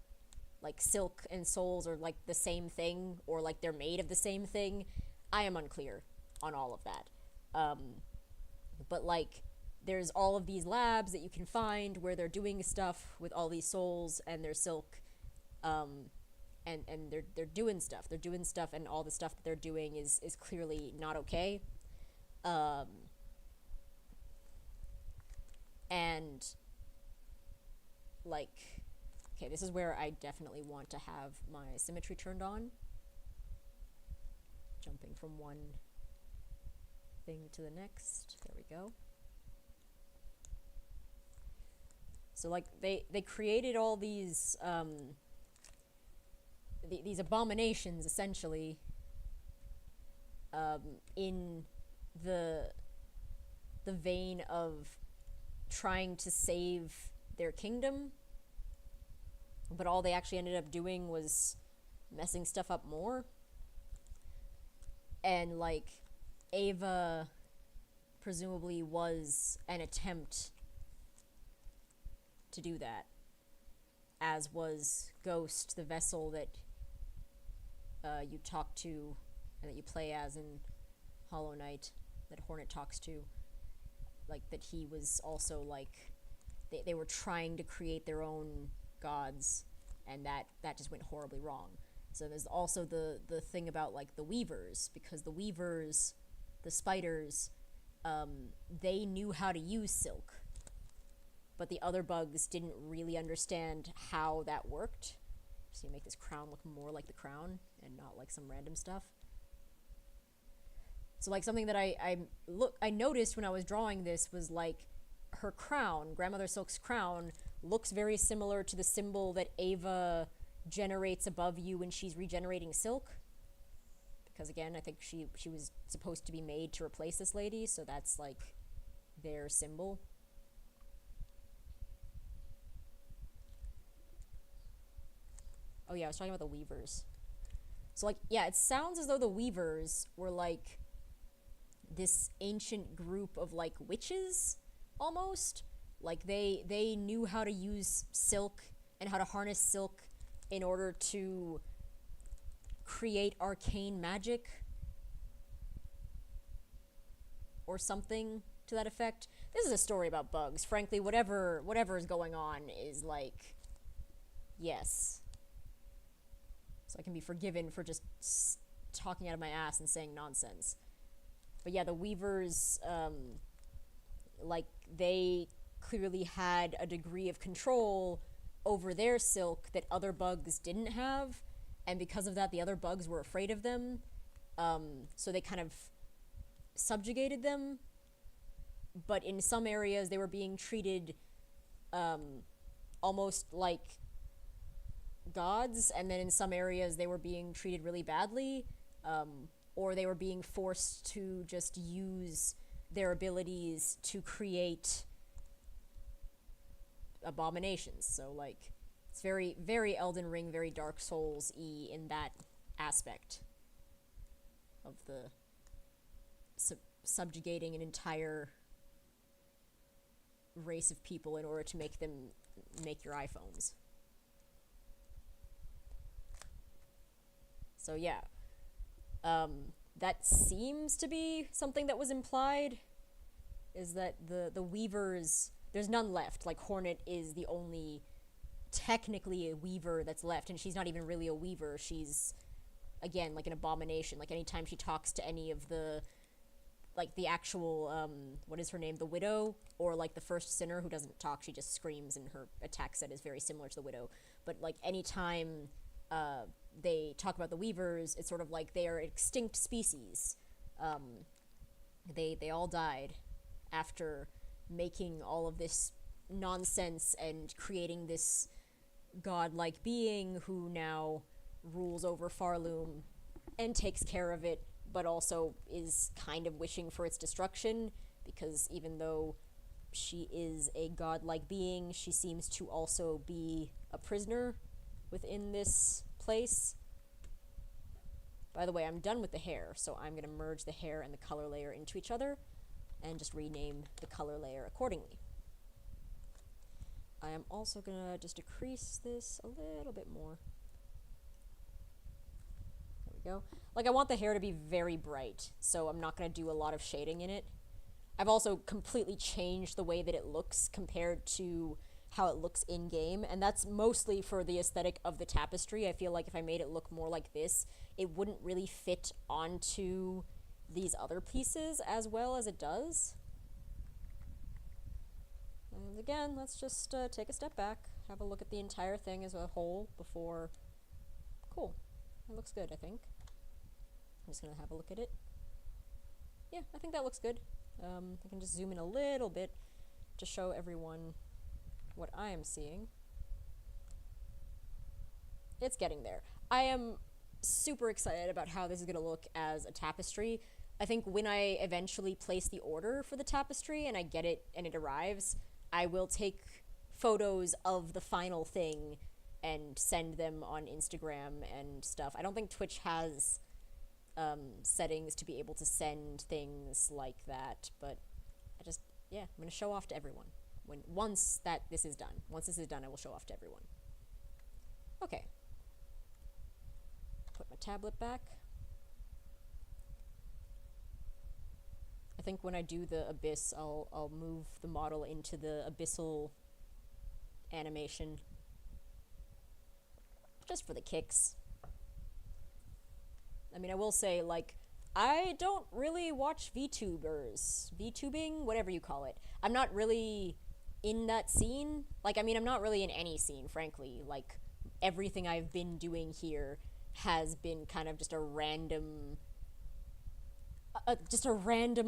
Like, silk and souls are, like, the same thing, or, like, they're made of the same thing. I am unclear on all of that. But, like, there's all of these labs that you can find where they're doing stuff with all these souls and their silk, and they're doing stuff. They're doing stuff, and all the stuff that they're doing is clearly not okay. And, like, okay, this is where I definitely want to have my symmetry turned on. Jumping from one thing to the next. There we go. So, like, they created all these abominations, essentially, in the vein of trying to save their kingdom, but all they actually ended up doing was messing stuff up more. And, like, Ava presumably was an attempt to do that, as was Ghost, the vessel that you talk to and that you play as in Hollow Knight, that Hornet talks to. Like, that he was also, like, they were trying to create their own gods, and that just went horribly wrong. So there's also the thing about, like, the weavers, because the weavers, the spiders, they knew how to use silk, but the other bugs didn't really understand how that worked. Just to make this crown look more like the crown and not like some random stuff. So, like, something that I noticed when I was drawing this was, like, her crown, Grandmother Silk's crown, looks very similar to the symbol that Ava generates above you when she's regenerating silk. Because, again, I think she was supposed to be made to replace this lady, so that's, like, their symbol. Oh yeah, I was talking about the weavers. So, like, yeah, it sounds as though the weavers were, like, this ancient group of, like, witches, almost, Like they knew how to use silk and how to harness silk in order to create arcane magic or something to that effect. This is a story about bugs. Frankly, whatever is going on is like, yes. So I can be forgiven for just talking out of my ass and saying nonsense. But yeah, the weavers, like, they clearly had a degree of control over their silk that other bugs didn't have, and because of that, the other bugs were afraid of them. So they kind of subjugated them, but in some areas they were being treated almost like gods, and then in some areas they were being treated really badly, or they were being forced to just use their abilities to create abominations. So, like, it's very, very Elden Ring, very Dark Souls-y in that aspect of the subjugating an entire race of people in order to make them make your iPhones. So yeah, that seems to be something that was implied, is that the weavers, there's none left. Like, Hornet is the only technically a weaver that's left, and she's not even really a weaver. She's, again, like an abomination. Like, anytime she talks to any of the, like, the actual, what is her name, the Widow, or, like, the First Sinner, who doesn't talk, she just screams, and her attack set is very similar to the Widow. But, like, anytime they talk about the weavers, it's sort of like they are an extinct species. They all died after making all of this nonsense and creating this godlike being who now rules over Farloom and takes care of it, but also is kind of wishing for its destruction, because even though she is a godlike being, she seems to also be a prisoner within this place. By the way, I'm done with the hair, so I'm going to merge the hair and the color layer into each other and just rename the color layer accordingly. I am also going to just decrease this a little bit more. There we go. Like, I want the hair to be very bright, so I'm not going to do a lot of shading in it. I've also completely changed the way that it looks compared to how it looks in-game, and that's mostly for the aesthetic of the tapestry. I feel like if I made it look more like this, it wouldn't really fit onto these other pieces as well as it does. And again, let's just take a step back, have a look at the entire thing as a whole before... Cool. That looks good, I think. I'm just gonna have a look at it. Yeah, I think that looks good. I can just zoom in a little bit to show everyone what I am seeing. It's getting there. I am super excited about how this is gonna look as a tapestry. I think when I eventually place the order for the tapestry and I get it and it arrives, I will take photos of the final thing and send them on Instagram and stuff. I don't think Twitch has settings to be able to send things like that, but yeah, I'm gonna show off to everyone once this is done. Once this is done, I will show off to everyone. Okay. Put my tablet back. I think when I do the abyss, I'll move the model into the abyssal animation. Just for the kicks. I mean, I will say, like, I don't really watch VTubers. VTubing? Whatever you call it. I'm not really in that scene. Like, I mean, I'm not really in any scene, frankly. Like, everything I've been doing here has been kind of just a random...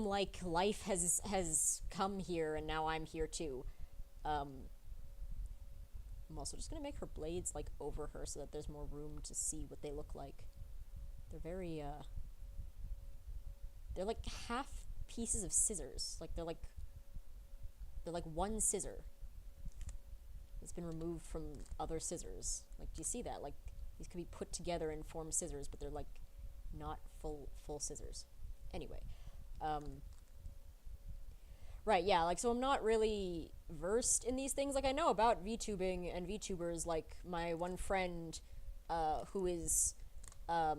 like, life has come here, and now I'm here, too. I'm also just gonna make her blades, like, over her so that there's more room to see what they look like. They're very, they're like half pieces of scissors. Like, they're like one scissor. It's been removed from other scissors. Like, do you see that? Like, these could be put together and form scissors, but they're, like, not full scissors. Anyway, Right, yeah, like, so I'm not really versed in these things. Like, I know about VTubing and VTubers, like, my one friend, who is, um,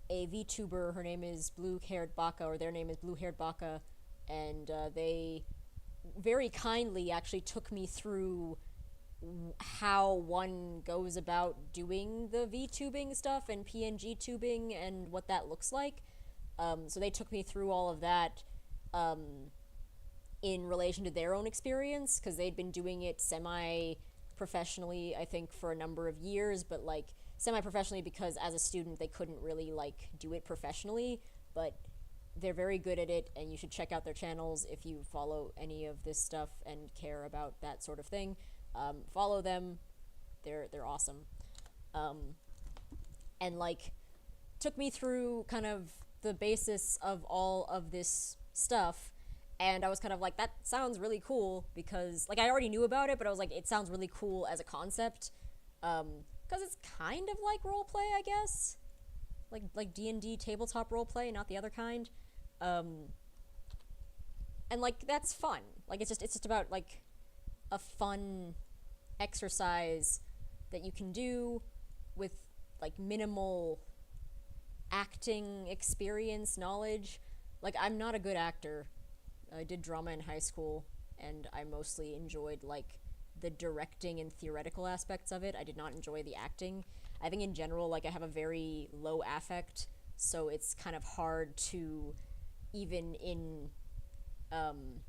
a VTuber, her name is Blue Haired Baka, or their name is Blue Haired Baka, and, they very kindly actually took me through how one goes about doing the VTubing stuff and PNG tubing and what that looks like. So they took me through all of that, um, in relation to their own experience, because they'd been doing it semi professionally, I think, for a number of years, but like semi professionally because as a student they couldn't really like do it professionally, but they're very good at it, and you should check out their channels if you follow any of this stuff and care about that sort of thing. Follow them; they're awesome. Um, and like took me through kind of the basis of all of this stuff, and I was kind of like, that sounds really cool, because like I already knew about it, but I was like, it sounds really cool as a concept, because it's kind of like role play, I guess, like D&D tabletop role play, not the other kind. um and like that's fun. Like it's just about like a fun exercise that you can do with like minimal acting experience, knowledge. Like, I'm not a good actor. I did drama in high school, and I mostly enjoyed like the directing and theoretical aspects of it. I did not enjoy the acting. I think in general, like, I have a very low affect, so it's kind of hard to, even in um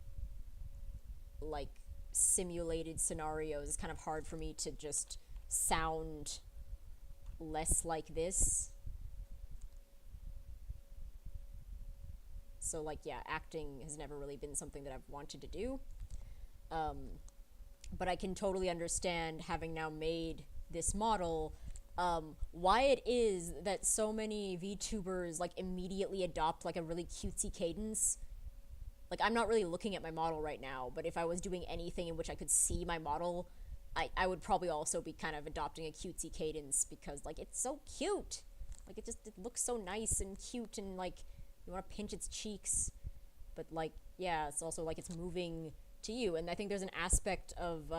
like simulated scenarios, it's kind of hard for me to just sound less like this. So like, yeah, acting has never really been something that I've wanted to do. Um, but I can totally understand, having now made this model, why it is that so many VTubers like immediately adopt like a really cutesy cadence. Like, I'm not really looking at my model right now, but if I was doing anything in which I could see my model, I would probably also be kind of adopting a cutesy cadence, because like it's so cute. Like, it looks so nice and cute, and like you want to pinch its cheeks, but like, yeah, it's also like it's moving to you. And I think there's an aspect of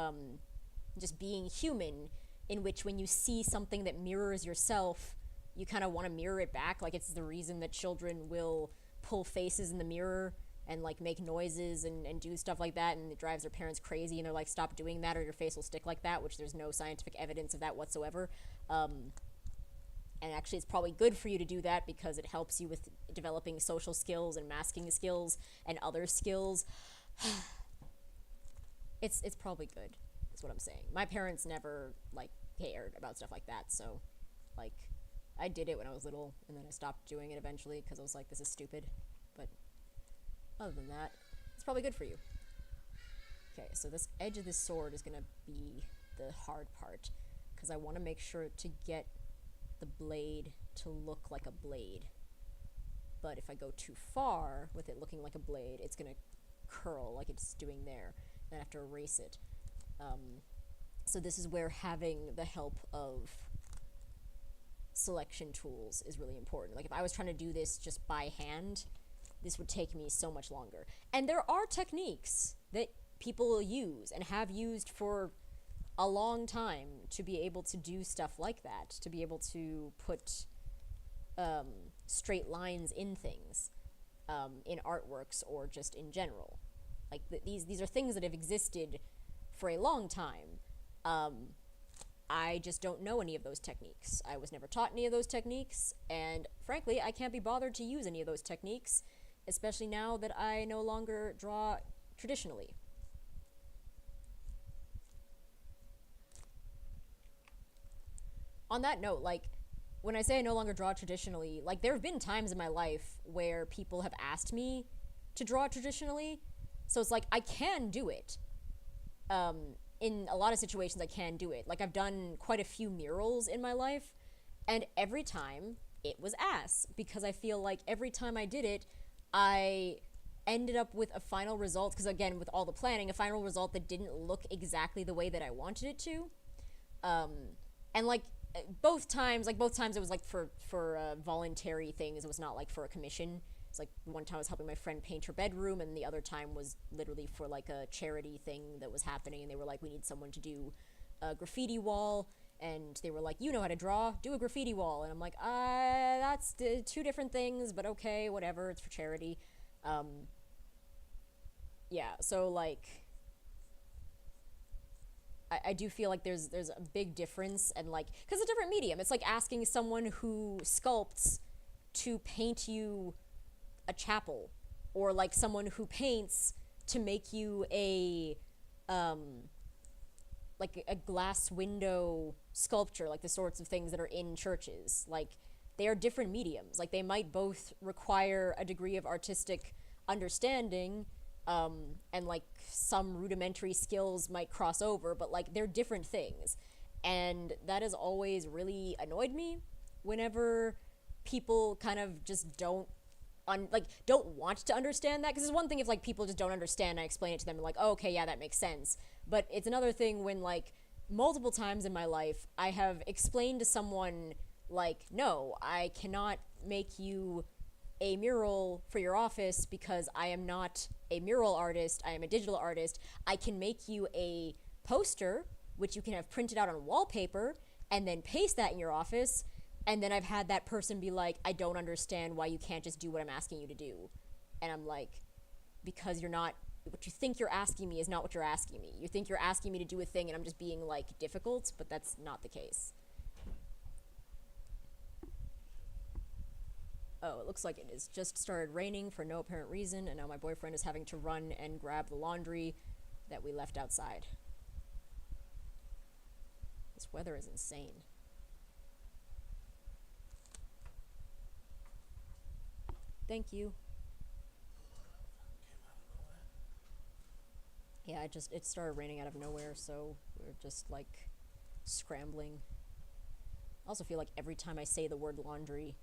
just being human, in which when you see something that mirrors yourself, you kind of want to mirror it back. Like, it's the reason that children will pull faces in the mirror and like make noises and do stuff like that, and it drives their parents crazy, and they're like, stop doing that or your face will stick like that, which there's no scientific evidence of that whatsoever. And actually, it's probably good for you to do that, because it helps you with developing social skills and masking skills and other skills. It's probably good, is what I'm saying. My parents never like cared about stuff like that, so like I did it when I was little, and then I stopped doing it eventually because I was like, this is stupid. But other than that, it's probably good for you. Okay, so this edge of this sword is gonna be the hard part, because I want to make sure to get the blade to look like a blade. But if I go too far with it looking like a blade, it's gonna curl like it's doing there, and I have to erase it. So this is where having the help of selection tools is really important. Like, if I was trying to do this just by hand, this would take me so much longer. And there are techniques that people use and have used for a long time to be able to do stuff like that, to be able to put straight lines in things, in artworks or just in general. Like, these are things that have existed for a long time. I just don't know any of those techniques. I was never taught any of those techniques, and frankly, I can't be bothered to use any of those techniques, especially now that I no longer draw traditionally. On that note, like, when I say I no longer draw traditionally, like, there have been times in my life where people have asked me to draw traditionally, so it's like, I can do it. In a lot of situations, I can do it. Like, I've done quite a few murals in my life, and every time it was ass, because I feel like every time I did it, I ended up with a final result, because again, with all the planning, a final result that didn't look exactly the way that I wanted it to. And like, both times it was like for voluntary things. It was not like for a commission. It's like one time I was helping my friend paint her bedroom, and the other time was literally for like a charity thing that was happening, and they were like, we need someone to do a graffiti wall, and they were like, you know how to draw, do a graffiti wall. And I'm like, that's two different things, but okay, whatever, it's for charity. Yeah, so like I do feel like there's a big difference, and like because it's a different medium. It's like asking someone who sculpts to paint you a chapel, or like someone who paints to make you a like a glass window sculpture, like the sorts of things that are in churches. Like they are different mediums. Like they might both require a degree of artistic understanding, and like some rudimentary skills might cross over, but like they're different things. And that has always really annoyed me whenever people kind of just don't want to understand that, because it's one thing if like people just don't understand, I explain it to them and like, oh, okay, yeah, that makes sense. But it's another thing when like multiple times in my life I have explained to someone like, no, I cannot make you a mural for your office because I am not a mural artist, I am a digital artist. I can make you a poster which you can have printed out on wallpaper and then paste that in your office. And then I've had that person be like, I don't understand why you can't just do what I'm asking you to do. And I'm like, because you're not, what you think you're asking me is not what you're asking me. You think you're asking me to do a thing and I'm just being like difficult, but that's not the case. Oh, it looks like it has just started raining for no apparent reason, and now my boyfriend is having to run and grab the laundry that we left outside. This weather is insane. Thank you. Yeah, it started raining out of nowhere, so we're just like scrambling. I also feel like every time I say the word laundry,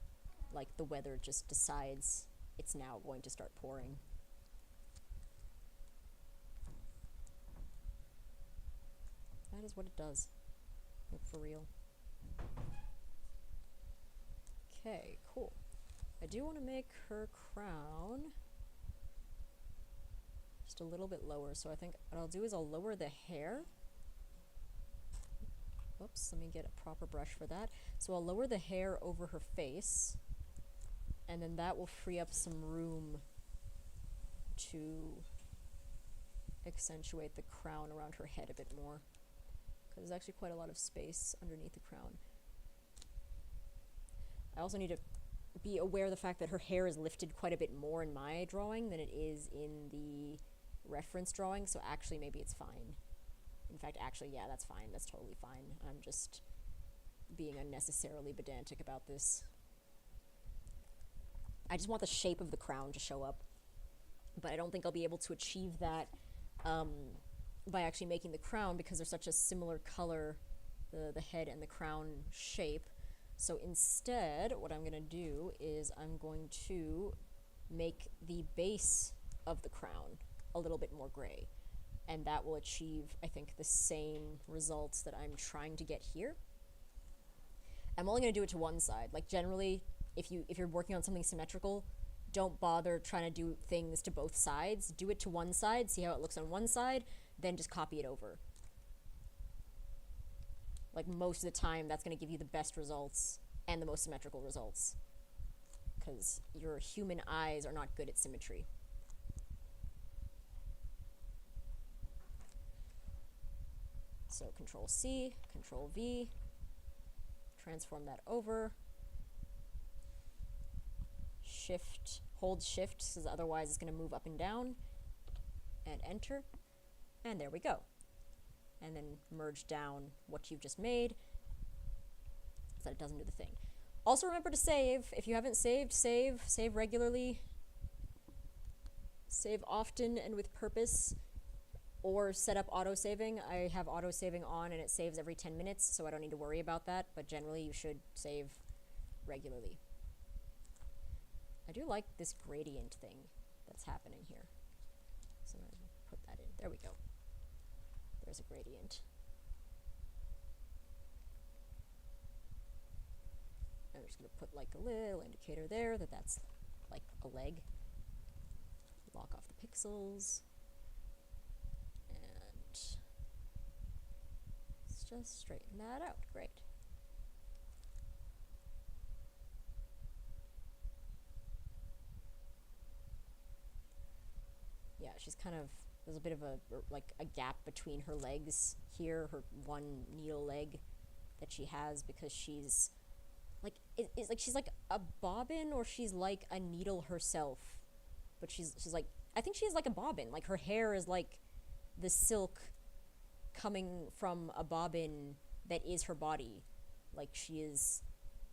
like the weather just decides it's now going to start pouring. That is what it does. Like, for real. Okay, cool. I do want to make her crown just a little bit lower, so I think what I'll do is I'll lower the hair. Whoops, let me get a proper brush for that. So I'll lower the hair over her face, and then that will free up some room to accentuate the crown around her head a bit more, because there's actually quite a lot of space underneath the crown. I also need to be aware of the fact that her hair is lifted quite a bit more in my drawing than it is in the reference drawing, so actually maybe it's fine. In fact, actually, yeah, that's fine. That's totally fine. I'm just being unnecessarily pedantic about this. I just want the shape of the crown to show up, but I don't think I'll be able to achieve that by actually making the crown, because they're such a similar color, the head and the crown shape. So instead, what I'm going to do is I'm going to make the base of the crown a little bit more gray, and that will achieve, I think, the same results that I'm trying to get here. I'm only going to do it to one side. Like, generally, if you're working on something symmetrical, don't bother trying to do things to both sides. Do it to one side, see how it looks on one side, then just copy it over. Like, most of the time, that's going to give you the best results and the most symmetrical results, because your human eyes are not good at symmetry. So Control C, Control V, transform that over. Shift, hold Shift, because otherwise it's going to move up and down, and Enter, and there we go. And then merge down what you've just made so that it doesn't do the thing. Also remember to save. If you haven't saved, save regularly, save often and with purpose, or set up auto-saving. I have auto-saving on and it saves every 10 minutes, so I don't need to worry about that, but generally you should save regularly. I do like this gradient thing that's happening here. So I'm going to put that in. There we go. There's a gradient. I'm just going to put like a little indicator there that that's like a leg. Lock off the pixels. And let's just straighten that out. Great. Yeah, she's kind of, there's a bit of a gap between her legs here, her one needle leg that she has, because she's like, it's like she's like a bobbin, or she's like a needle herself, but she's like, I think she's like a bobbin. Like her hair is like the silk coming from a bobbin that is her body. Like she is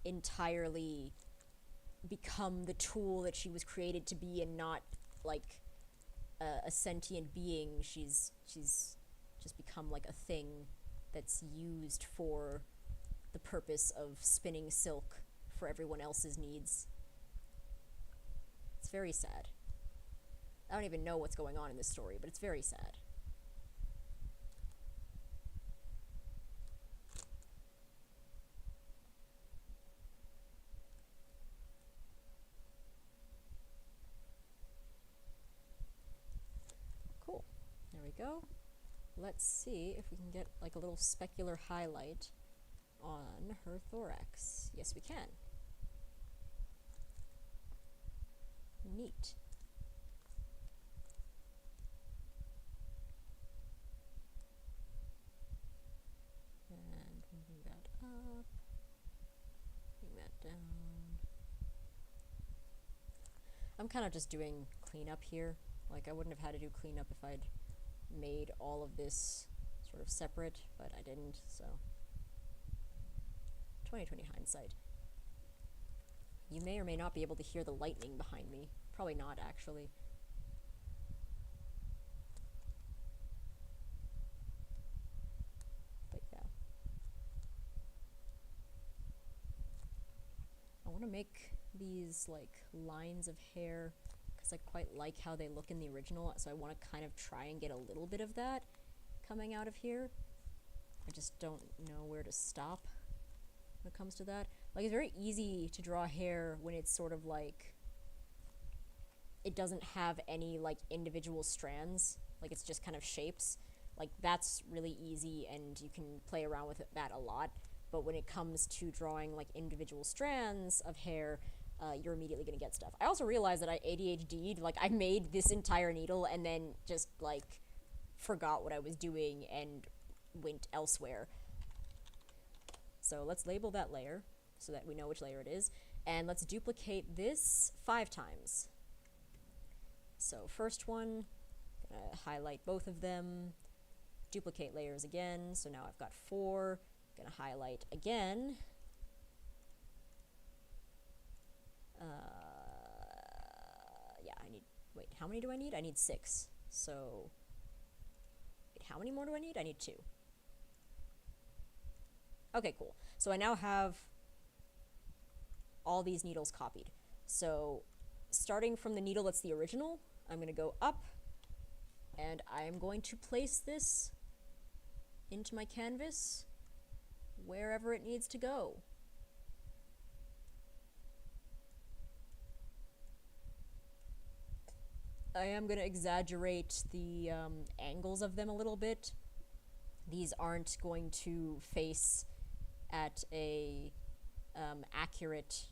entirely become the tool that she was created to be, and not like a sentient being. She's just become like a thing that's used for the purpose of spinning silk for everyone else's needs. It's very sad. I don't even know what's going on in this story, but it's very sad. Cool. There we go. Let's see if we can get like a little specular highlight on her thorax. Yes, we can. Neat. And moving that up, bring that down. I'm kind of just doing cleanup here. Like I wouldn't have had to do cleanup if I'd made all of this sort of separate, but I didn't, so 2020 hindsight. You may or may not be able to hear the lightning behind me. Probably not, actually. But yeah. I want to make these like lines of hair because I quite like how they look in the original, so I want to kind of try and get a little bit of that coming out of here. I just don't know where to stop when it comes to that. Like, it's very easy to draw hair when it's sort of like, it doesn't have any like individual strands, like it's just kind of shapes. Like that's really easy and you can play around with that a lot. But when it comes to drawing like individual strands of hair, you're immediately gonna get stuff. I also realized that I ADHD'd, like I made this entire needle and then just like forgot what I was doing and went elsewhere. So let's label that layer so that we know which layer it is, and let's duplicate this 5 times. So first one, gonna highlight both of them, duplicate layers again, so now I've got 4, gonna highlight again, yeah, I need, wait, how many do I need? I need 6, so, wait, how many more do I need? I need 2. Okay, cool. So I now have all these needles copied. So starting from the needle that's the original, I'm going to go up and I'm going to place this into my canvas wherever it needs to go. I am going to exaggerate the angles of them a little bit. These aren't going to face at a accurate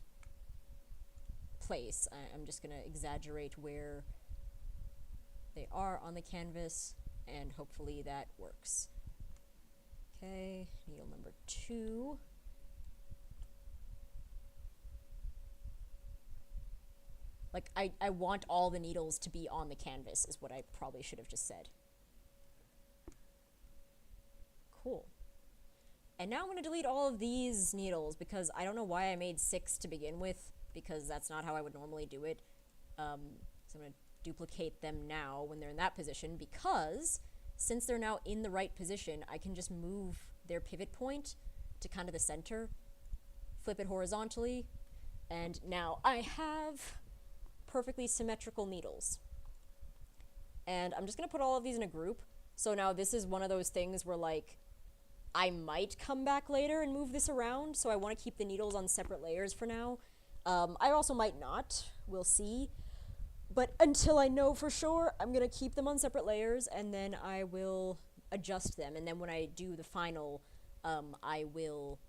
place. I'm just going to exaggerate where they are on the canvas, and hopefully that works. Okay, needle number 2. Like, I want all the needles to be on the canvas, is what I probably should have just said. Cool. And now I'm going to delete all of these needles, because I don't know why I made 6 to begin with, because that's not how I would normally do it. So I'm going to duplicate them now when they're in that position, because since they're now in the right position, I can just move their pivot point to kind of the center, flip it horizontally, and now I have perfectly symmetrical needles. And I'm just going to put all of these in a group. So now this is one of those things where, like, I might come back later and move this around, so I want to keep the needles on separate layers for now. I also might not. We'll see. But until I know for sure, I'm going to keep them on separate layers, and then I will adjust them. And then when I do the final, I will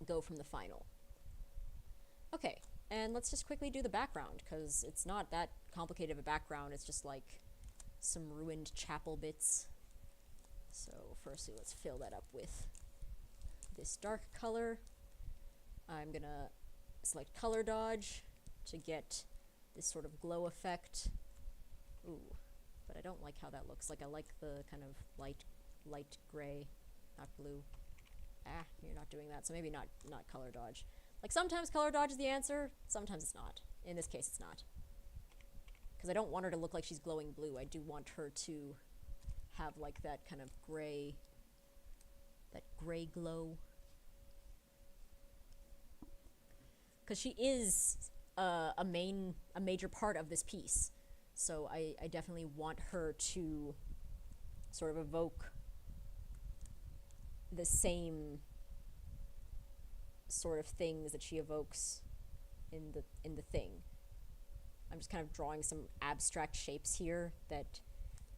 go from the final. Okay, and let's just quickly do the background, because it's not that complicated of a background. It's just like some ruined chapel bits. So firstly, let's fill that up with this dark color. I'm gonna select color dodge to get this sort of glow effect. Ooh, but I don't like how that looks. Like, I like the kind of light gray, not blue. Ah, you're not doing that, so maybe not color dodge. Like, sometimes color dodge is the answer, sometimes it's not. In this case, it's not. Because I don't want her to look like she's glowing blue. I do want her to have, like, that kind of gray, that gray glow. Because she is a major part of this piece. So I definitely want her to sort of evoke the same sort of things that she evokes in the thing. I'm just kind of drawing some abstract shapes here that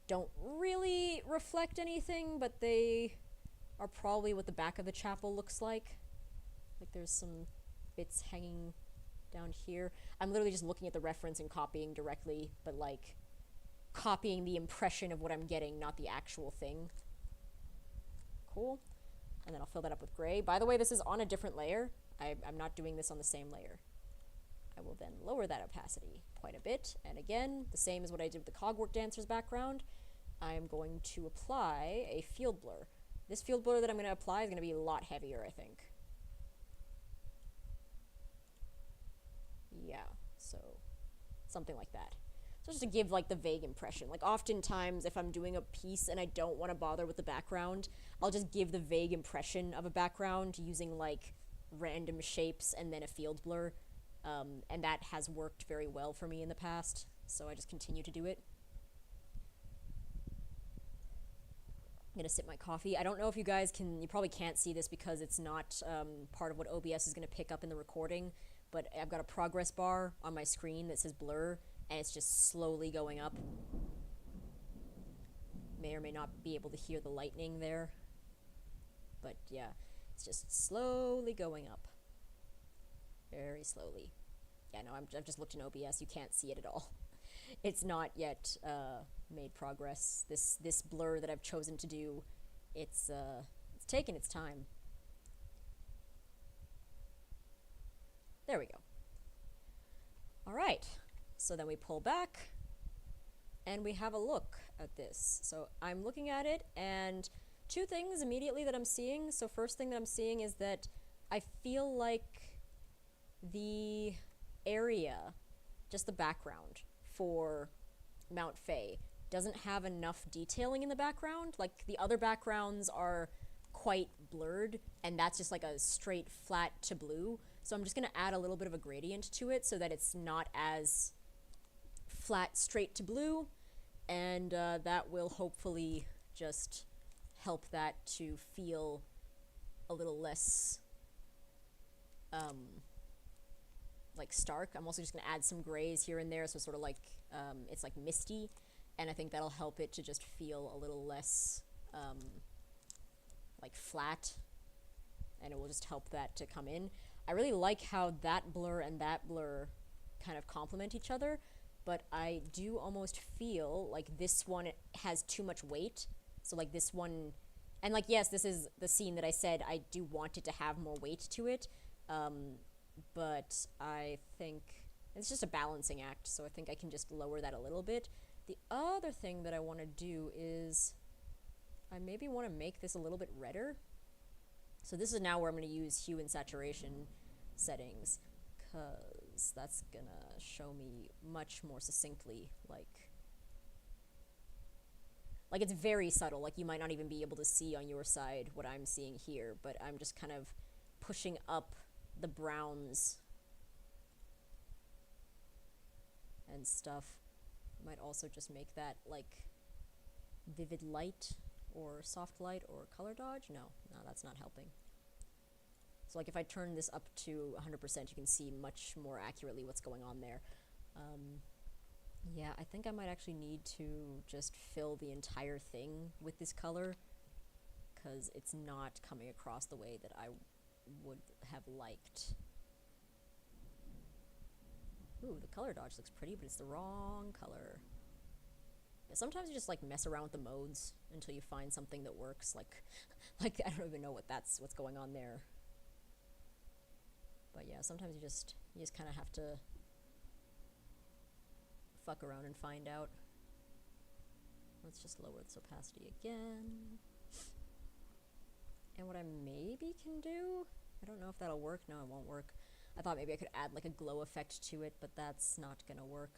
don't really reflect anything, but they are probably what the back of the chapel looks like. Like, there's some bits hanging down here. I'm literally just looking at the reference and copying directly, but like copying the impression of what I'm getting, not the actual thing. Cool. And then I'll fill that up with gray. By the way, this is on a different layer. I'm not doing this on the same layer. I will then lower that opacity quite a bit. And again, the same as what I did with the Cogwork Dancer's background, I'm going to apply a field blur. This field blur that I'm going to apply is going to be a lot heavier, I think. Yeah, so something like that. So just to give like the vague impression. Like, oftentimes if I'm doing a piece and I don't want to bother with the background, I'll just give the vague impression of a background using like random shapes and then a field blur. And that has worked very well for me in the past, so I just continue to do it. I'm gonna sip my coffee. I don't know if you guys can, you probably can't see this because it's not part of what OBS is gonna pick up in the recording, but I've got a progress bar on my screen that says blur, and it's just slowly going up. May or may not be able to hear the lightning there, but yeah, it's just slowly going up. Very slowly. Yeah, no, I've just looked in OBS. You can't see it at all. It's not yet made progress. This blur that I've chosen to do, it's taken its time. There we go. All right. So then we pull back, and we have a look at this. So I'm looking at it, and two things immediately that I'm seeing. So first thing that I'm seeing is that I feel like the area, just the background for Mount Faye, doesn't have enough detailing in the background. Like, the other backgrounds are quite blurred, and that's just like a straight flat to blue. So I'm just going to add a little bit of a gradient to it so that it's not as flat straight to blue, and that will hopefully just help that to feel a little less like stark. I'm also just going to add some grays here and there, so sort of like it's like misty, and I think that'll help it to just feel a little less like flat, and it will just help that to come in. I really like how that blur and that blur kind of complement each other, but I do almost feel like this one has too much weight. So like this one, and like, yes, this is the scene that I said I do want it to have more weight to it, but I think it's just a balancing act, so I think I can just lower that a little bit. The other thing that I want to do is I maybe want to make this a little bit redder. So this is now where I'm going to use hue and saturation settings, because that's going to show me much more succinctly, like it's very subtle. Like, you might not even be able to see on your side what I'm seeing here, but I'm just kind of pushing up the browns and stuff. Might also just make that like vivid light or soft light or color dodge. No, that's not helping. So like if I turn this up to 100%, you can see much more accurately what's going on there. Yeah, I think I might actually need to just fill the entire thing with this color, because it's not coming across the way that I would have liked. Ooh, the color dodge looks pretty, but it's the wrong color. Yeah, sometimes you just like mess around with the modes until you find something that works. Like I don't even know what's going on there. But yeah, sometimes you just kind of have to fuck around and find out. Let's just lower the opacity again. And what I maybe can do, I don't know if that'll work. No, it won't work. I thought maybe I could add like a glow effect to it, but that's not gonna work.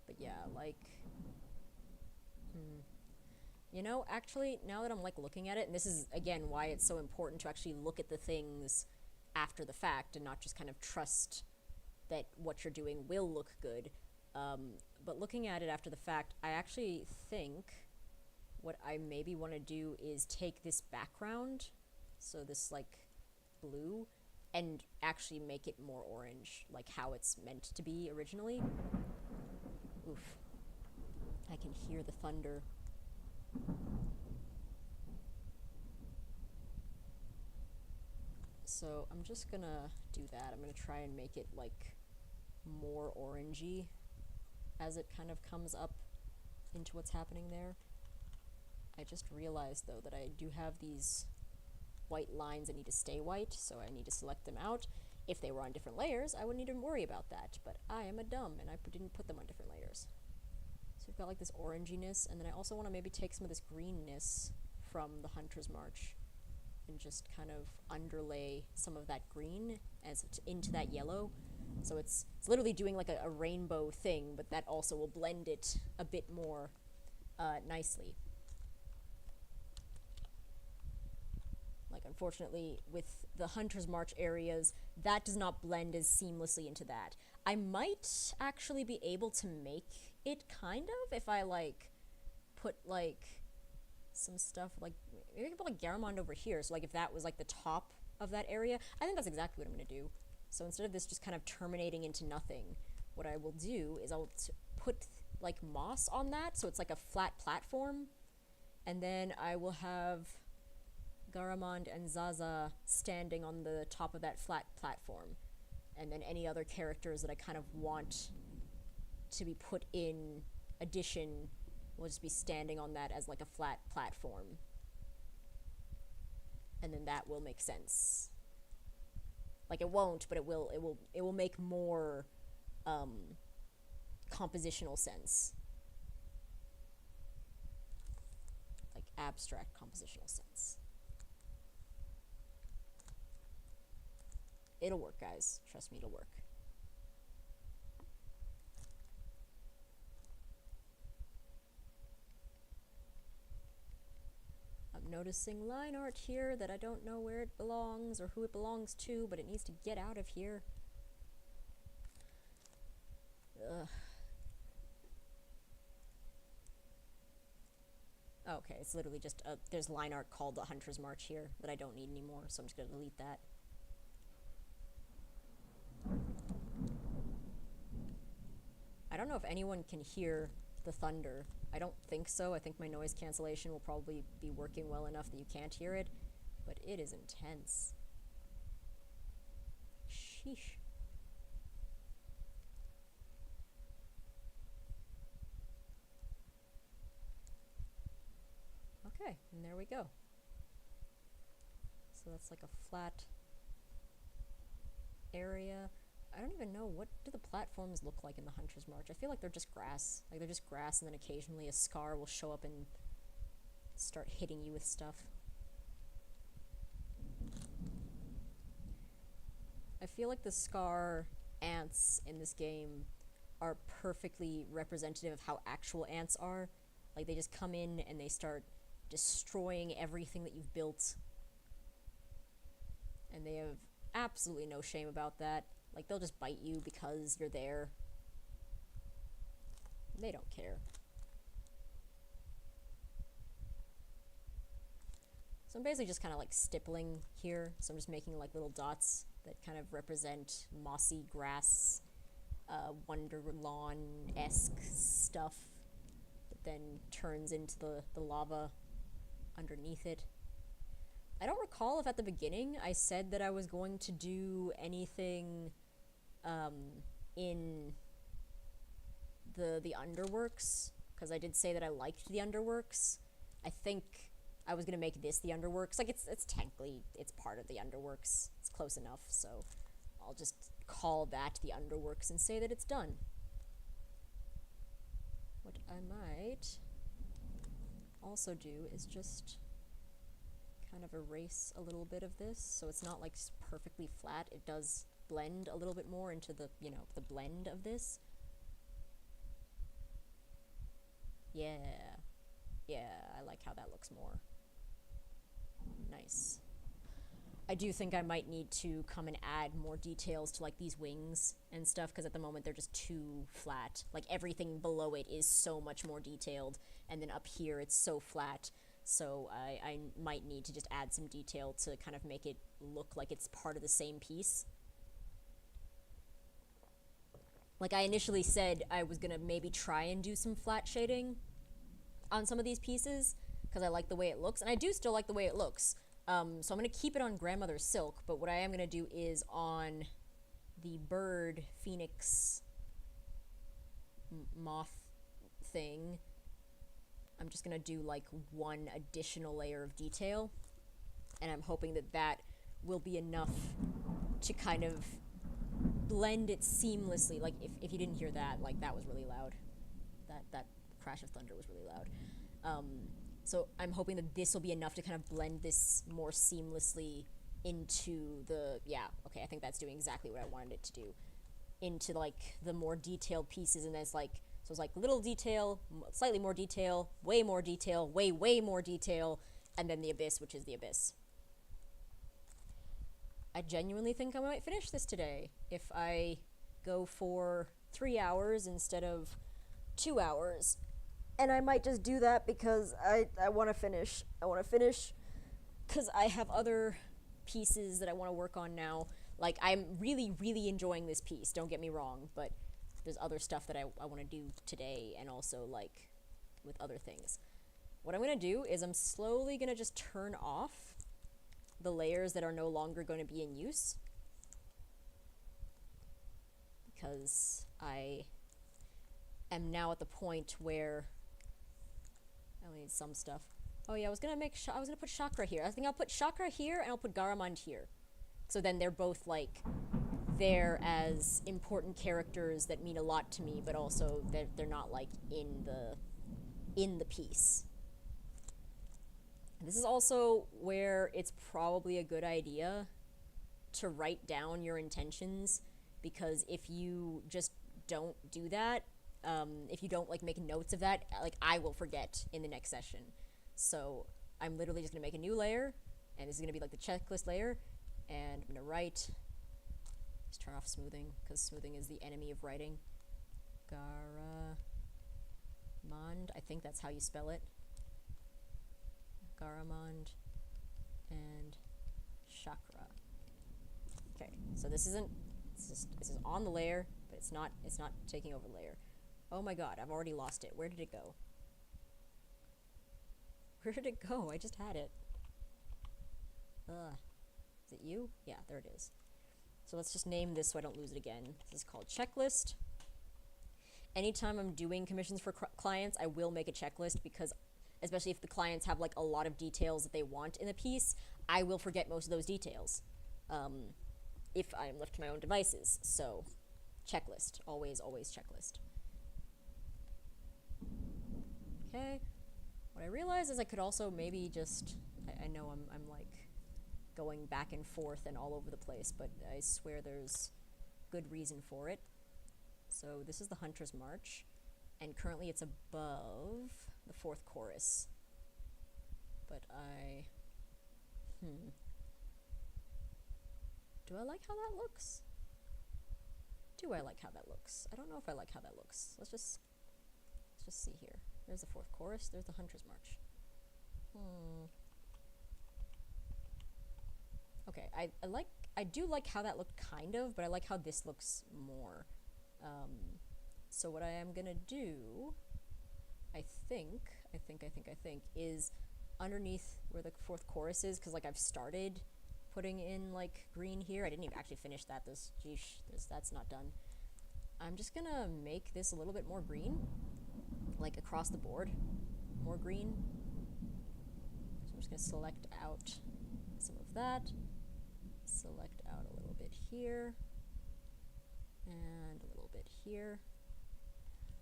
But yeah, like, you know, actually, now that I'm like looking at it, and this is again why it's so important to actually look at the things after the fact and not just kind of trust that what you're doing will look good. But looking at it after the fact, I actually think what I maybe want to do is take this background, so this like blue, and actually make it more orange, like how it's meant to be originally. Oof. I can hear the thunder. So I'm just gonna do that. I'm gonna try and make it like more orangey as it kind of comes up into what's happening there. I just realized though that I do have these white lines that need to stay white, so I need to select them out. If they were on different layers, I wouldn't need to worry about that, but I am a dumb and I didn't put them on different layers. So we've got like this oranginess, and then I also want to maybe take some of this greenness from the Hunter's March and just kind of underlay some of that green into that yellow. So it's literally doing like a rainbow thing, but that also will blend it a bit more nicely. Like, unfortunately, with the Hunter's March areas, that does not blend as seamlessly into that. I might actually be able to make it kind of if I like put like some stuff, like maybe I can put like Garamond over here, so like if that was like the top of that area, I think that's exactly what I'm gonna do. So instead of this just kind of terminating into nothing, what I will do is I'll put like moss on that, so it's like a flat platform, and then I will have Garamond and Zaza standing on the top of that flat platform, and then any other characters that I kind of want to be put in addition will just be standing on that as like a flat platform, and then that will make sense. Like, it won't, but it will make more compositional sense, like abstract compositional sense. It'll work, guys. Trust me, it'll work. I'm noticing line art here that I don't know where it belongs or who it belongs to, but it needs to get out of here. Ugh. Okay, it's literally just there's line art called the Hunter's March here that I don't need anymore, so I'm just gonna delete that. I don't know if anyone can hear the thunder. I don't think so. I think my noise cancellation will probably be working well enough that you can't hear it, but it is intense. Sheesh. Okay, and there we go. So that's like a flat area. I don't even know, what do the platforms look like in the Hunter's March? I feel like they're just grass. Like, they're just grass, and then occasionally a scar will show up and start hitting you with stuff. I feel like the scar ants in this game are perfectly representative of how actual ants are. Like, they just come in and they start destroying everything that you've built. And they have absolutely no shame about that. Like, they'll just bite you because you're there. They don't care. So I'm basically just kind of like stippling here. So I'm just making like little dots that kind of represent mossy grass, Wonderlawn-esque stuff that then turns into the lava underneath it. I don't recall if at the beginning I said that I was going to do anything in the underworks, because I did say that I liked the underworks. I think I was gonna make this the underworks. Like it's technically it's part of the underworks. It's close enough, so I'll just call that the underworks and say that it's done. What I might also do is just kind of erase a little bit of this so it's not like perfectly flat. It does blend a little bit more into the, you know, the blend of this. Yeah. Yeah, I like how that looks more. Nice. I do think I might need to come and add more details to like these wings and stuff, because at the moment they're just too flat. Like everything below it is so much more detailed, and then up here it's so flat. So I might need to just add some detail to kind of make it look like it's part of the same piece. Like I initially said I was gonna maybe try and do some flat shading on some of these pieces, because I like the way it looks, and I do still like the way it looks. So I'm going to keep it on grandmother's silk, but what I am going to do is on the bird phoenix moth thing, I'm just going to do like one additional layer of detail, and I'm hoping that that will be enough to kind of blend it seamlessly. Like if you didn't hear that, like that was really loud. That crash of thunder was really loud. So I'm hoping that this will be enough to kind of blend this more seamlessly into the, yeah, okay, I think that's doing exactly what I wanted it to do. Into like the more detailed pieces, and then it's like, so it's like little detail, slightly more detail, way more detail, way more detail, and then the abyss, which is the abyss. I genuinely think I might finish this today if I go for 3 hours instead of 2 hours. And I might just do that because I want to finish. I want to finish because I have other pieces that I want to work on now. Like, I'm really enjoying this piece, don't get me wrong, but there's other stuff that I want to do today, and also, like, with other things. What I'm going to do is I'm slowly going to just turn off the layers that are no longer going to be in use, because I am now at the point where I only need some stuff. Oh yeah, I was gonna put Chakra here. I think I'll put Chakra here and I'll put Garamond here. So then they're both like there as important characters that mean a lot to me, but also they're not like in the piece. And this is also where it's probably a good idea to write down your intentions, because if you just don't do that, if you don't like make notes of that, like I will forget in the next session. So I'm literally just gonna make a new layer, and this is gonna be like the checklist layer, and I'm gonna write, just turn off smoothing, because smoothing is the enemy of writing. Garamond, I think that's how you spell it. Garamond and Chakra. Okay, so this is on the layer, but it's not taking over layer. Oh my god, I've already lost it. Where did it go? Where did it go? I just had it. Is it you? Yeah, there it is. So let's just name this so I don't lose it again. This is called checklist. Anytime I'm doing commissions for clients, I will make a checklist, because especially if the clients have like a lot of details that they want in a piece, I will forget most of those details if I am left to my own devices. So checklist, always checklist. Okay, what I realized is I could also maybe just, I know I'm like going back and forth and all over the place, but I swear there's good reason for it. So this is the Hunter's March, and currently it's above the 4th chorus. But do I like how that looks? Do I like how that looks? I don't know if I like how that looks. Let's just see here. There's the 4th chorus, there's the Hunter's March. I like, I do like how that looked kind of, but I like how this looks more. So what I am gonna do, I think, is underneath where the fourth chorus is, because like I've started putting in like green here. I didn't even actually finish that. That's not done. I'm just gonna make this a little bit more green, like across the board, more green. So I'm just gonna select out some of that, select out a little bit here, and a little bit here.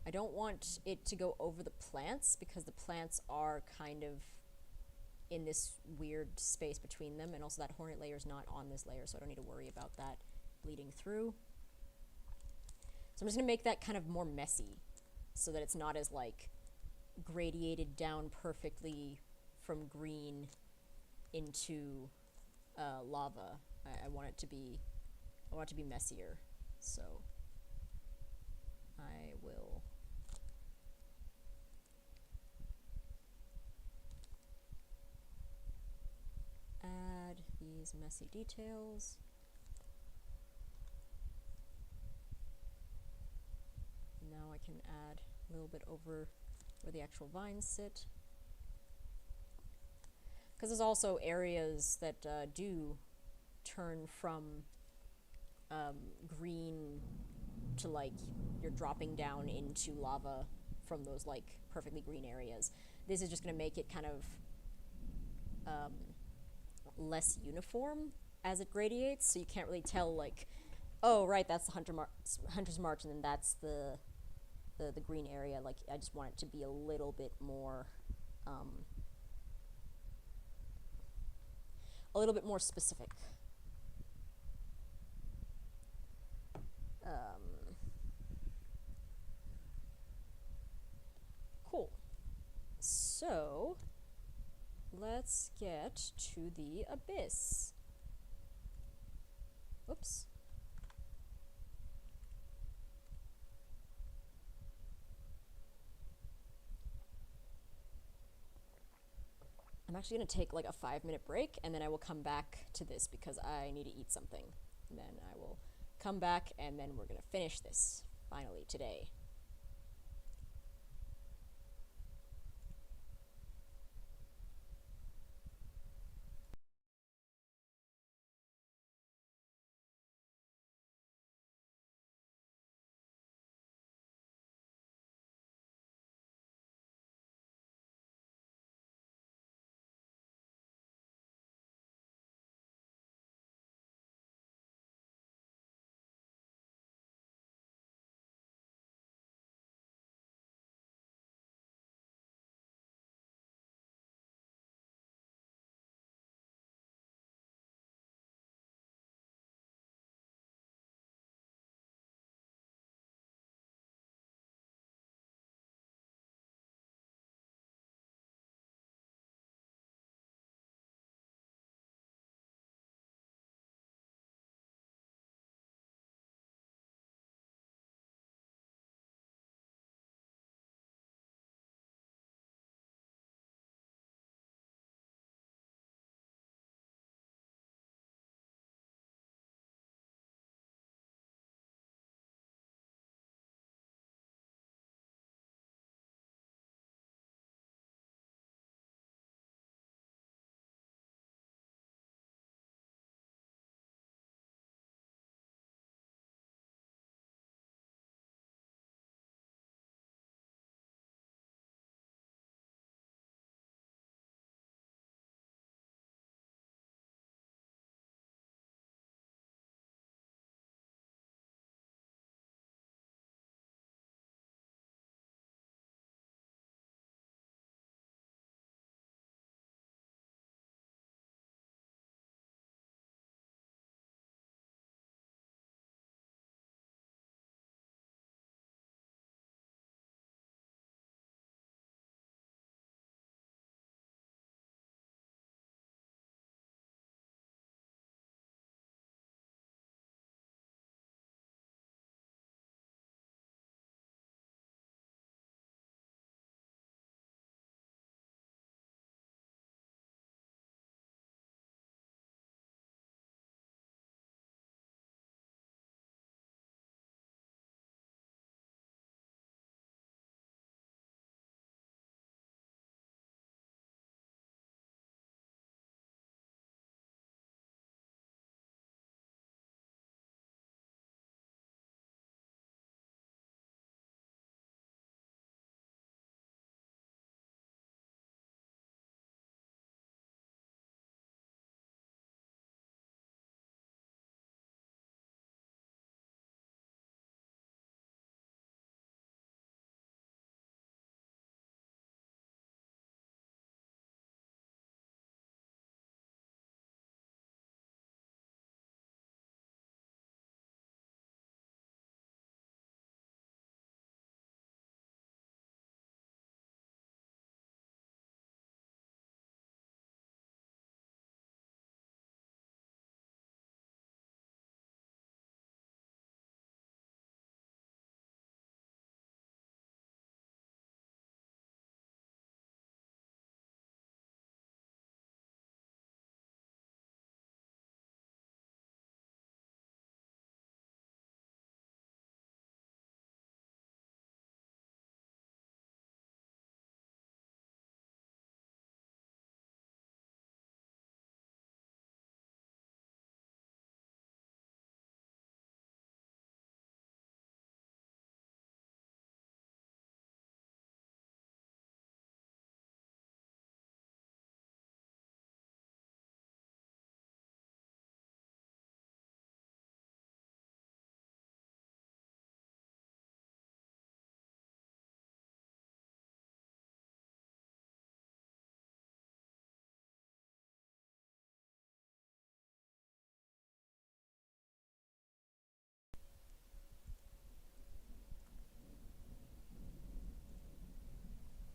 I don't want it to go over the plants because the plants are kind of in this weird space between them, and also that hornet layer is not on this layer, so I don't need to worry about that bleeding through. So I'm just gonna make that kind of more messy so that it's not as like gradiated down perfectly from green into lava. I want it to be messier. So I will add these messy details. Now I can add a little bit over where the actual vines sit. Because there's also areas that do turn from green to like you're dropping down into lava from those like perfectly green areas. This is just going to make it kind of less uniform as it gradiates, so you can't really tell like, oh right, that's the Hunter's March, and then that's the green area. Like I just want it to be a little bit more specific. Cool. So let's get to the abyss. Oops. I'm actually going to take like a 5-minute break, and then I will come back to this because I need to eat something. And then I will come back, and then we're going to finish this finally today.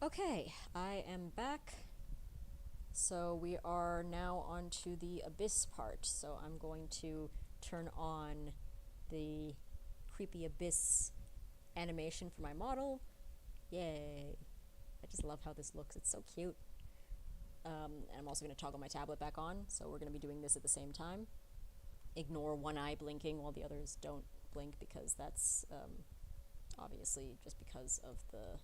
Okay, I am back. So we are now on to the abyss part. So I'm going to turn on the creepy abyss animation for my model. Yay. I just love how this looks. It's so cute. And I'm also going to toggle my tablet back on, so we're going to be doing this at the same time. Ignore one eye blinking while the others don't blink, because that's obviously just because of the...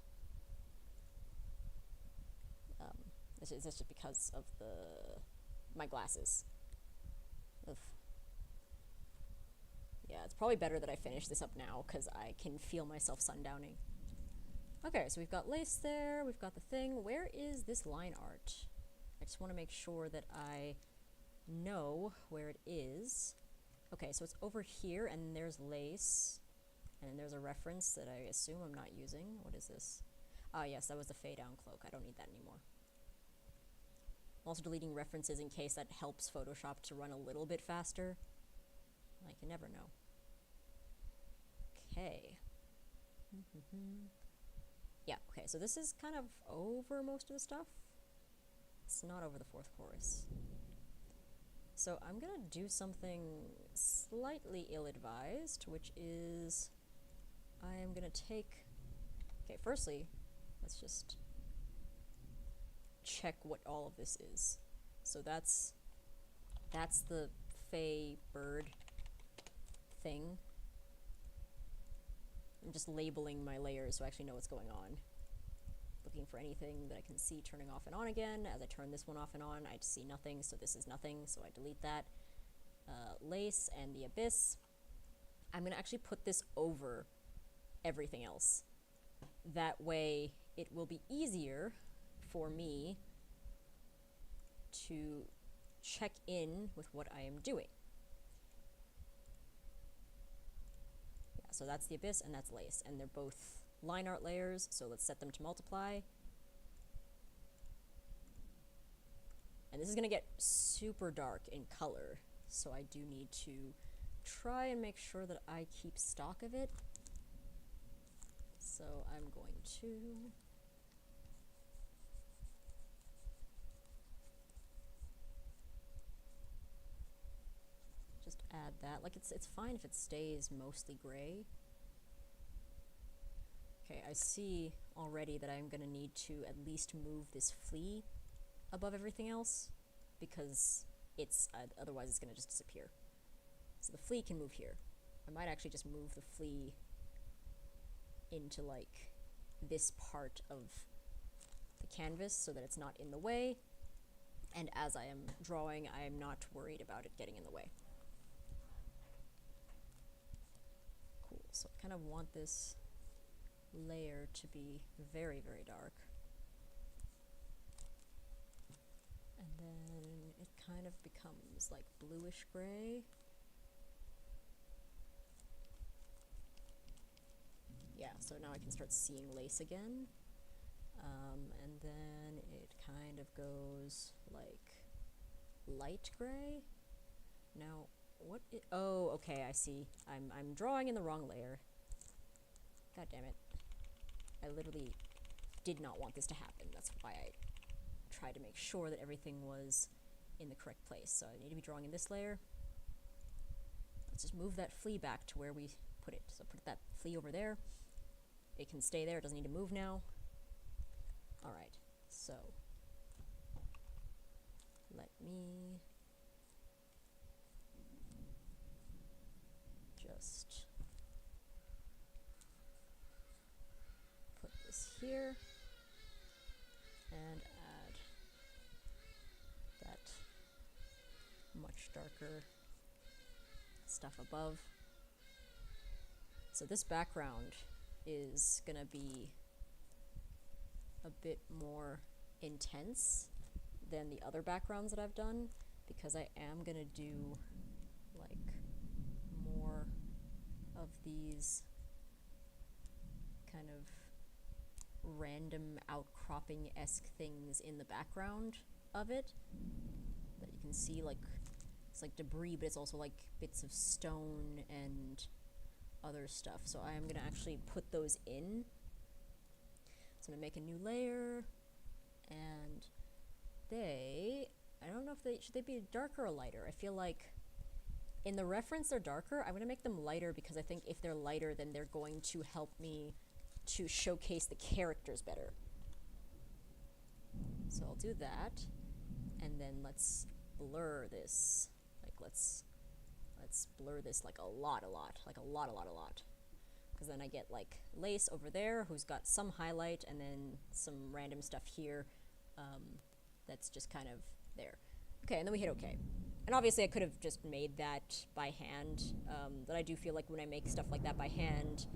it's just because of my glasses. Ugh. Yeah, it's probably better that I finish this up now, because I can feel myself sundowning. Okay, so we've got lace there, we've got the thing. Where is this line art? I just want to make sure that I know where it is. Okay, so it's over here, and there's lace. And there's a reference that I assume I'm not using. What is this? Ah, yes, that was the fade down cloak. I don't need that anymore. I'm also deleting references in case that helps Photoshop to run a little bit faster. I can never know. Okay. Yeah, okay, so this is kind of over most of the stuff. It's not over the fourth chorus. So I'm gonna do something slightly ill-advised, which is I am gonna take... Okay, firstly, let's just check what all of this is. So that's the Fey bird thing. I'm just labeling my layers so I actually know what's going on. Looking for anything that I can see turning off and on again. As I turn this one off and on, I see nothing, so this is nothing, so I delete that. Lace and the abyss. I'm gonna actually put this over everything else. That way it will be easier for me to check in with what I am doing. Yeah, so that's the abyss and that's lace, and they're both line art layers, so let's set them to multiply. And this is gonna get super dark in color, so I do need to try and make sure that I keep stock of it. So I'm going to just add that. Like, it's fine if it stays mostly gray. Okay, I see already that I'm gonna need to at least move this flea above everything else, because it's otherwise it's gonna just disappear. So the flea can move here. I might actually just move the flea into like this part of the canvas so that it's not in the way, and as I am drawing, I am not worried about it getting in the way. Cool, so I kind of want this layer to be very, very dark. And then it kind of becomes like bluish gray. Yeah, so now I can start seeing lace again. And then it kind of goes like light gray. Now, oh, okay, I see. I'm drawing in the wrong layer. God damn it. I literally did not want this to happen. That's why I tried to make sure that everything was in the correct place. So I need to be drawing in this layer. Let's just move that flea back to where we put it. So put that flea over there. It can stay there, it doesn't need to move now. Alright, so let me just put this here and add that much darker stuff above. So this background is gonna be a bit more intense than the other backgrounds that I've done, because I am gonna do like more of these kind of random outcropping-esque things in the background of it that you can see. Like, it's like debris, but it's also like bits of stone and other stuff. So I am gonna actually put those in. So I'm gonna make a new layer, and I don't know if should they be darker or lighter? I feel like in the reference they're darker. I'm gonna make them lighter because I think if they're lighter, then they're going to help me to showcase the characters better. So I'll do that, and then let's blur this. Like let's blur this like a lot, like a lot. Because then I get like Lace over there who's got some highlight and then some random stuff here that's just kind of there. Okay, and then we hit OK. And obviously I could have just made that by hand, but I do feel like when I make stuff like that by hand,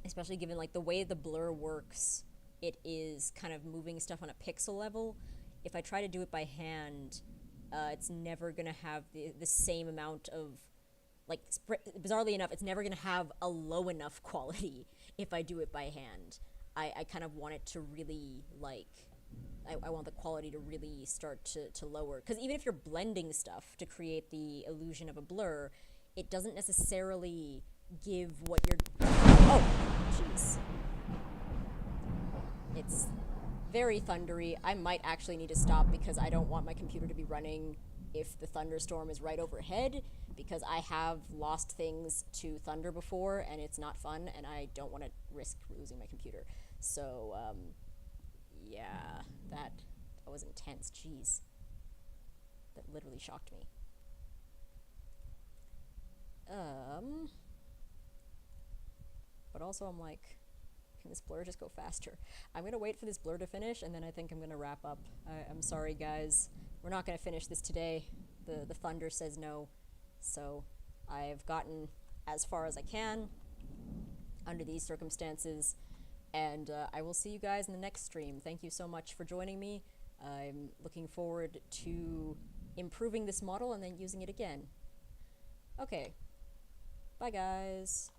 especially given like the way the blur works, it is kind of moving stuff on a pixel level. If I try to do it by hand, it's never going to have the same amount of, like, bizarrely enough, it's never going to have a low enough quality if I do it by hand. I kind of want it to really, like, I want the quality to really start to lower. Because even if you're blending stuff to create the illusion of a blur, it doesn't necessarily give what you're... Oh, jeez. It's very thundery. I might actually need to stop because I don't want my computer to be running if the thunderstorm is right overhead, because I have lost things to thunder before and it's not fun and I don't want to risk losing my computer. So, yeah, that was intense. Jeez. That literally shocked me. But also I'm like, can this blur just go faster? I'm gonna wait for this blur to finish and then I think I'm gonna wrap up. I'm sorry guys, we're not gonna finish this today. The thunder says no, so I've gotten as far as I can under these circumstances, and I will see you guys in the next stream. Thank you so much for joining me. I'm looking forward to improving this model and then using it again. Okay, bye guys.